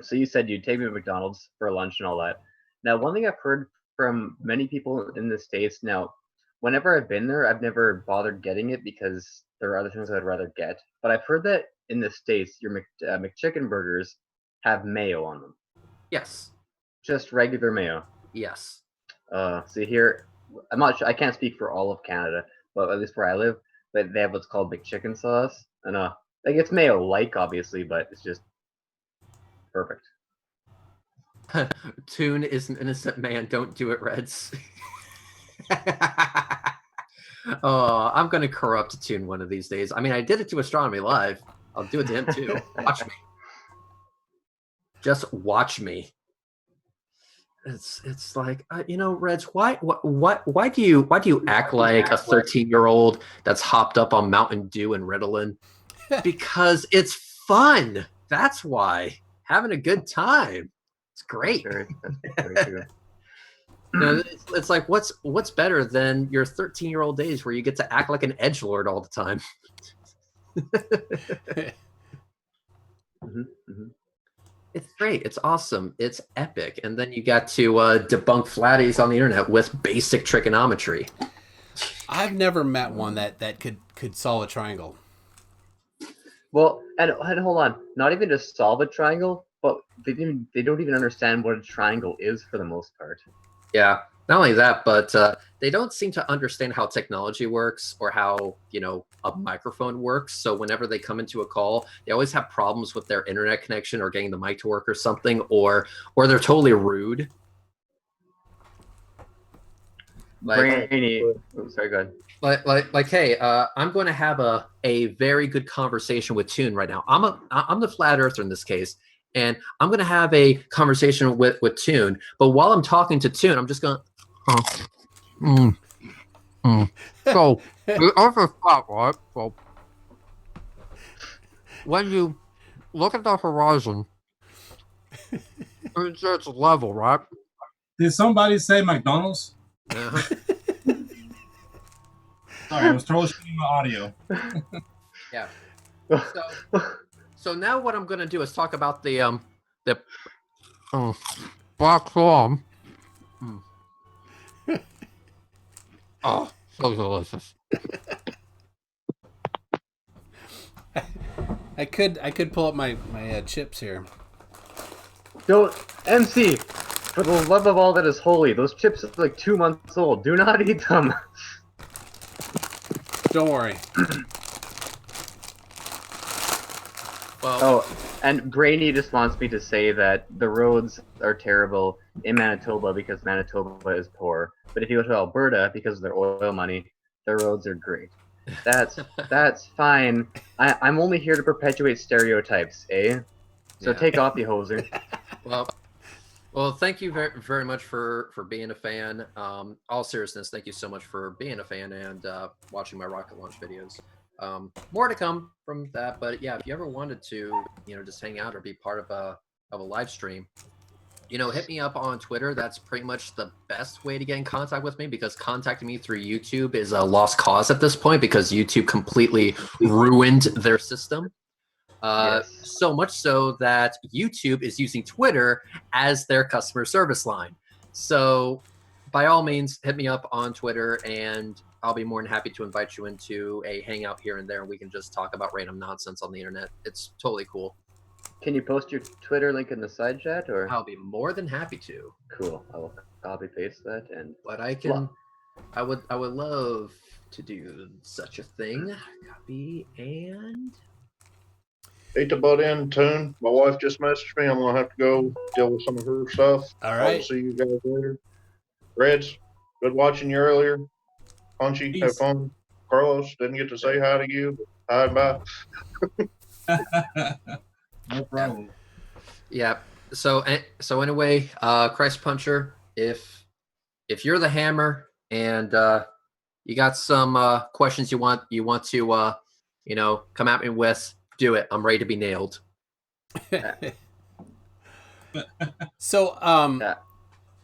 So you said you'd take me to McDonald's for lunch and all that. Now, one thing I've heard from many people in the States, now, whenever I've been there, I've never bothered getting it because there are other things I'd rather get. But I've heard that in the States, your McChicken burgers have mayo on them. Yes. Just regular mayo. Yes. See here, I'm not sure, I can't speak for all of Canada, but at least where I live, but they have what's called McChicken sauce. And like it's mayo-like, obviously, but it's just perfect. Toon is an innocent man. Don't do it, Reds. Oh, I'm gonna corrupt Toon one of these days. I mean, I did it to Astronomy Live. I'll do it to him too. Watch me. Just watch me. It's like Reds, why do you act like a 13-year-old that's hopped up on Mountain Dew and Ritalin? Because it's fun. That's why. Having a good time. It's great. That's very true. It's like what's better than your 13-year-old days where you get to act like an edgelord all the time. It's great. It's awesome. It's epic. And then you got to debunk flatties on the internet with basic trigonometry. I've never met one that could solve a triangle. Well, and hold on, not even just solve a triangle, but they don't even understand what a triangle is for the most part. Yeah. Not only that, but they don't seem to understand how technology works or how, a microphone works. So whenever they come into a call, they always have problems with their internet connection or getting the mic to work or something, or they're totally rude. Brainy. Oh, sorry, go ahead. Like, hey, I'm going to have a very good conversation with Toon right now. I'm the flat earther in this case, and I'm going to have a conversation with Toon. But while I'm talking to Toon, I'm just going, So the Earth is flat, right? So when you look at the horizon, it's level, right? Did somebody say McDonald's? Uh-huh. Sorry, I was troubleshooting my audio. Yeah. So now what I'm going to do is talk about the black swan. Oh, so delicious. I could pull up my chips here. Don't, MC, for the love of all that is holy, those chips are like 2 months old. Do not eat them. Don't worry. Well, Oh, and Brainy just wants me to say that the roads are terrible in Manitoba because Manitoba is poor. But if you go to Alberta, because of their oil money, their roads are great. That's fine. I'm only here to perpetuate stereotypes, eh? So Yeah. take off, you hoser. Well, thank you very, very much for being a fan. All seriousness, thank you so much for being a fan and watching my rocket launch videos. More to come from that, but yeah, if you ever wanted to, just hang out or be part of a live stream, hit me up on Twitter. That's pretty much the best way to get in contact with me because contacting me through YouTube is a lost cause at this point because YouTube completely ruined their system. Yes. So much so that YouTube is using Twitter as their customer service line. So by all means, hit me up on Twitter and I'll be more than happy to invite you into a hangout here and there. And we can just talk about random nonsense on the internet. It's totally cool. Can you post your Twitter link in the side chat, or? I'll be more than happy to. Cool. I will copy paste that and. But I would love to do such a thing. Copy and. Hate to butt in, Toon. My wife just messaged me. I'm gonna have to go deal with some of her stuff. All right. I'll see you guys later. Reds, good watching you earlier. Punchy, have fun. Carlos, didn't get to say hi to you. Hi and bye. No problem. Yeah. So anyway, Christ Puncher, if you're the hammer and you got some questions you want to come at me with, do it. I'm ready to be nailed. So Yeah.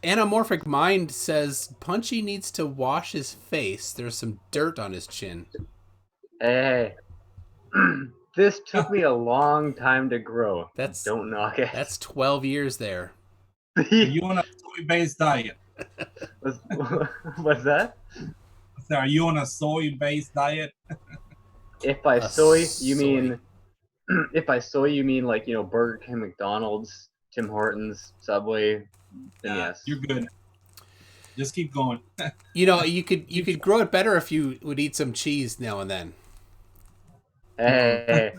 Anamorphic Mind says Punchy needs to wash his face. There's some dirt on his chin. Hey. This took me a long time to grow. Don't knock it. That's 12 years there. You on a soy-based diet? What's that? So are you on a soy-based diet? If by soy you mean, if by soy you mean like Burger King, McDonald's, Tim Hortons, Subway, then yes. You're good. Just keep going. You could grow it better if you would eat some cheese now and then. Hey.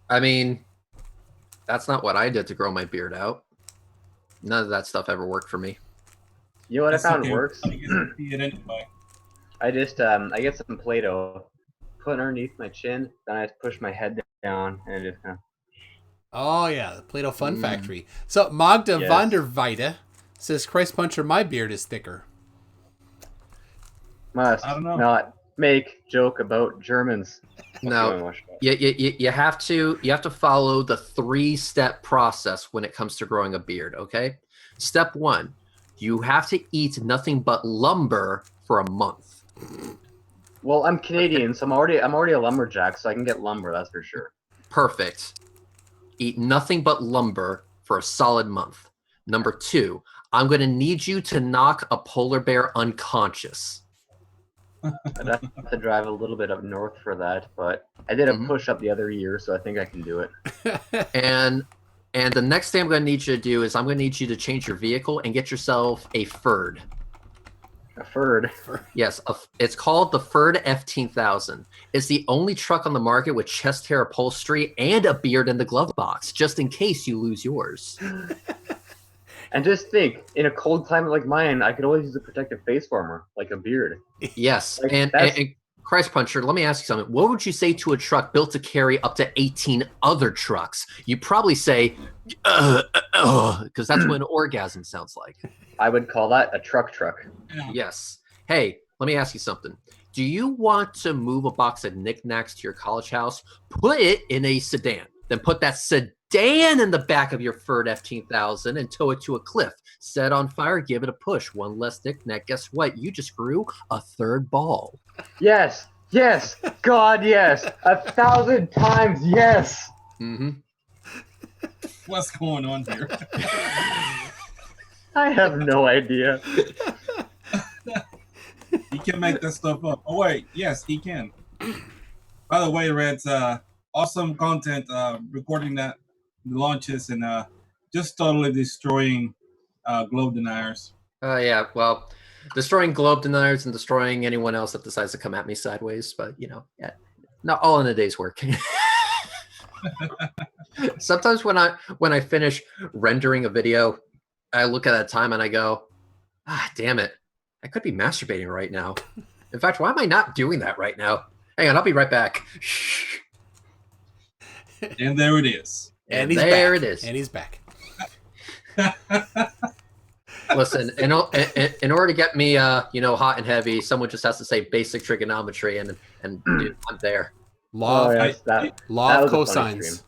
I mean, that's not what I did to grow my beard out. None of that stuff ever worked for me. You know what That's I found okay. works? I guess I see it anyway. I just I get some Play-Doh, put it underneath my chin, then I just push my head down and it just kind of. Oh yeah, the Play-Doh Fun Factory. So Magda Yes. van der Weide says, "Christ Puncher, my beard is thicker." Must I don't know. not make joke about Germans. No, you have to follow the 3-step process when it comes to growing a beard. Okay, step 1, you have to eat nothing but lumber for a month. Well, I'm Canadian, so I'm already a lumberjack, so I can get lumber. That's for sure. Perfect. Eat nothing but lumber for a solid month. Number 2, I'm going to need you to knock a polar bear unconscious. I'd have to drive a little bit up north for that, but I did a push-up the other year, so I think I can do it. And the next thing I'm going to need you to do is I'm going to need you to change your vehicle and get yourself a Ferd. A Ferd. Yes, it's called the Ferd F10000. It's the only truck on the market with chest hair upholstery and a beard in the glove box, just in case you lose yours. And just think, in a cold climate like mine, I could always use a protective face warmer, like a beard. Yes, Like, and Christ Puncher, let me ask you something. What would you say to a truck built to carry up to 18 other trucks? You probably say, because that's what an orgasm sounds like. I would call that a truck. Yes. Hey, let me ask you something. Do you want to move a box of knickknacks to your college house? Put it in a sedan. Then put that sedan in the back of your Ford F10000 and tow it to a cliff. Set on fire, give it a push. One less knickknack. Guess what? You just grew a 3rd ball. Yes, God, yes, 1,000 times yes. Mm-hmm. What's going on here? I have no idea. He can make that stuff up. Oh wait, yes, he can. By the way, Red's awesome content, recording that launches and just totally destroying globe deniers. Yeah, well, destroying globe deniers and destroying anyone else that decides to come at me sideways, but yeah, not all in a day's work. Sometimes when I finish rendering a video, I look at that time and I go, damn it, I could be masturbating right now. In fact, why am I not doing that right now? Hang on, I'll be right back. And there it is. And he's there back. it is. And he's back. Listen, in order to get me, hot and heavy, someone just has to say basic trigonometry, and dude, I'm there. Law of cosines.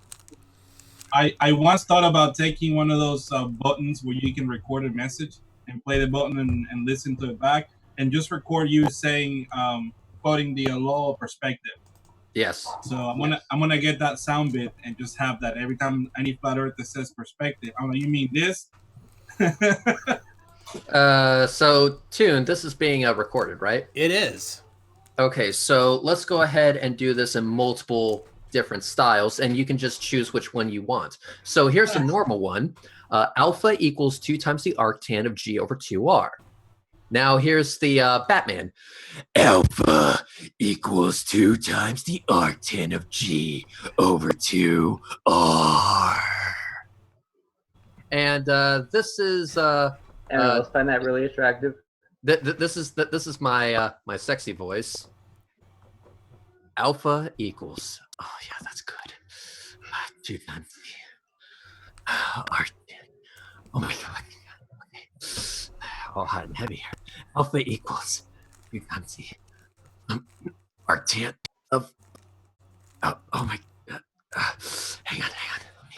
I once thought about taking one of those buttons where you can record a message and play the button and listen to it back, and just record you saying, quoting the law of perspective. Yes. So I'm gonna get that sound bit and just have that every time any flat earther says perspective. I'm like, you mean this? So Tune, this is being recorded, right? It is. Okay, so let's go ahead and do this in multiple different styles, and you can just choose which one you want. So here's the normal one. Alpha equals 2 times the arctan of G over 2R. Now here's the Batman. Alpha equals 2 times the arctan of G over 2R. And this is Let's find that really attractive. this is my my sexy voice. Alpha equals, oh yeah, that's good. 2 times the arctan. Oh my god. Okay. All hot and heavy here. Alpha equals 2 times the arctan of. Oh my god. Hang on. Let me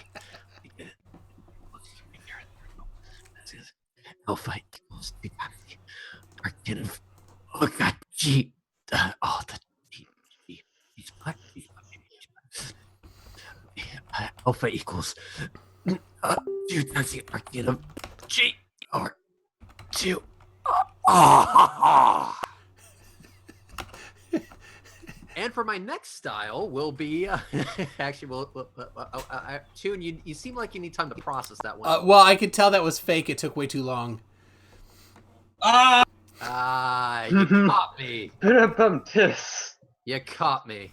get it. Alpha equals 2 times the arctan of. Oh god, G. The G. He's black. Alpha equals 2 times the arctan of G or 2. And for my next style will be actually Tune. You seem like you need time to process that one. Well, I could tell that was fake. It took way too long. You caught me. You caught me.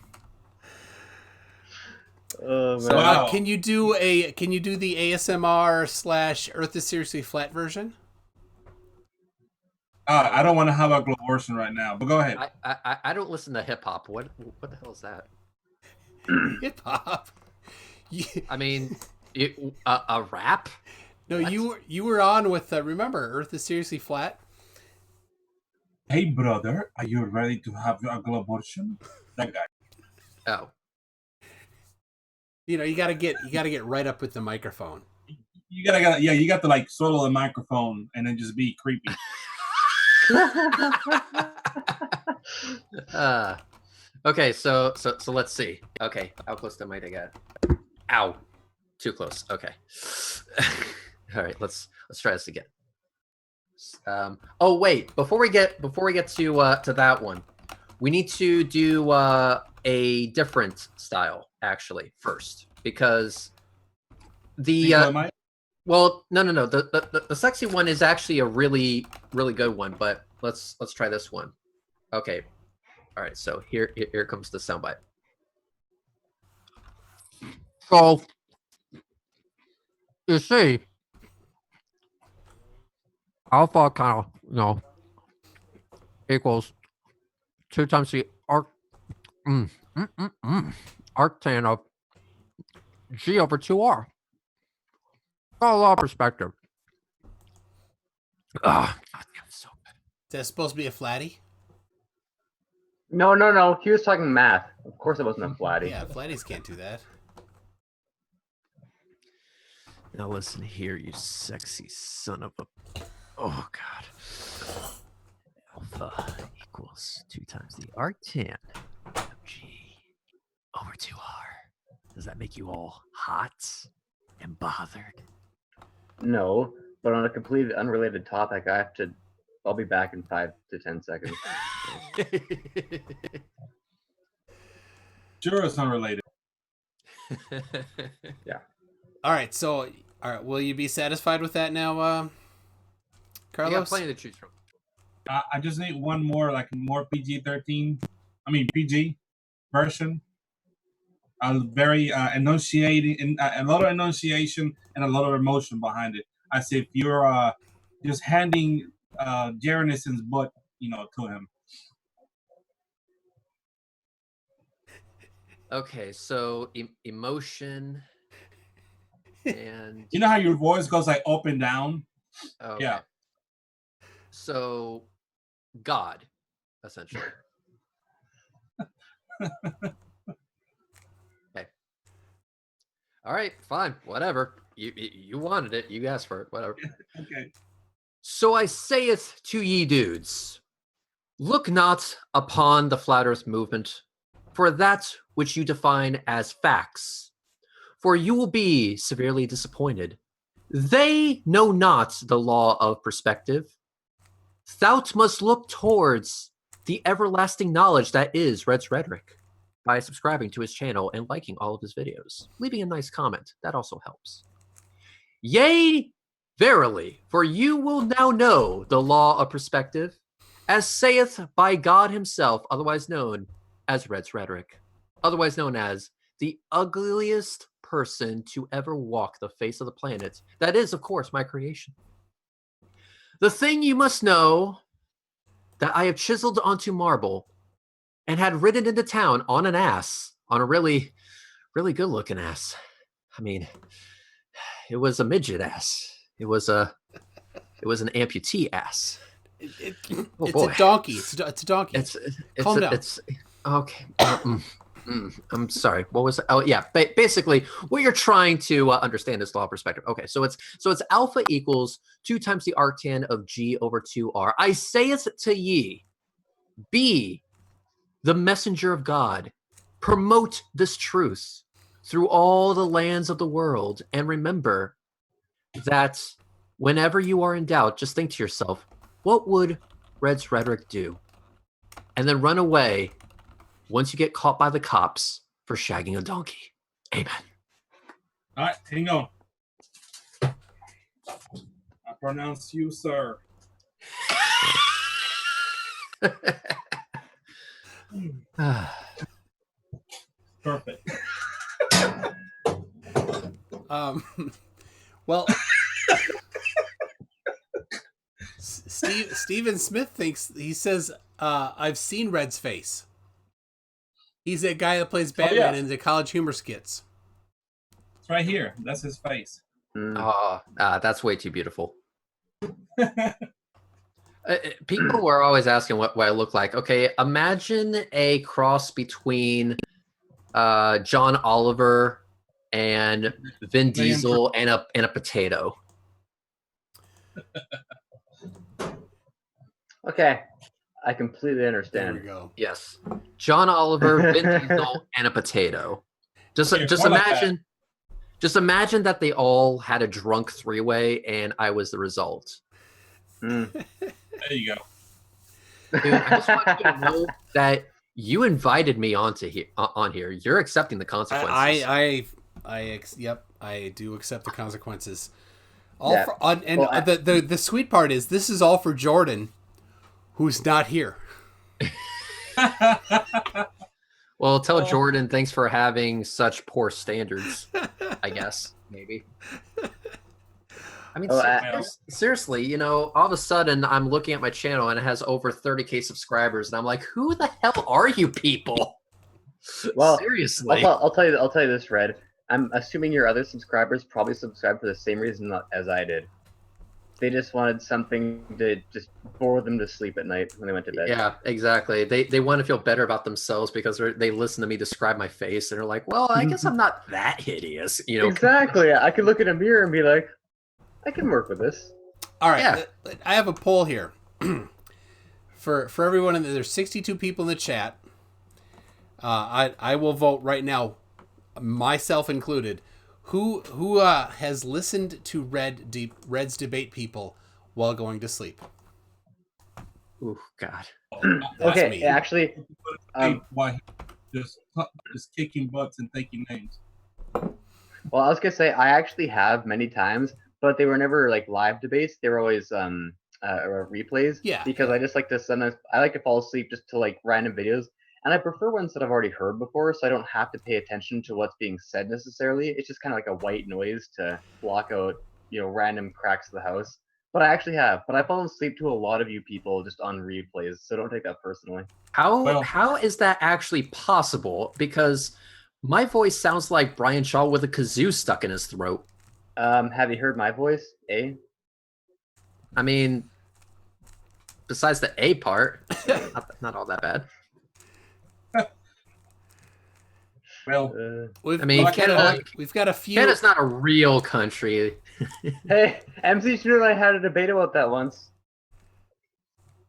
Oh man. So, Wow. can you do the ASMR / Earth is Seriously Flat version? I don't want to have a glow version right now, but go ahead. I don't listen to hip hop. What the hell is that? Hip hop. I mean, A rap? No, What? you were on with remember Earth is seriously flat. Hey, brother, are you ready to have your abortion? That guy. Oh. You know, you gotta get right up with the microphone. You got to like solo the microphone and then just be creepy. Okay, so let's see. Okay, how close to might I get? Ow, too close. Okay. All right, let's try this again. Oh wait, before we get to that one, we need to do a different style actually first, because the well, no. The sexy one is actually a really good one, but let's try this one. Okay. All right, so here comes the soundbite. So, you see, alpha kind of, equals 2 times the arctan of G over 2R. Got a lot of perspective. God, so good. Is that supposed to be a flatty? No. He was talking math. Of course it wasn't a flatty. Yeah, flatties can't do that. Now listen here, you sexy son of a... Oh, God. Alpha equals 2 times the arctan of G over 2R. Does that make you all hot and bothered? No, but on a completely unrelated topic, I'll be back in 5 to 10 seconds. Sure, it's unrelated. Yeah. All right, will you be satisfied with that now, Carlos? You got plenty to choose from. I just need one more, like more PG-13. I mean PG version. Very enunciating, a lot of enunciation and a lot of emotion behind it. As if you're just handing Jarenison's butt, to him. Okay, so emotion and you know how your voice goes like up and down? Okay. Yeah. So God, essentially. Okay. All right, fine, whatever. You wanted it, you asked for it, whatever. Okay. So I saith to ye dudes, look not upon the flat earth movement for that which you define as facts, for you will be severely disappointed. They know not the law of perspective. Thou must look towards the everlasting knowledge that is Red's Rhetoric by subscribing to his channel and liking all of his videos. Leaving a nice comment, that also helps. Yea, verily, for you will now know the law of perspective, as saith by God himself, otherwise known as Red's Rhetoric, otherwise known as the ugliest person to ever walk the face of the planet. That is, of course, my creation. The thing you must know that I have chiseled onto marble and had ridden into town on an ass, on a really good looking ass. I mean, it was a midget ass. It was an amputee ass. It's a donkey. It's a donkey. Calm down. Okay. I'm sorry. What was it? Oh yeah. Basically, what you're trying to understand is law of perspective. Okay, so it's alpha equals 2 times the arctan of G over 2R. I say it to ye, be the messenger of God, promote this truth through all the lands of the world, and remember that whenever you are in doubt, just think to yourself, what would Red's Rhetoric do? And then run away once you get caught by the cops for shagging a donkey. Amen. All right, hang on. I pronounce you, sir. Perfect. Well, Steven Smith he says, I've seen Red's face. He's that guy that plays Batman in the College Humor skits. That's right here. That's his face. That's way too beautiful. People were always asking what I look like. Okay, imagine a cross between John Oliver and Vin Diesel and a potato. Okay, I completely There understand. we go. Yes, John Oliver, Vin Diesel, and a potato. Just imagine. Just imagine that they all had a drunk three-way, and I was the result. There you go. Dude, I just want you to know that you invited me on here. You're accepting the consequences. Yep, I do accept the consequences. The sweet part is this is all for Jordan, who's not here. Well, tell Jordan thanks for having such poor standards, I guess, maybe. I mean, seriously, you know, all of a sudden I'm looking at my channel and it has over 30K subscribers, and I'm like, who the hell are you people? Well, seriously. I'll tell you this, Red. I'm assuming your other subscribers probably subscribed for the same reason as I did. They just wanted something to just bore them to sleep at night when they went to bed. Yeah, exactly. They want to feel better about themselves because they listen to me describe my face and they're like, well, I guess I'm not that hideous, you know. Exactly. I can look in a mirror and be like, I can work with this. All right, I have a poll here for everyone. There's 62 people in the chat. I will vote right now, myself included. Who has listened to Red's debate people while going to sleep? Oh God. Okay, me. actually, why just kicking butts and taking names. Well, I was gonna say I actually have many times, but they were never like live debates. They were always replays. Yeah. Because I just like to sometimes I like to fall asleep just to like random videos. And I prefer ones that I've already heard before, so I don't have to pay attention to what's being said necessarily. It's just kind of like a white noise to block out, you know, random cracks of the house. But I actually have. But I fall asleep to a lot of you people just on replays, so don't take that personally. How is that actually possible? Because my voice sounds like Brian Shaw with a kazoo stuck in his throat. Have you heard my voice? I mean, besides the A part, not all that bad. Well, Canada, we've got a few. Canada's not a real country. Hey, MC Shooter and I had a debate about that once.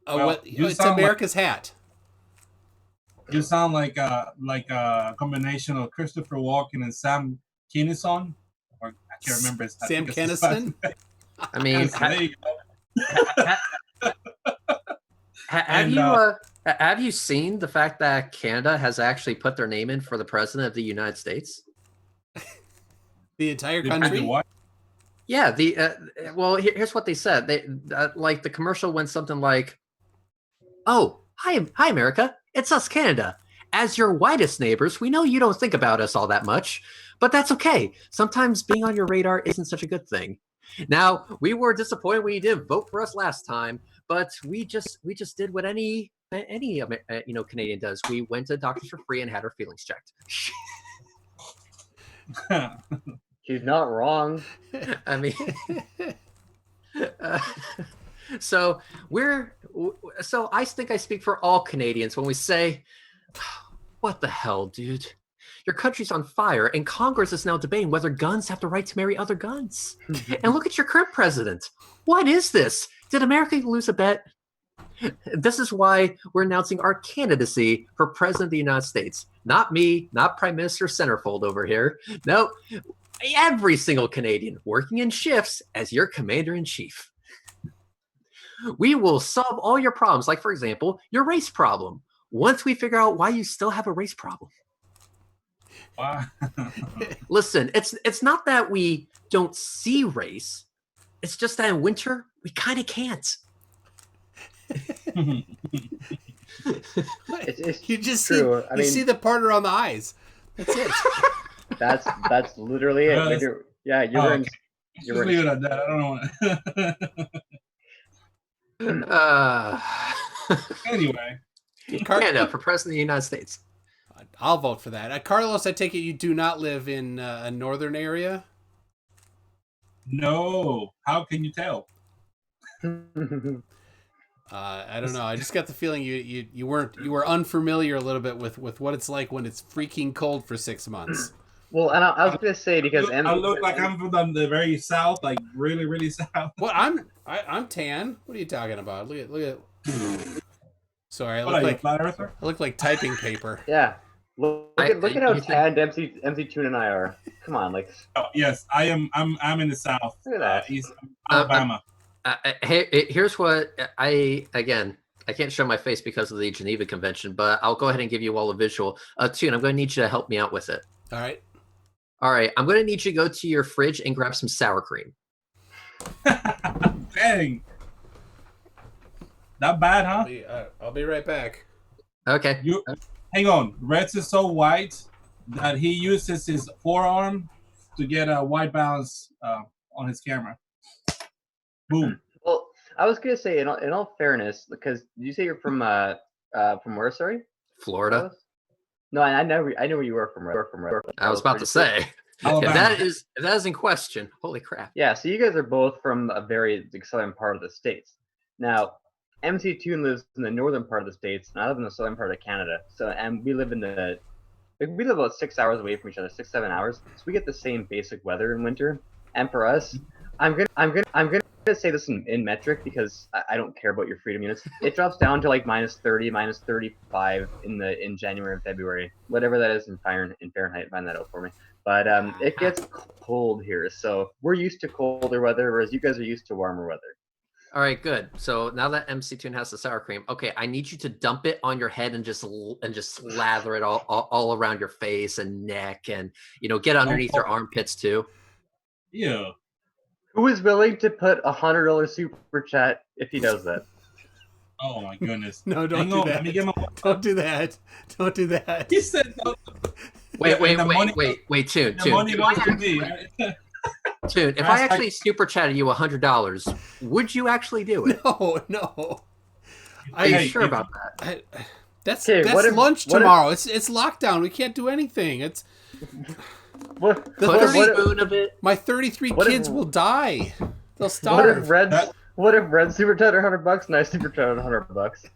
It's America's hat. You sound like a combination of Christopher Walken and Sam Kinison, or I can't remember his Sam Kinison. I mean, there you go. Have you seen the fact that Canada has actually put their name in for the president of the United States? The entire country? Yeah. Well, here's what they said. They like the commercial went something like, "Oh, hi America, it's us, Canada. As your whitest neighbors, we know you don't think about us all that much, but that's okay. Sometimes being on your radar isn't such a good thing. Now, we were disappointed when you didn't vote for us last time, but we just did what any Canadian does. We went to doctors for free and had our feelings checked." She's not wrong. I mean, so I think I speak for all Canadians when we say, what the hell, dude? Your country's on fire, and Congress is now debating whether guns have the right to marry other guns. And look at your current president. What is this? Did America lose a bet? This is why we're announcing our candidacy for President of the United States. Not me, not Prime Minister Centerfold over here. No, every single Canadian working in shifts as your commander-in-chief. We will solve all your problems, like, for example, your race problem, once we figure out why you still have a race problem. Wow. Listen, it's not that we don't see race. It's just that in winter, we kind of can't. It's you just true. You see the part around the eyes. That's it. That's literally it. You're in. Just leave it at that. I don't know. Uh, Anyway, Canada for President of the United States. I'll vote for that. Carlos, I take it you do not live in a northern area. No. How can you tell? I don't know. I just got the feeling you were unfamiliar a little bit with what it's like when it's freaking cold for 6 months. Well, and I was gonna say because I look like I'm from the very south, like really, really south. Well, I'm tan. What are you talking about? Look at. Sorry, I What are look you, a like flat earther? I look like typing paper. Yeah. Look at how tanned MC Tune and I are. Come on, like. Oh, yes, I am. I'm in the south. Look at that. East Alabama. Hey, here's what I can't show my face because of the Geneva Convention, but I'll go ahead and give you all a visual. Tune, I'm going to need you to help me out with it. All right. I'm going to need you to go to your fridge and grab some sour cream. Dang. Not bad, huh? I'll be right back. Okay. You hang on. Reds is so white that he uses his forearm to get a white balance on his camera. Boom. Well, I was gonna say, in all fairness, because did you say you're from where? Sorry, Florida. No, I know where you were from. I was about to say, if that is in question, holy crap. Yeah, so you guys are both from a very southern part of the states. Now, MC Tune lives in the northern part of the states, and I live in the southern part of Canada. So, and we live about 6 hours away from each other, 6-7 hours. So we get the same basic weather in winter. And for us, I'm gonna say this in metric because I don't care about your freedom units. It drops down to like -30, -35 in January and February, whatever that is in Fahrenheit. Find that out for me. But it gets cold here, so we're used to colder weather, whereas you guys are used to warmer weather. All right, good. So now that MC Tune has the sour cream, okay, I need you to dump it on your head and just slather it all around your face and neck, and get underneath your armpits too. Yeah. Who is willing to put $100 super chat if he does that? Oh my goodness. No, don't do that. Don't do that. Don't do that. He said no. Wait, Tune. Tune, if I actually super chatted you $100, would you actually do it? No. Are you sure about that? That's lunch tomorrow. It's lockdown. We can't do anything. It's my 33 kids will die. They'll starve. What if Red super chatted $100 and I super chatted $100?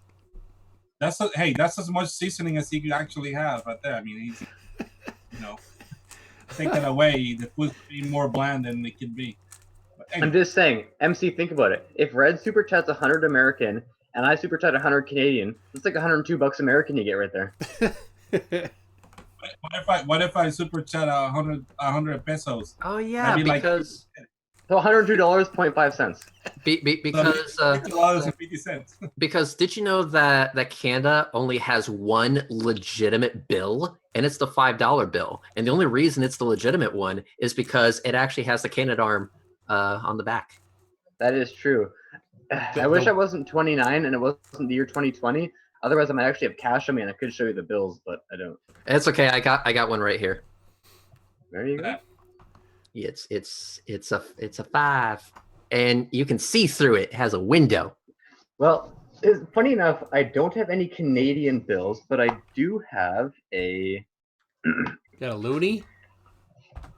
That's as much seasoning as he could actually have right there. I mean, he's take that away, the food would be more bland than it could be. Anyway. I'm just saying, MC, think about it. If Red super chats 100 American and I super chat 100 Canadian, it's like $102 American you get right there. What if I super chat 100 pesos? Oh yeah, because so $102.5. Because $50. Because did you know that Canada only has one legitimate bill, and it's the $5 bill, and the only reason it's the legitimate one is because it actually has the Canadarm on the back. That is true. I wish I wasn't 29 and it wasn't the year 2020. Otherwise, I might actually have cash on me and I could show you the bills, but I don't. It's okay. I got one right here. There you go. It's a 5, and you can see through it. It has a window. Well, funny enough, I don't have any Canadian bills, but I do have a. Got a loonie?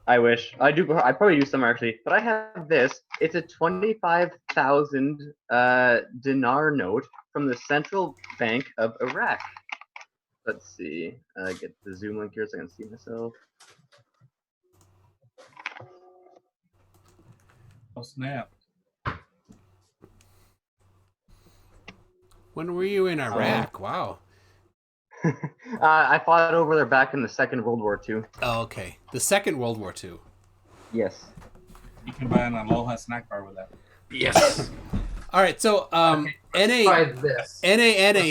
I wish I do. I probably do some actually, but I have this. It's a 25,000 dinar note from the Central Bank of Iraq. Let's see. Get the zoom link here so I can see myself. Oh snap! When were you in Iraq? Wow. I fought over there back in the Second World War II. Oh, okay. The Second World War II. Yes. You can buy an Aloha snack bar with that. Yes. All right, so NA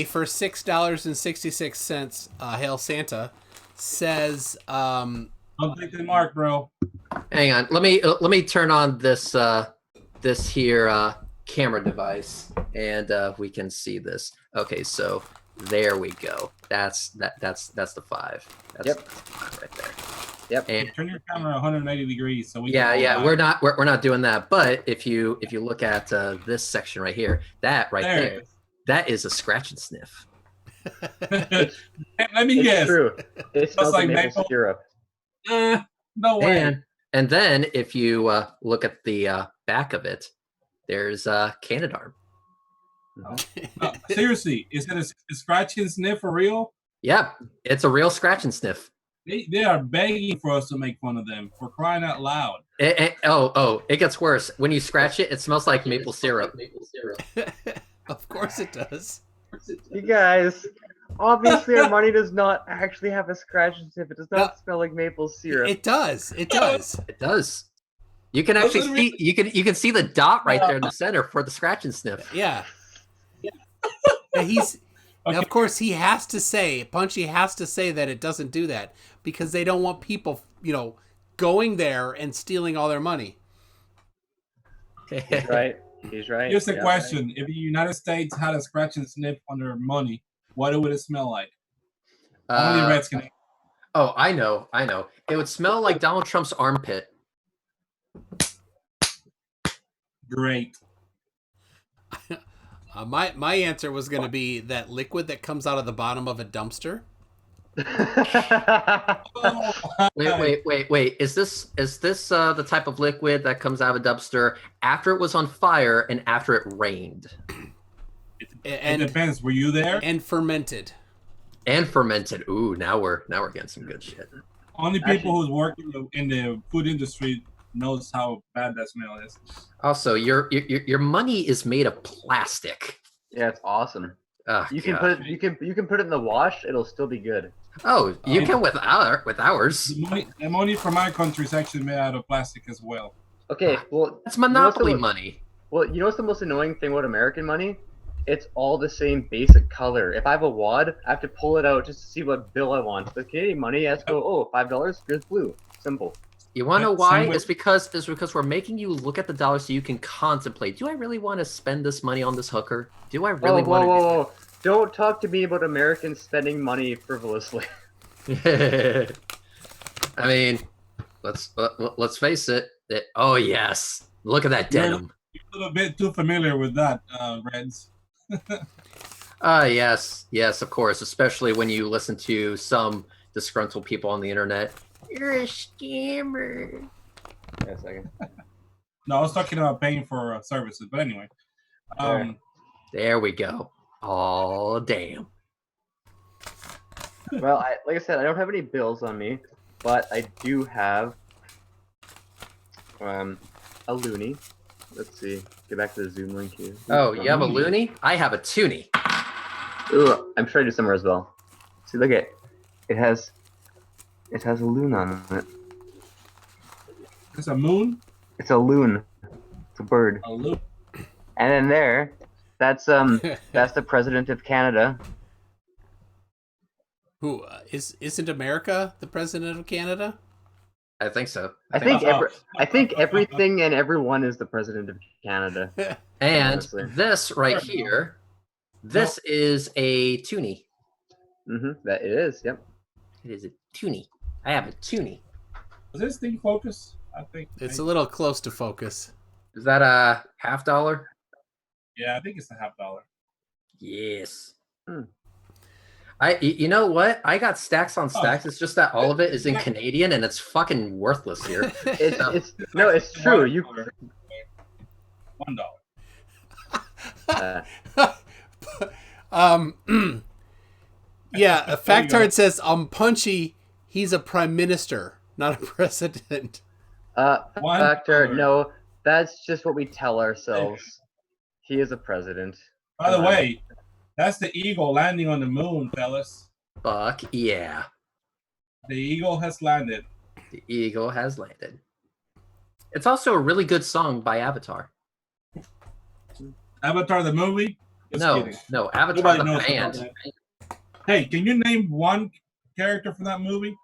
for $6.66. Hail Santa says. Don't take the mark, bro. Hang on. Let me turn on this this here camera device, and we can see this. Okay, so there we go. That's the 5. That's yep. The 5 right there. Yep. And turn your camera 180 degrees so we. Yeah. We're not doing that. But if you look at this section right here, that right there, that is a scratch and sniff. Let me It's guess. true. It smells like like maple maple. syrup. No way. And then if you look at the back of it, there's Canadarm. No, seriously, is it a scratch and sniff for real? Yep, it's a real scratch and sniff. They are begging for us to make fun of them for crying out loud. It gets worse. When you scratch it, it smells like maple syrup. Of course it does. You guys, obviously our money does not actually have a scratch and sniff. It does not smell like maple syrup. It does. It does. It does. You can actually see you can see the dot right there in the center for the scratch and sniff. Yeah. He's of course he has to say, Punchy has to say that it doesn't do that because they don't want people, going there and stealing all their money. He's right. He's right. Here's the question: if the United States had a scratch and sniff on their money, what would it smell like? Only Reds can. Oh, I know. It would smell like Donald Trump's armpit. Great. My answer was going to be that liquid that comes out of the bottom of a dumpster. Wait. Is this the type of liquid that comes out of a dumpster after it was on fire and after it rained? It depends. Were you there? And fermented. Ooh, now we're getting some good shit. Only people who's working in the food industry knows how bad that smell is. Also, your money is made of plastic. Yeah, it's awesome. Oh, you can put it in the wash; it'll still be good. Oh, you can with ours. The money from my country is actually made out of plastic as well. Okay, well, that's monopoly money. Well, you know what's the most annoying thing about American money? It's all the same basic color. If I have a wad, I have to pull it out just to see what bill I want. The Canadian money, I have to go, $5, here's blue. Simple. You want to know why? It's because we're making you look at the dollar so you can contemplate. Do I really want to spend this money on this hooker? Do I really want to? Whoa. Don't talk to me about Americans spending money frivolously. I mean, let's face it. Oh yes, look at that denim. You're a little bit too familiar with that, Reds. Yes, of course. Especially when you listen to some disgruntled people on the internet. You're a scammer. Wait a second. No, I was talking about paying for services, but anyway. There we go. Oh, damn. Well, like I said, I don't have any bills on me, but I do have a loony. Let's see. Get back to the Zoom link here. Oh, you have a loony? I have a toonie. Ooh, I'm sure I do somewhere as well. See, look at it has a loon on it. It's a moon? It's a loon. It's a bird. A loon. And then there, that's the president of Canada. Who isn't America the president of Canada? I think so. I think everything and everyone is the president of Canada. And honestly. This right here, this is a toonie. That it is. Yep. It is a toonie. I have a toonie. Does this thing focus? I think it's a little close to focus. Is that a $50? Yeah, I think it's a $50. Yes. You know what? I got stacks on stacks. It's just that all of it is in Canadian and it's fucking worthless here. It's true. You $1. Yeah, a factard says Punchy, he's a prime minister, not a president. Factor, no, that's just what we tell ourselves. He is a president. By the way, that's the eagle landing on the moon, fellas. Fuck yeah. The eagle has landed. The eagle has landed. It's also a really good song by Avatar. Avatar the movie? No, Avatar the band. Hey, can you name one character from that movie?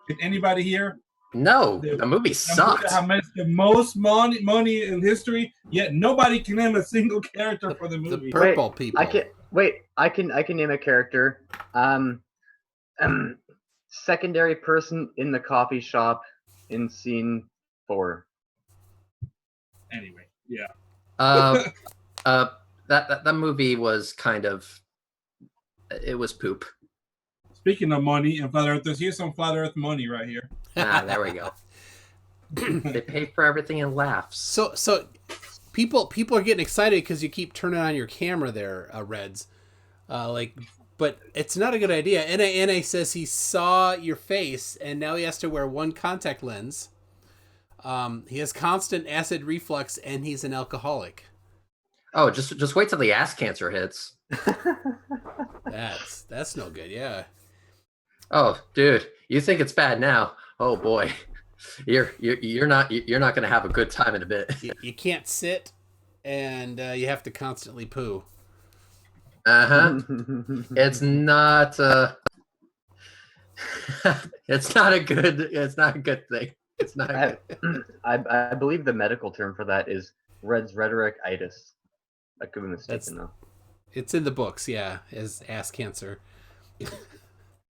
Can anybody here? No, the movie sucked. The most money in history, yet nobody can name a single character for the movie. The purple people. I can name a character. Secondary person in the coffee shop in scene 4. Anyway, yeah. That movie was kind of It was poop. Speaking of money and flat earthers, here's some flat earth money right here. There we go. They pay for everything in laughs. So people are getting excited because you keep turning on your camera there, Reds. But it's not a good idea. NA says he saw your face and now he has to wear one contact lens. He has constant acid reflux and he's an alcoholic. Oh, just wait till the ass cancer hits. That's no good. Yeah. Oh, dude, you think it's bad now? Oh boy, you're not gonna have a good time in a bit. You can't sit, and you have to constantly poo. It's not. It's not a good thing. It's not. I believe the medical term for that is Red's Rhetoric-itis. I could be mistaken though. It's in the books, yeah, as ass cancer.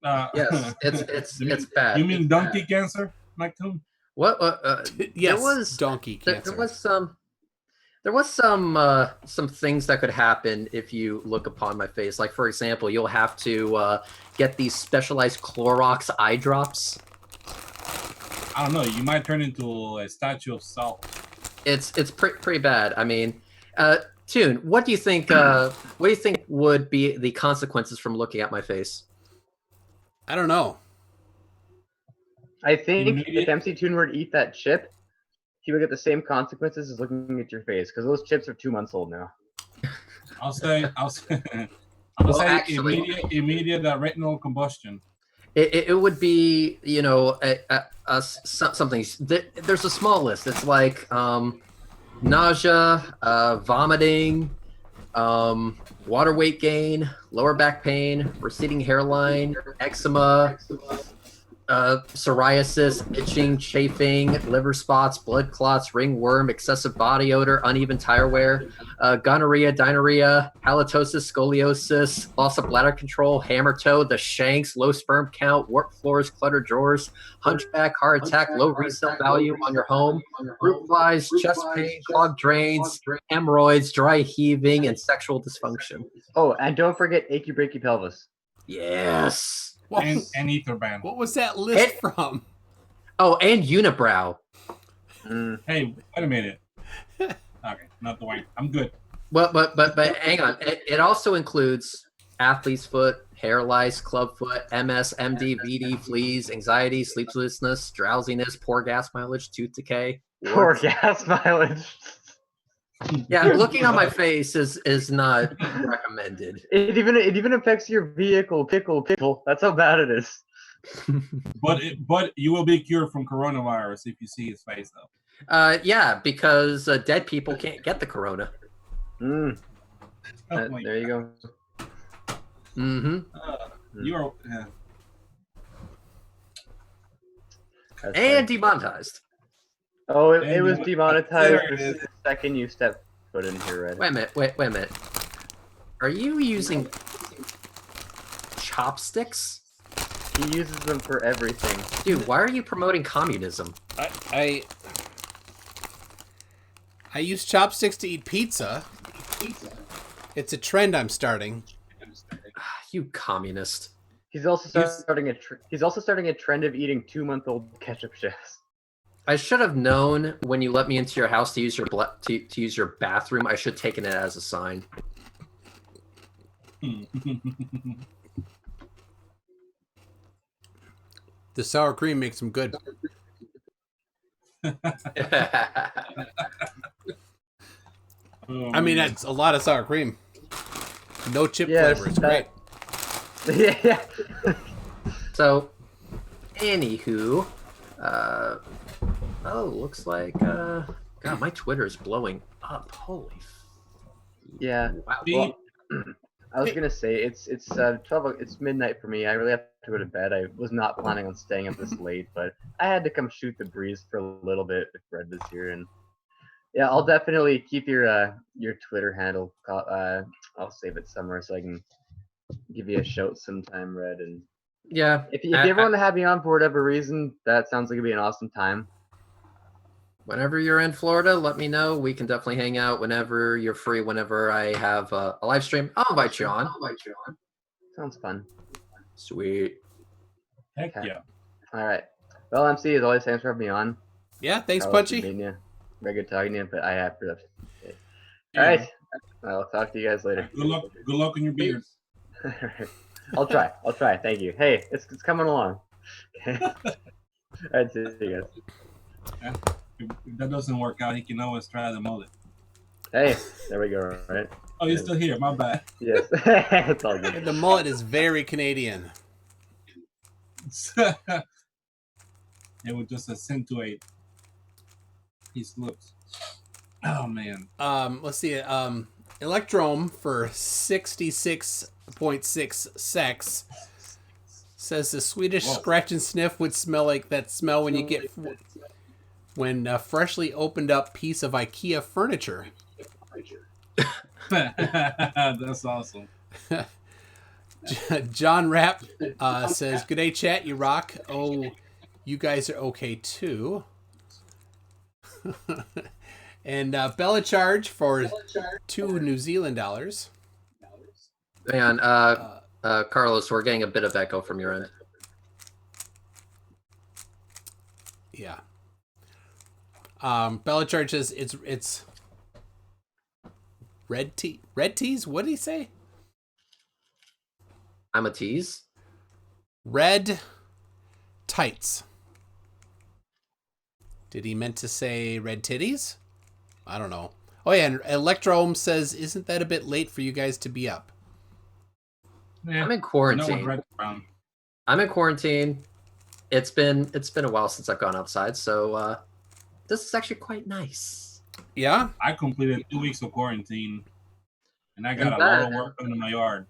Yes, it's bad. You mean donkey cancer, Mike Toon? What? Yes, there was donkey cancer. There was some things that could happen if you look upon my face. Like, for example, you'll have to get these specialized Clorox eye drops. I don't know. You might turn into a statue of salt. It's pretty bad. I mean, Toon, what do you think? What do you think would be the consequences from looking at my face? I don't know. I think if MC Toon were to eat that chip, he would get the same consequences as looking at your face, because those chips are 2 months old now. I'll say actually, immediate retinal combustion. It would be, you know, something. There's a small list. It's like nausea, vomiting, water weight gain, lower back pain, receding hairline, eczema, psoriasis, itching, chafing, liver spots, blood clots, ringworm, excessive body odor, uneven tire wear, gonorrhea, diarrhea, halitosis, scoliosis, loss of bladder control, hammer toe, the shanks, low sperm count, warped floors, cluttered drawers, hunchback, heart attack, low resale value on your home, fruit flies, chest pain, clogged drains, hemorrhoids, dry heaving, and sexual dysfunction. Oh, and don't forget achy breaky pelvis. Yes. And Etherban. What was that list from? Oh, and unibrow. Hey, wait a minute. Okay, not the way. I'm good. Well, but hang on. It also includes athlete's foot, hair lice, club foot, MS, MD, VD, fleas, anxiety, sleeplessness, drowsiness, poor gas mileage, tooth decay. Poor gas mileage. Yeah, looking on my face is not recommended. It even affects your vehicle. Pickle. That's how bad it is. But you will be cured from coronavirus if you see his face though. Yeah, because dead people can't get the corona. Oh, There you go. Mm-hmm. You are. And demonetized. Oh, it was There demonetized it the is. second you step foot in here, Red. Wait a minute. Are you using chopsticks? He uses them for everything. Dude, why are you promoting communism? I use chopsticks to eat pizza. It's a trend I'm starting. You communist. He's also starting a trend of eating 2-month-old ketchup chefs. I should have known when you let me into your house to use your to use your bathroom. I should have taken it as a sign. The sour cream makes them good. I mean, that's a lot of sour cream. No chip flavor. It's great. Yeah. So, anywho, oh, looks like God, my Twitter is blowing up. Holy. Yeah. Wow. Well, I was gonna say it's 12. It's midnight for me. I really have to go to bed. I was not planning on staying up this late, but I had to come shoot the breeze for a little bit if Red was here, and yeah, I'll definitely keep your Twitter handle. I'll save it somewhere so I can give you a shout sometime, Red. And Yeah. if you ever want to have me on for whatever reason, that sounds like it'd be an awesome time. Whenever you're in Florida, let me know. We can definitely hang out whenever you're free. Whenever I have a live stream, I'll invite you on. Sounds fun. Sweet. Heck Okay. yeah. All right. Well, MC, as always, thanks for having me on. Yeah, thanks, Carlos, Punchy. Very good talking to you, but I have to. Okay. Yeah. All right. I'll talk to you guys later. Good luck. Good luck on your beard. All right. I'll try. Thank you. Hey, it's coming along. Okay. All right, see you guys. If that doesn't work out, he can always try the mullet. Hey, there we go. Right. Oh, you're still here. My bad. Yes. It's all good. The mullet is very Canadian. It would just accentuate his looks. Oh man. Let's see. Electrum for 66.6 sex says the Swedish scratch and sniff would smell like that smell when you get when freshly opened up piece of IKEA furniture. That's awesome. John Rapp says, "Good day, chat. You rock. Oh, you guys are okay too." And Bella Charge for $2 New Zealand dollars. And Carlos, we're getting a bit of echo from your end. Yeah. Bella Charge says it's red tees. What did he say? I'm a tease. Red tights. Did he meant to say red titties? I don't know. Oh yeah, and Electrom says, "Isn't that a bit late for you guys to be up?" Yeah, I'm in quarantine. right around. I'm in quarantine. It's been a while since I've gone outside, so this is actually quite nice. Yeah. I completed 2 weeks of quarantine, and I got And a lot of work done in my yard.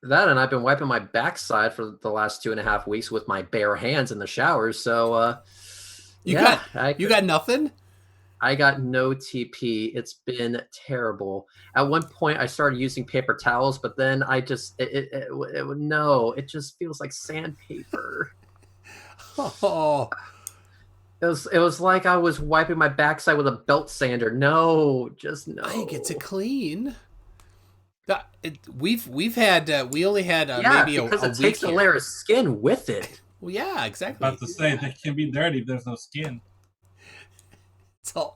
That, and I've been wiping my backside for the last 2.5 weeks with my bare hands in the showers. So you got nothing. I got no TP. It's been terrible. At one point, I started using paper towels, but then I just it just feels like sandpaper. Oh, it was like I was wiping my backside with a belt sander. No, just no. I get to clean. We only had maybe because a it takes week a layer of skin with it. Well, yeah, exactly. About to say they can be dirty if there's no skin.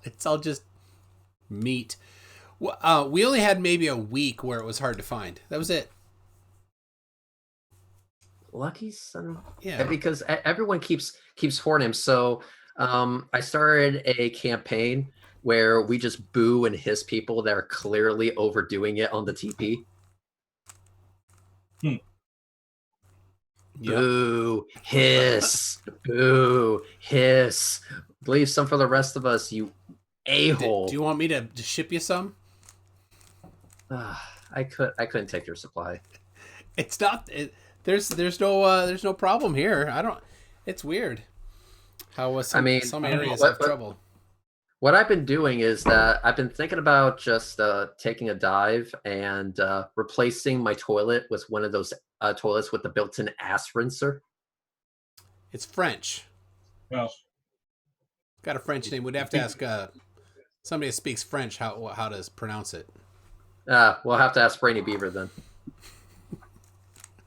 It's all just meat. We only had maybe a week where it was hard to find. That was it. Lucky son. Yeah. Because everyone keeps horning him. So I started a campaign where we just boo and hiss people that are clearly overdoing it on the TP. Yep. Boo, hiss, boo, hiss. Leave some for the rest of us, you a-hole. Do you want me to ship you some? I couldn't take your supply. It's not. There's no problem here. I don't. It's weird how some areas have trouble. What I've been doing is that I've been thinking about just taking a dive and replacing my toilet with one of those toilets with the built-in ass rinser. It's French. Well, got a French name. We'd have to ask somebody that speaks French how to pronounce it. We'll have to ask Brainy Beaver then.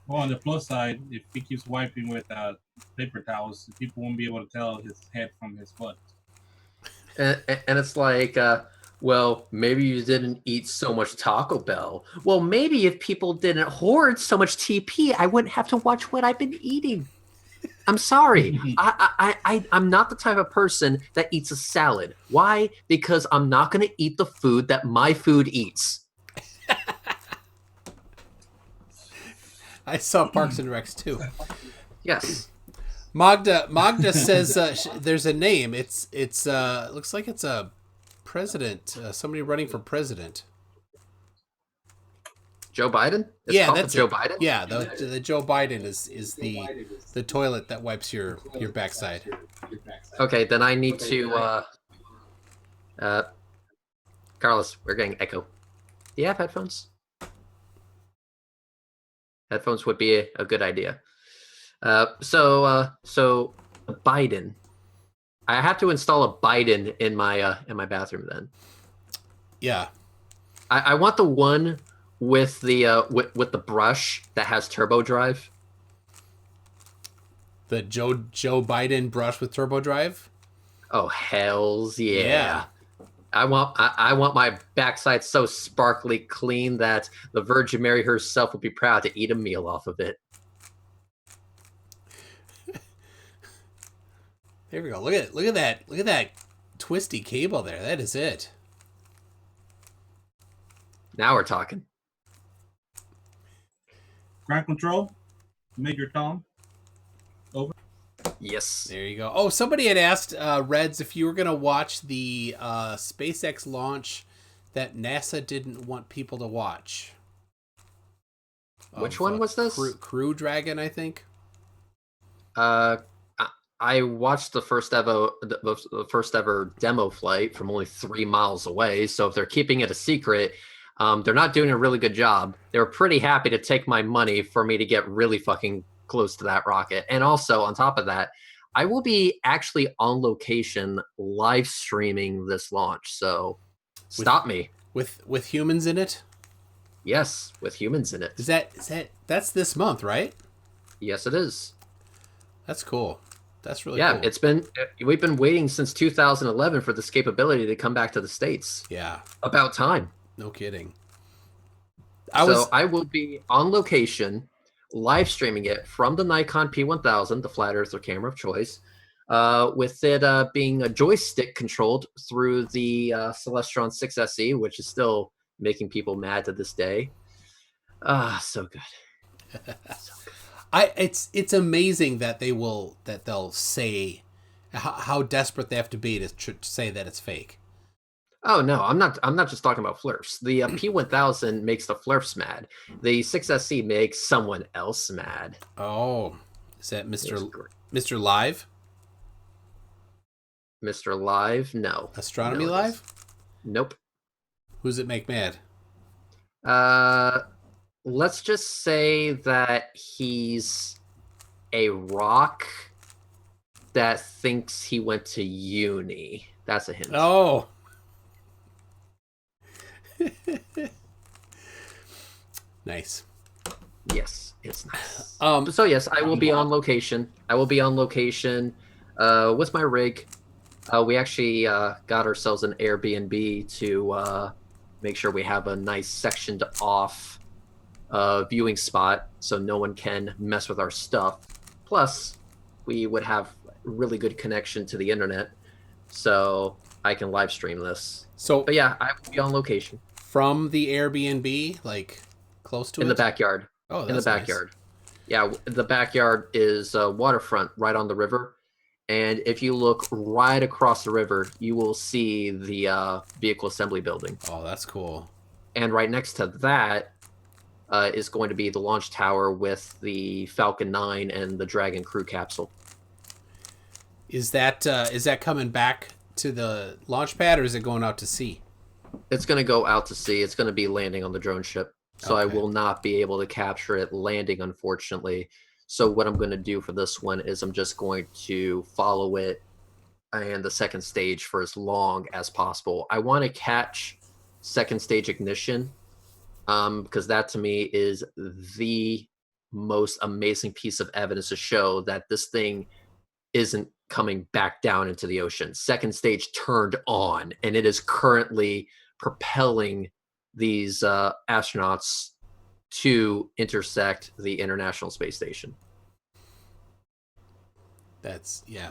Well, on the plus side, if he keeps wiping with paper towels, people won't be able to tell his head from his butt. And it's like, well, maybe you didn't eat so much Taco Bell. Well, maybe if people didn't hoard so much TP, I wouldn't have to watch what I've been eating. I'm sorry. I'm not the type of person that eats a salad. Why? Because I'm not going to eat the food that my food eats. I saw Parks and Recs too. Yes. Magda says there's a name. It's looks like it's a president. Somebody running for president. Joe Biden? That's Joe Biden. Yeah, the Joe Biden is the toilet that wipes your backside. Okay, then I need to. Carlos, we're getting echo. Do you have headphones? Headphones would be a good idea. So Biden. I have to install a Biden in my bathroom then. Yeah. I want the one with the with the brush that has turbo drive. The Joe Biden brush with turbo drive. Oh hells yeah! Yeah. I want my backside so sparkly clean that the Virgin Mary herself would be proud to eat a meal off of it. There we go. Look at that. Look at that twisty cable there. That is it. Now we're talking. Ground control, Major Tom. Over. Yes. There you go. Oh, somebody had asked Reds if you were going to watch the SpaceX launch that NASA didn't want people to watch. Which one was this? Crew Dragon, I think. I watched the first ever demo flight from only 3 miles away. So if they're keeping it a secret, they're not doing a really good job. They were pretty happy to take my money for me to get really fucking close to that rocket. And also on top of that, I will be actually on location live streaming this launch. So stop me. With humans in it? Yes, with humans in it. That's this month, right? Yes, it is. That's cool. That's really cool. We've been waiting since 2011 for this capability to come back to the States. Yeah. About time. No kidding. I will be on location, live streaming it from the Nikon P1000, the flat earther camera of choice, with it being a joystick controlled through the Celestron 6 SE, which is still making people mad to this day. So good. So good. It's amazing that they'll say how desperate they have to be to say that it's fake. Oh no, I'm not just talking about flirfs. The P1000 makes the flirfs mad. The 6SC makes someone else mad. Oh, is that Mr. Live? Mr. Live? No. Astronomy Live? Nope. Who's it make mad? Let's just say that he's a rock that thinks he went to uni. That's a hint. Oh. Nice. Yes, it's nice. So yes, I will be on location. With my rig. We actually got ourselves an Airbnb to make sure we have a nice sectioned off viewing spot so no one can mess with our stuff. Plus, we would have really good connection to the internet, so I can live stream this. But yeah, I will be on location. From the Airbnb, like close to in the backyard. Oh, that's in the backyard. Nice. Yeah, the backyard is waterfront right on the river. And if you look right across the river, you will see the vehicle assembly building. Oh, that's cool. And right next to that is going to be the launch tower with the Falcon 9 and the Dragon crew capsule. Is that coming back to the launch pad, or is it going out to sea? It's going to go out to sea. It's going to be landing on the drone ship. So okay. I will not be able to capture it landing, unfortunately. So what I'm going to do for this one is I'm just going to follow it and the second stage for as long as possible. I want to catch second stage ignition because that to me is the most amazing piece of evidence to show that this thing isn't coming back down into the ocean. Second stage turned on, and it is currently propelling these astronauts to intersect the International Space Station. That's pretty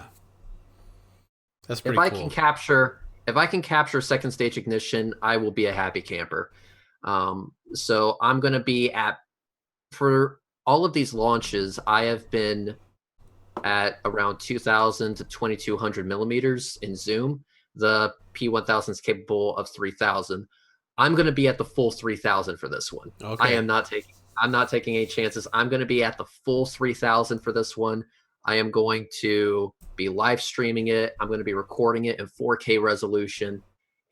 cool. If I can capture second stage ignition, I will be a happy camper. So I'm going to be for all of these launches, I have been at around 2,000 to 2,200 millimeters in zoom. The P1000 is capable of 3,000. I'm going to be at the full 3,000 for this one. Okay. I'm not taking any chances. I'm going to be at the full 3,000 for this one. I am going to be live streaming it. I'm going to be recording it in 4K resolution,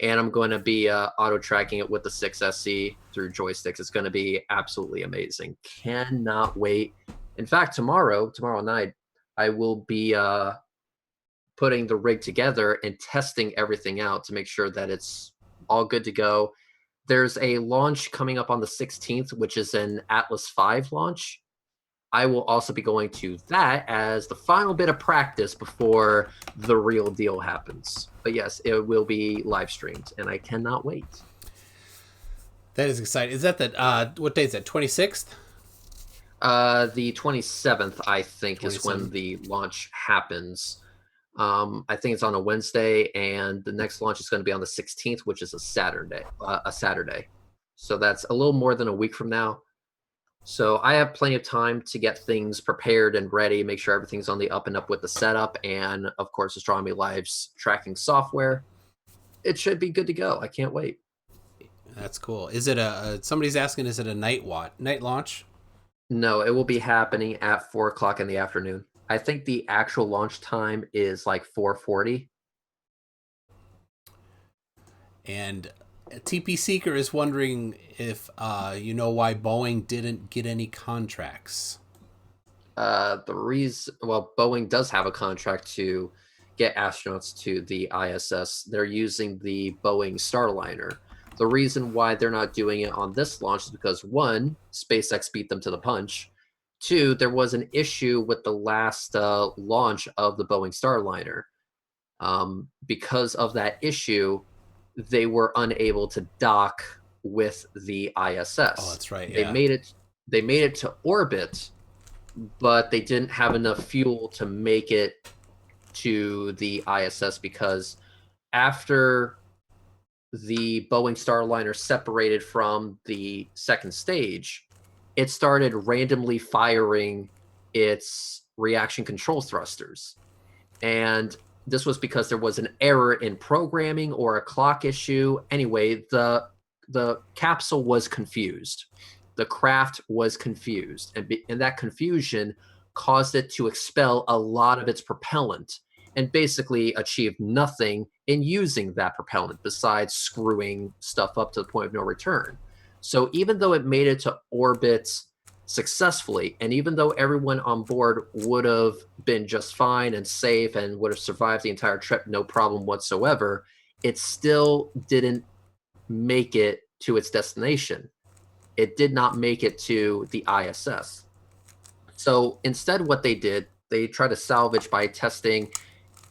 and I'm going to be auto tracking it with the 6SC through joysticks. It's going to be absolutely amazing. Cannot wait. In fact, tomorrow night, I will be putting the rig together and testing everything out to make sure that it's all good to go. there's a launch coming up on the 16th, which is an Atlas V launch. I will also be going to that as the final bit of practice before the real deal happens. But yes, it will be live streamed, and I cannot wait. That is exciting. Is that what day is that? 26th? The 27th, I think, is 27th. when the launch happens. I think it's on a Wednesday, and the next launch is going to be on the 16th, which is a Saturday. So that's a little more than a week from now. So I have plenty of time to get things prepared and ready, make sure everything's on the up and up with the setup, and of course, Astronomy Live's tracking software. It should be good to go. I can't wait. That's cool. Is it somebody's asking, is it a night launch? No, it will be happening at 4 o'clock in the afternoon. I think the actual launch time is like 4:40. And TP Seeker is wondering if you know why Boeing didn't get any contracts. Boeing does have a contract to get astronauts to the ISS. They're using the Boeing Starliner. The reason why they're not doing it on this launch is because, one, SpaceX beat them to the punch. Two, there was an issue with the last launch of the Boeing Starliner. Because of that issue, they were unable to dock with the ISS. Oh, that's right. They Yeah. They made it to orbit, but they didn't have enough fuel to make it to the ISS because after the Boeing Starliner separated from the second stage, it started randomly firing its reaction control thrusters. And this was because there was an error in programming or a clock issue. Anyway, the capsule was confused. The craft was confused. And that confusion caused it to expel a lot of its propellant and basically achieve nothing in using that propellant besides screwing stuff up to the point of no return. So even though it made it to orbit successfully, and even though everyone on board would have been just fine and safe and would have survived the entire trip, no problem whatsoever, it still didn't make it to its destination. It did not make it to the ISS. So instead, what they did, they tried to salvage by testing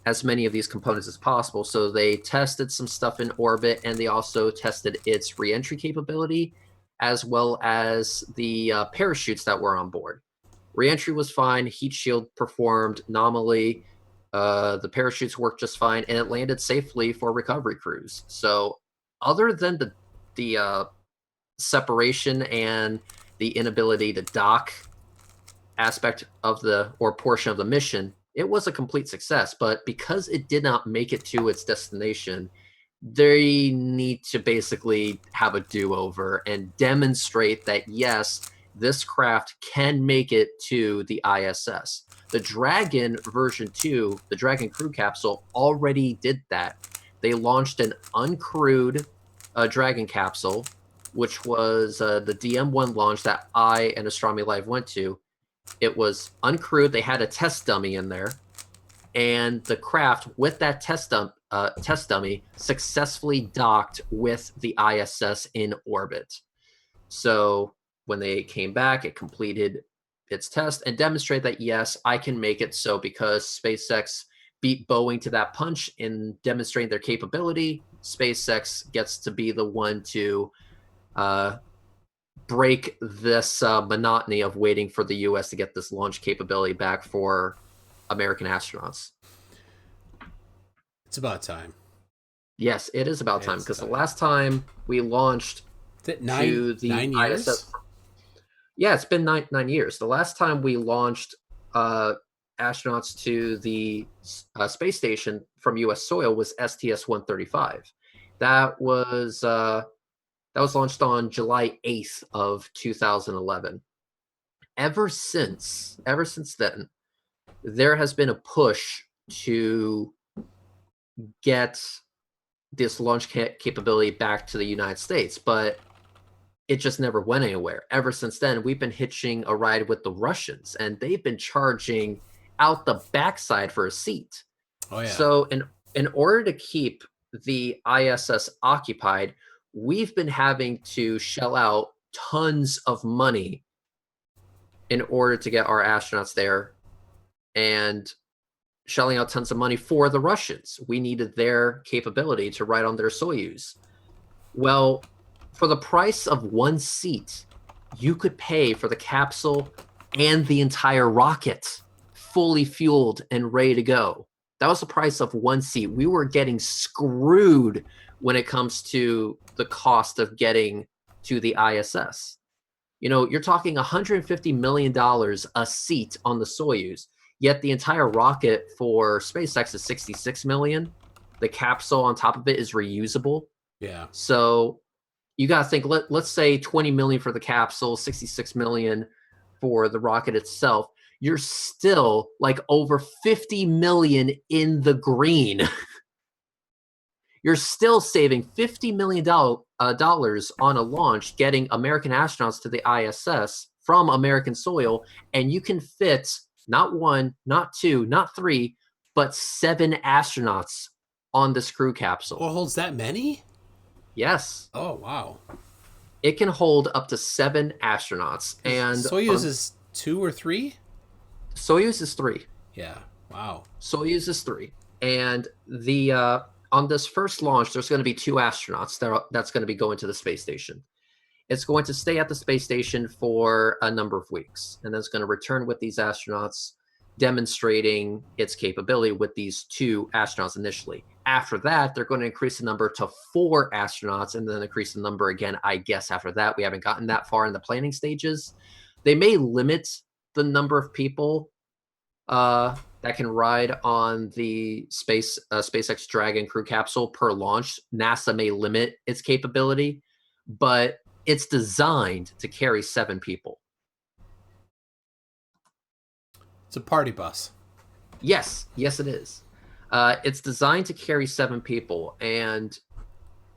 as many of these components as possible. So they tested some stuff in orbit, and they also tested its reentry capability, as well as the parachutes that were on board. Reentry was fine. Heat shield performed nominally. The parachutes worked just fine, and it landed safely for recovery crews. So other than the separation and the inability to dock aspect of or portion of the mission, it was a complete success. But because it did not make it to its destination, they need to basically have a do-over and demonstrate that, yes, this craft can make it to the ISS. The Dragon version 2, the Dragon crew capsule, already did that. They launched an uncrewed Dragon capsule, which was the DM1 launch that I and Astronomy Live went to. It was uncrewed. They had a test dummy in there. And the craft with that test dummy successfully docked with the ISS in orbit. So when they came back, it completed its test and demonstrated that, yes, I can make it. So because SpaceX beat Boeing to that punch in demonstrating their capability, SpaceX gets to be the one to break this monotony of waiting for the U.S. to get this launch capability back for American astronauts. It's about time. Yes, it is about time, because the last time we launched to the 9 years? ISS, yeah, it's been nine years. The last time we launched astronauts to the space station from U.S. soil was STS-135. That was launched on July 8th of 2011. Ever since then, there has been a push to get this launch capability back to the United States, but it just never went anywhere. Ever since then, we've been hitching a ride with the Russians, and they've been charging out the backside for a seat. Oh yeah. So in order to keep the ISS occupied, we've been having to shell out tons of money in order to get our astronauts there, and shelling out tons of money for the Russians. We needed their capability to ride on their Soyuz. Well, for the price of one seat, you could pay for the capsule and the entire rocket, fully fueled and ready to go. That was the price of one seat. We were getting screwed when it comes to the cost of getting to the ISS. You know, you're talking $150 million a seat on the Soyuz, yet the entire rocket for SpaceX is $66 million. The capsule on top of it is reusable. Yeah. So you got to think, let's say 20 million for the capsule, 66 million for the rocket itself. You're still like over 50 million in the green. You're still saving $50 million dollars on a launch, getting American astronauts to the ISS from American soil, and you can fit not one, not two, not three, but 7 astronauts on this crew capsule. Oh, it holds that many? Yes. Oh, wow. It can hold up to 7 astronauts. And Soyuz is 2 or 3? Soyuz is 3. Yeah. Wow. Soyuz is 3. And the on this first launch, there's going to be 2 astronauts that's going to be going to the space station. It's going to stay at the space station for a number of weeks, and then it's going to return with these astronauts, demonstrating its capability with these 2 astronauts initially. After that, they're going to increase the number to 4 astronauts, and then increase the number again, I guess, after that. We haven't gotten that far in the planning stages. They may limit the number of people that can ride on the SpaceX Dragon crew capsule per launch. NASA may limit its capability, but it's designed to carry 7 people. It's a party bus. Yes, it is. It's designed to carry 7 people, and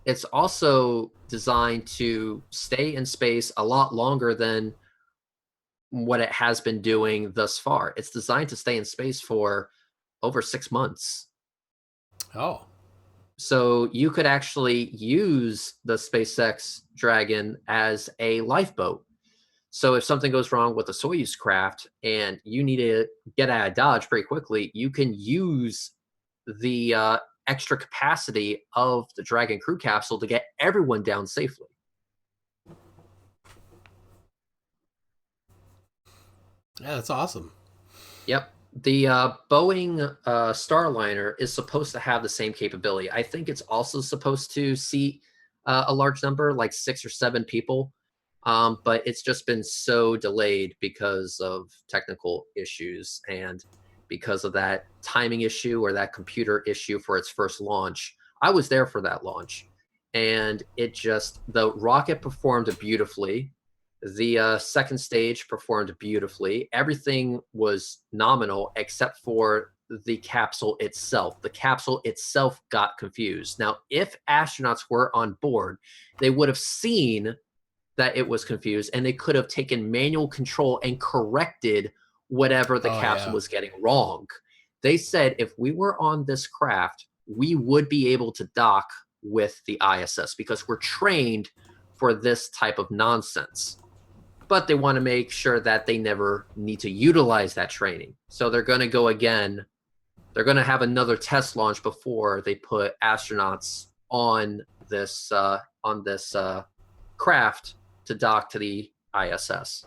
it's also designed to stay in space a lot longer than what it has been doing thus far. It's designed to stay in space for over 6 months. Oh. So you could actually use the SpaceX Dragon as a lifeboat. So if something goes wrong with the Soyuz craft and you need to get out of Dodge pretty quickly, you can use the extra capacity of the Dragon crew capsule to get everyone down safely. Yeah, that's awesome. Yep. The Boeing Starliner is supposed to have the same capability. I think it's also supposed to seat a large number, like 6 or 7 people. But it's just been so delayed because of technical issues and because of that timing issue or that computer issue for its first launch. I was there for that launch, and the rocket performed beautifully. The second stage performed beautifully. Everything was nominal except for the capsule itself. The capsule itself got confused. Now, if astronauts were on board, they would have seen that it was confused, and they could have taken manual control and corrected whatever the capsule was getting wrong. They said if we were on this craft, we would be able to dock with the ISS because we're trained for this type of nonsense. But they want to make sure that they never need to utilize that training. So they're going to go again. They're going to have another test launch before they put astronauts on this craft to dock to the ISS.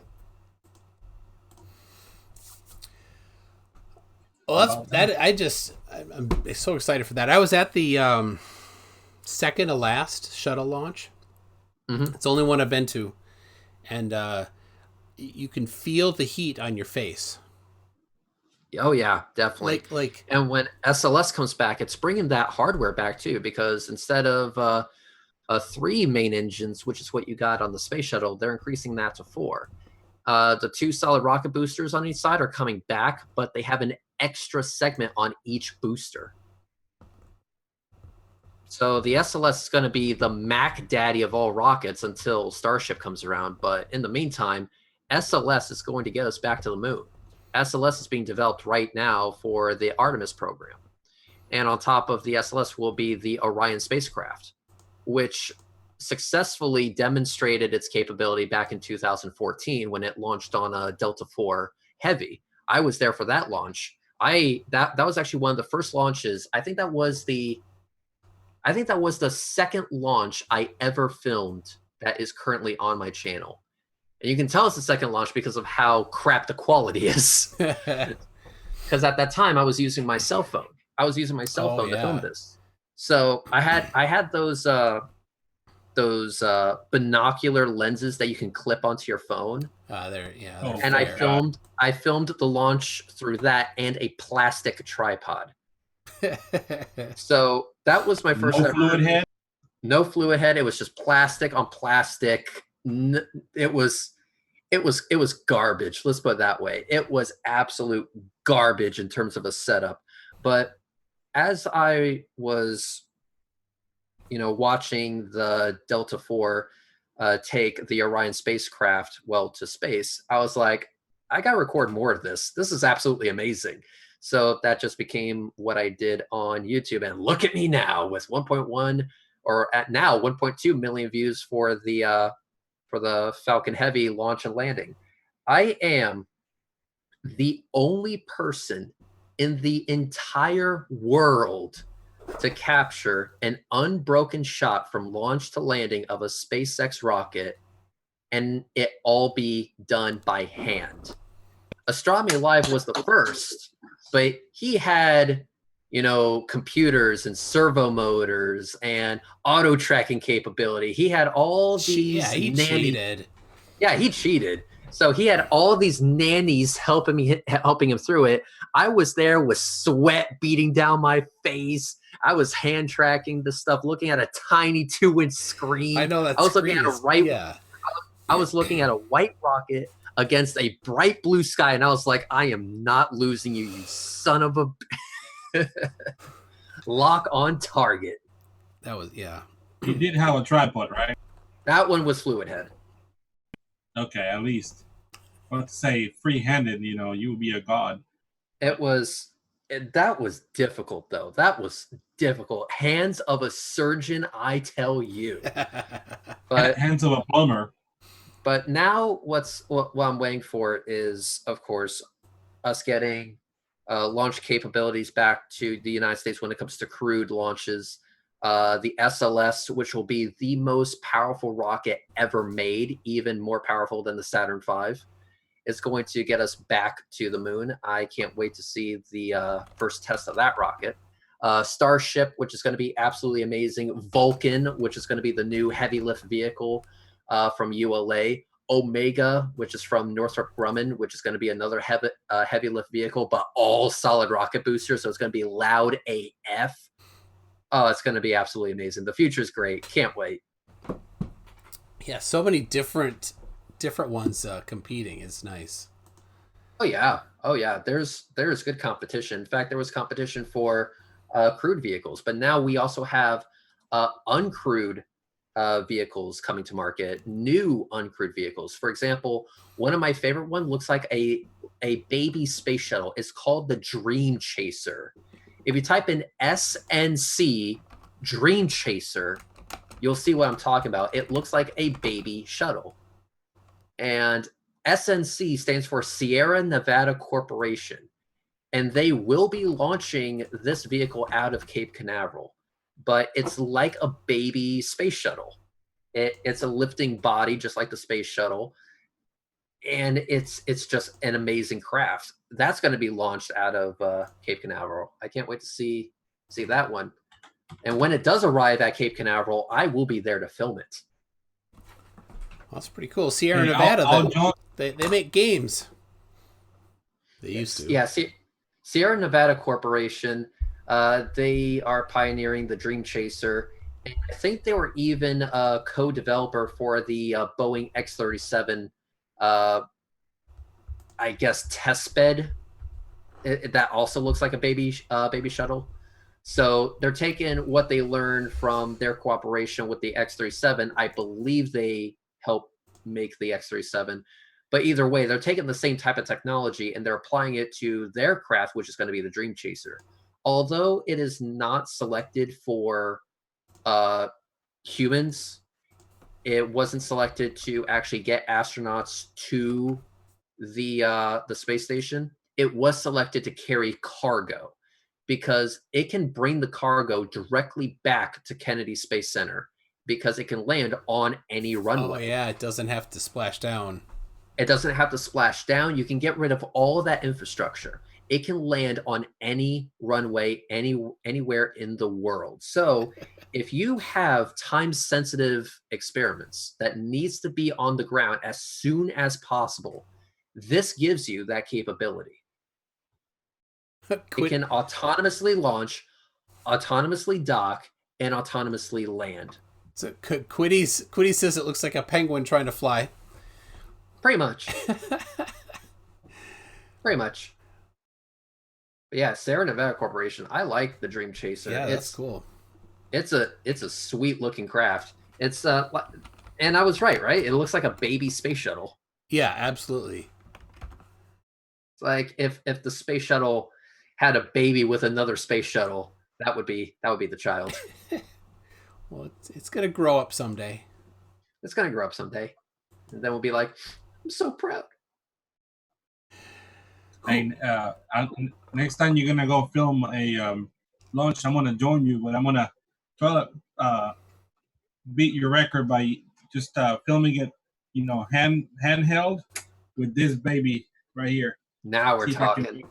Well, I'm so excited for that. I was at the second to last shuttle launch. Mm-hmm. It's the only one I've been to, and you can feel the heat on your face. Oh yeah, definitely. Like, and when SLS comes back, it's bringing that hardware back too, because instead of 3 main engines, which is what you got on the space shuttle, they're increasing that to 4. The 2 solid rocket boosters on each side are coming back, but they have an extra segment on each booster. So the SLS is going to be the Mac daddy of all rockets until Starship comes around. But in the meantime, SLS is going to get us back to the moon. SLS is being developed right now for the Artemis program. And on top of the SLS will be the Orion spacecraft, which successfully demonstrated its capability back in 2014 when it launched on a Delta IV Heavy. I was there for that launch. That was actually one of the first launches. I think that was the second launch I ever filmed that is currently on my channel. And you can tell it's the second launch because of how crap the quality is. Because at that time I was using my cell phone. To film this. So I had those binocular lenses that you can clip onto your phone. And I filmed the launch through that and a plastic tripod. So that was my first. No fluid head. No fluid head. It was just plastic on plastic. It was garbage. Let's put it that way. It was absolute garbage in terms of a setup. But as I was, watching the Delta IV take the Orion spacecraft to space, I was like, I got to record more of this. This is absolutely amazing. So that just became what I did on YouTube. And look at me now with 1.1 or at now 1.2 million views for the Falcon Heavy launch and landing. I am the only person in the entire world to capture an unbroken shot from launch to landing of a SpaceX rocket and it all be done by hand. Astronomy Live was the first, but he had, computers and servo motors and auto tracking capability. He had all these. Yeah, he cheated. Yeah, he cheated. So he had all these nannies helping him through it. I was there with sweat beating down my face. I was hand tracking the stuff, looking at a tiny 2-inch screen. I know that. I was looking at I was looking at a white rocket against a bright blue sky, and I was like, I am not losing you, you son of a lock on target. That was You did have a tripod, right? That one was fluid head. Okay, at least. But to say free-handed, you would be a god. That was difficult, though. That was difficult. Hands of a surgeon, I tell you. But hands of a plumber. But now what I'm waiting for is, of course, us getting launch capabilities back to the United States when it comes to crewed launches. The SLS, which will be the most powerful rocket ever made, even more powerful than the Saturn V, is going to get us back to the moon. I can't wait to see the first test of that rocket. Starship, which is going to be absolutely amazing. Vulcan, which is going to be the new heavy lift vehicle from ULA. Omega, which is from Northrop Grumman, which is going to be another heavy lift vehicle, but all solid rocket boosters. So it's going to be loud AF. Oh, it's going to be absolutely amazing. The future is great. Can't wait. Yeah, so many different ones competing. It's nice. Oh yeah. There's good competition. In fact, there was competition for crewed vehicles, but now we also have uncrewed vehicles coming to market. New uncrewed vehicles. For example, one of my favorite one looks like a baby space shuttle. It's called the Dream Chaser. If you type in SNC Dream Chaser, you'll see what I'm talking about. It looks like a baby shuttle. And SNC stands for Sierra Nevada Corporation. And they will be launching this vehicle out of Cape Canaveral. But it's like a baby space shuttle. It's a lifting body, just like the space shuttle. And it's just an amazing craft. That's going to be launched out of Cape Canaveral. I can't wait to see that one. And when it does arrive at Cape Canaveral, I will be there to film it. Well, that's pretty cool. Sierra Nevada, they make games. They used to. Yeah, Sierra Nevada Corporation, they are pioneering the Dream Chaser. And I think they were even a co-developer for the Boeing X-37 I guess test bed that also looks like a baby shuttle. So they're taking what they learned from their cooperation with the X-37. I believe they helped make the X-37, but either way, they're taking the same type of technology and they're applying it to their craft, which is going to be the Dream Chaser. Although it is not selected for humans, It wasn't selected to actually get astronauts to the space station. It was selected to carry cargo because it can bring the cargo directly back to Kennedy Space Center because it can land on any runway. Oh yeah, it doesn't have to splash down. It doesn't have to splash down. You can get rid of all of that infrastructure. It can land on any runway, anywhere in the world. So if you have time-sensitive experiments that needs to be on the ground as soon as possible, this gives you that capability. It can autonomously launch, autonomously dock, and autonomously land. So Quiddy says it looks like a penguin trying to fly. Pretty much. Pretty much. But yeah, Sierra Nevada Corporation. I like the Dream Chaser. Yeah, that's cool. It's a sweet looking craft. It's and I was right? It looks like a baby space shuttle. Yeah, absolutely. It's like if the space shuttle had a baby with another space shuttle, that would be the child. Well, it's gonna grow up someday. It's gonna grow up someday, and then we'll be like, I'm so proud. And next time you're gonna go film a launch, I'm gonna join you, but I'm gonna try to beat your record by just filming it, handheld with this baby right here. Now we're talking.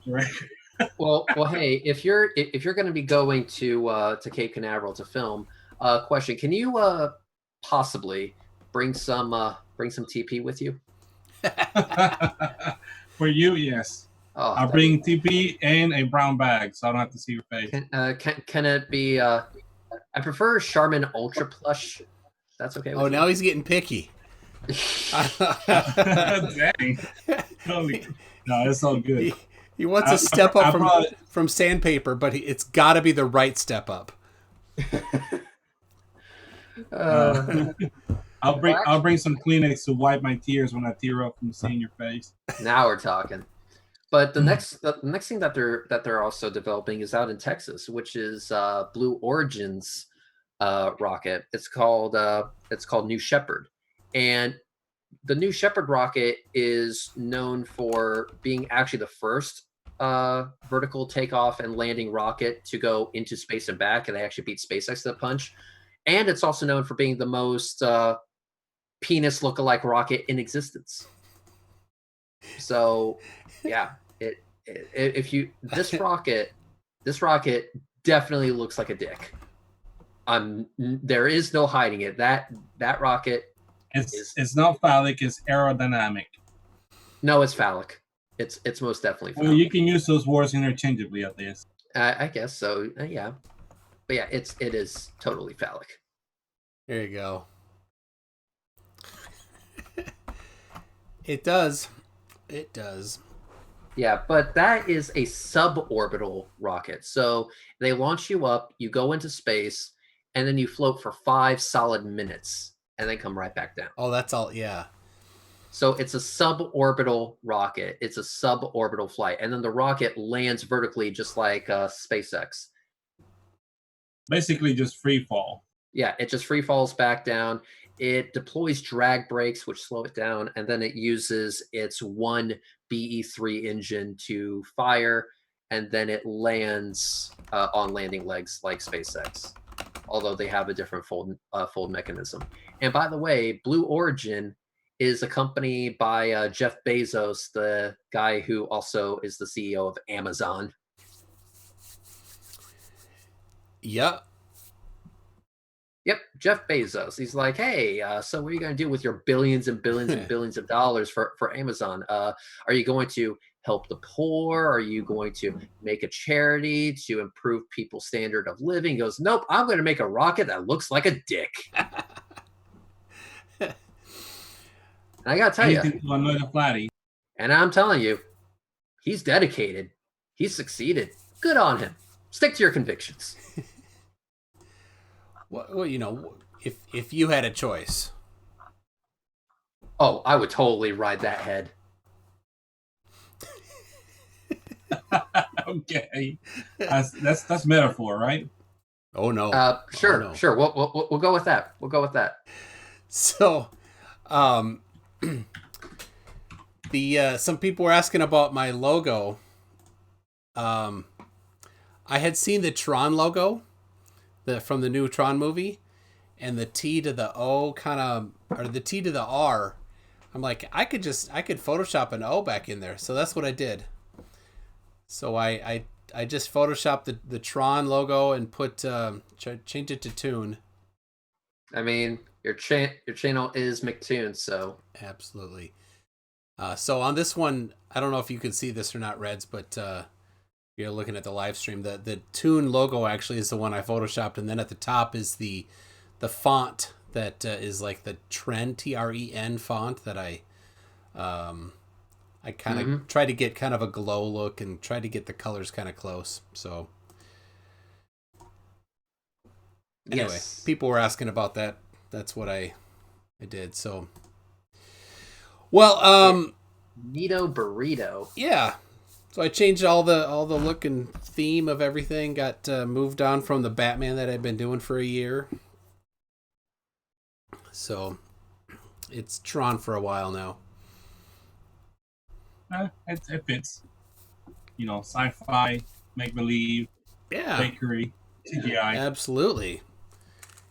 Well, hey, if you're going to be going to Cape Canaveral to film, question: can you possibly bring some TP with you? For you, yes. Oh, I'll bring TP and a brown bag, so I don't have to see your face. Can it be? I prefer Charmin Ultra Plush. That's okay. Oh, now he's getting picky. Dang. No, it's all good. He wants a step up from sandpaper, but it's got to be the right step up. I'll bring some Kleenex to wipe my tears when I tear up from seeing your face. Now we're talking. But the next thing that they're also developing is out in Texas, which is Blue Origin's rocket. It's called New Shepard, and the New Shepard rocket is known for being actually the first vertical takeoff and landing rocket to go into space and back, and they actually beat SpaceX to the punch. And it's also known for being the most penis look-alike rocket in existence. So, yeah, this rocket definitely looks like a dick. There is no hiding it. That rocket. It's not phallic. It's aerodynamic. No, it's phallic. It's most definitely phallic. Well, you can use those words interchangeably, at least. I guess so. Yeah, but yeah, it is totally phallic. There you go. It does. It does. Yeah, but that is a suborbital rocket. So they launch you up, you go into space, and then you float for 5 solid minutes, and then come right back down. Oh, that's all. Yeah. So it's a suborbital rocket. It's a suborbital flight, and then the rocket lands vertically, just like SpaceX. Basically, just free fall. Yeah, it just free falls back down. It deploys drag brakes, which slow it down, and then it uses its one BE-3 engine to fire, and then it lands on landing legs like SpaceX, although they have a different fold mechanism. And by the way, Blue Origin is a company by Jeff Bezos, the guy who also is the CEO of Amazon. Yep. Yep, Jeff Bezos. He's like, hey, so what are you going to do with your billions and billions and billions of dollars for Amazon? Are you going to help the poor? Are you going to make a charity to improve people's standard of living? He goes, nope, I'm going to make a rocket that looks like a dick. And I got to tell you, Flatty. And I'm telling you, he's dedicated. He's succeeded. Good on him. Stick to your convictions. Well, if you had a choice. Oh, I would totally ride that head. Okay, that's metaphor, right? Oh no. Sure, oh, no. sure. We'll go with that. We'll go with that. So, some people were asking about my logo. I had seen the Tron logo, from the new Tron movie, and the T to the O or the T to the R. I'm like, I could Photoshop an O back in there. So that's what I did. So I just Photoshopped the Tron logo and changed it to Toon. I mean, your channel is McToon, so Absolutely. So on this one, I don't know if you can see this or not, Reds, but you're looking at the live stream. The Toon logo actually is the one I Photoshopped, and then at the top is the font that is like the Tren, TREN font that I kind of try to get kind of a glow look and try to get the colors kind of close. So anyway, yes. People were asking about that. That's what I did. So, well, Neato burrito. Yeah. So I changed all the look and theme of everything. Got moved on from the Batman that I've been doing for a year. So it's Tron for a while now. It fits. You know, sci-fi, make believe, bakery, CGI. Absolutely.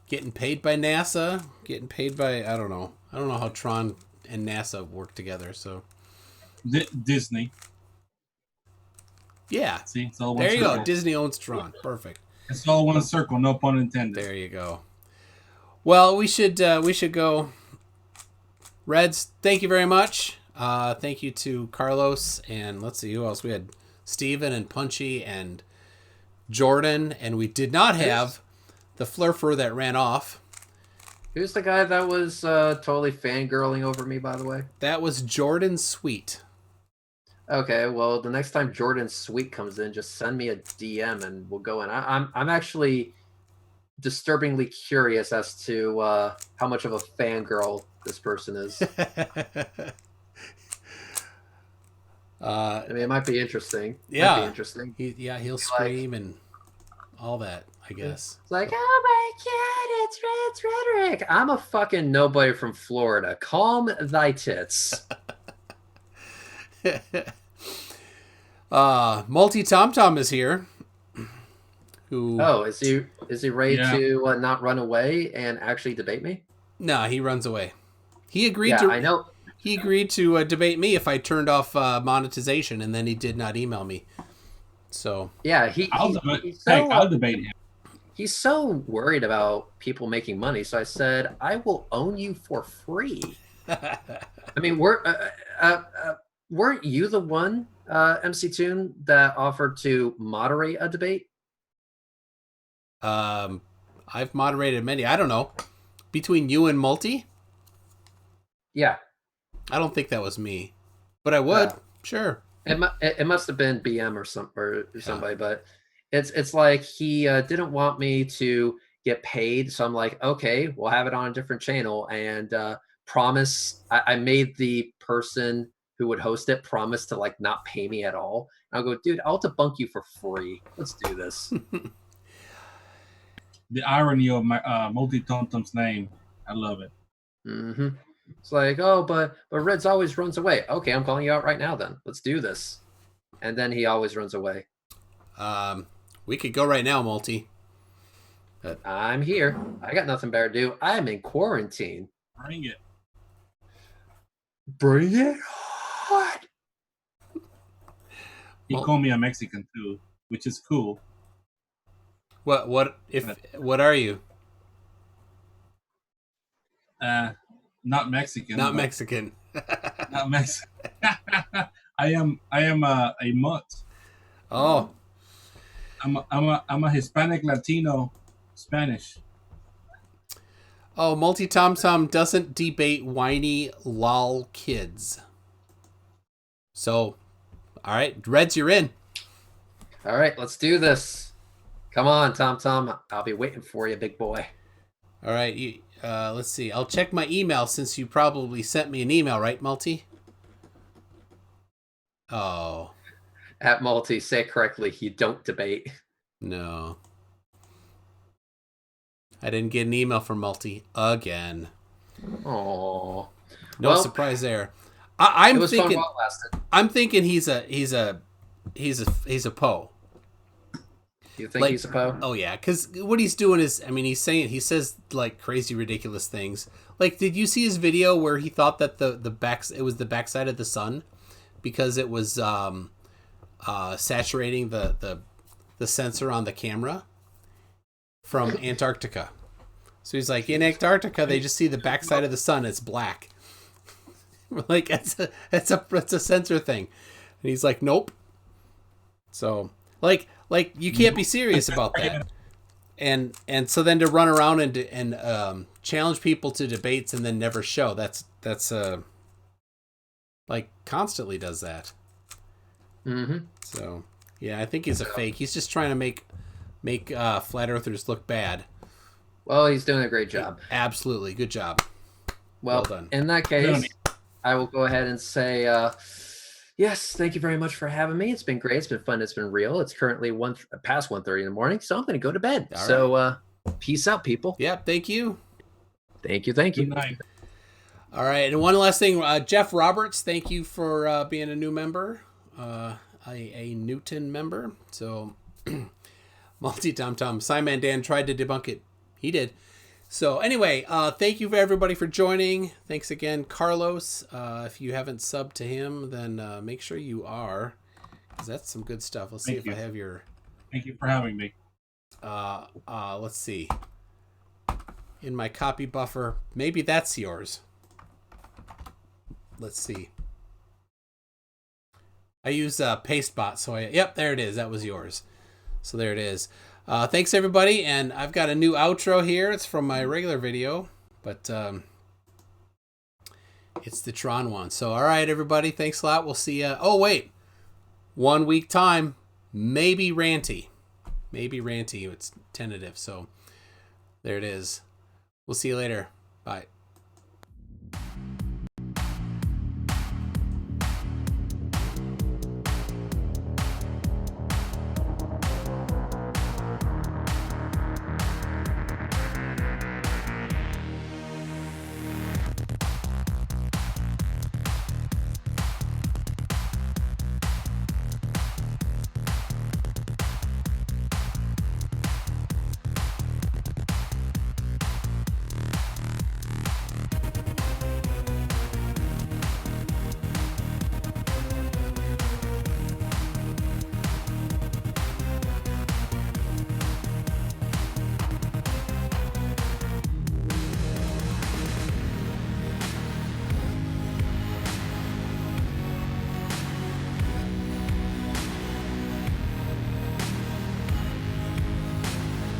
Getting paid by NASA. Getting paid by I don't know how Tron and NASA work together. So Disney. Yeah. See, it's all one there you circle. go. Disney owns Tron. Perfect. It's all one circle. No pun intended. There you go. Well, we should go. Reds, thank you very much. Thank you to Carlos, and let's see who else. We had Steven and Punchy and Jordan, and we did not have the flurfer that ran off. Who's the guy that was totally fangirling over me, by the way? That was Jordan Sweet. Okay, well, the next time Jordan Sweet comes in, just send me a DM and we'll go in. I'm actually disturbingly curious as to how much of a fangirl this person is. I mean, it might be interesting. Yeah, might be interesting. He'll scream and all that, I guess. It's like, oh my god, it's Rhetoric. I'm a fucking nobody from Florida. Calm thy tits. Multi Tom Tom is here. Is he ready to not run away and actually debate me? No, he runs away. He agreed to. I know. He agreed to debate me if I turned off monetization, and then he did not email me. So yeah, I'll debate him. He's so worried about people making money, so I said I will own you for free. I mean, weren't you the one, MC Toon, that offered to moderate a debate? I've moderated many. I don't know. Between you and Multi? Yeah. I don't think that was me, but I would. No. Sure. It must have been BM or somebody, but it's like he didn't want me to get paid, so I'm like, okay, we'll have it on a different channel, and promise. I made the person who would host it promise to like not pay me at all. And I'll go, dude, I'll debunk you for free. Let's do this. The irony of my multi-tom-tom's name, I love it. Mm-hmm. It's like, oh, but Red's always runs away. Okay, I'm calling you out right now then. Let's do this. And then he always runs away. We could go right now, Multi. I'm here. I got nothing better to do. I'm in quarantine. Bring it. Bring it on. He called me a Mexican too, which is cool. What are you? Not Mexican. Not Mexican. Not Mexican. I am a mutt. Oh. I'm a Hispanic Latino Spanish. Oh, Multi Tom Tom doesn't debate whiny lol kids. So, all right, Reds, you're in. All right, let's do this. Come on, Tom Tom. I'll be waiting for you, big boy. All right, let's see. I'll check my email since you probably sent me an email, right, Multi? Oh. At Multi, say it correctly. You don't debate. No. I didn't get an email from Multi again. Oh, No well, surprise there. it I'm was fun thinking. while it lasted. I'm thinking he's a Poe. You think Like, he's a Poe? oh yeah, because what he's doing is, I mean, he says like crazy, ridiculous things. Like, did you see his video where he thought that it was the backside of the sun because it was saturating the sensor on the camera from Antarctica? So he's like, in Antarctica, they just see the backside of the sun. It's black. Like, it's a sensor thing, and he's like, nope. So like you can't be serious about that. And so then to run around and challenge people to debates and then never show, that's like constantly does that. Mm-hmm. So yeah, I think he's a fake. He's just trying to make flat earthers look bad. Well, he's doing a great job. Absolutely, good job. Well done. in that case, I will go ahead and say yes, thank you very much for having me. It's been great. It's been fun. It's been real. It's currently past 1:30 in the morning, so I'm going to go to bed. All so peace out, people. Yep, thank you. Thank you. Thank you. Good night. All right, and one last thing, Jeff Roberts, thank you for being a new member, a Newton member. So, multi-tom-tom. Simon Dan tried to debunk it. He did. So anyway, thank you for everybody for joining. Thanks again, Carlos. If you haven't subbed to him, then make sure you are, because that's some good stuff. Let's see if I have your. Thank you for having me. Let's see. In my copy buffer, maybe that's yours. Let's see. I use Pastebot, so yep, there it is. That was yours. So there it is. Thanks everybody, and I've got a new outro here. It's from my regular video, but it's the Tron one. So all right, everybody, thanks a lot. We'll see you. Oh wait, 1 week time, maybe ranty. It's tentative. So there it is. We'll see you later. Bye.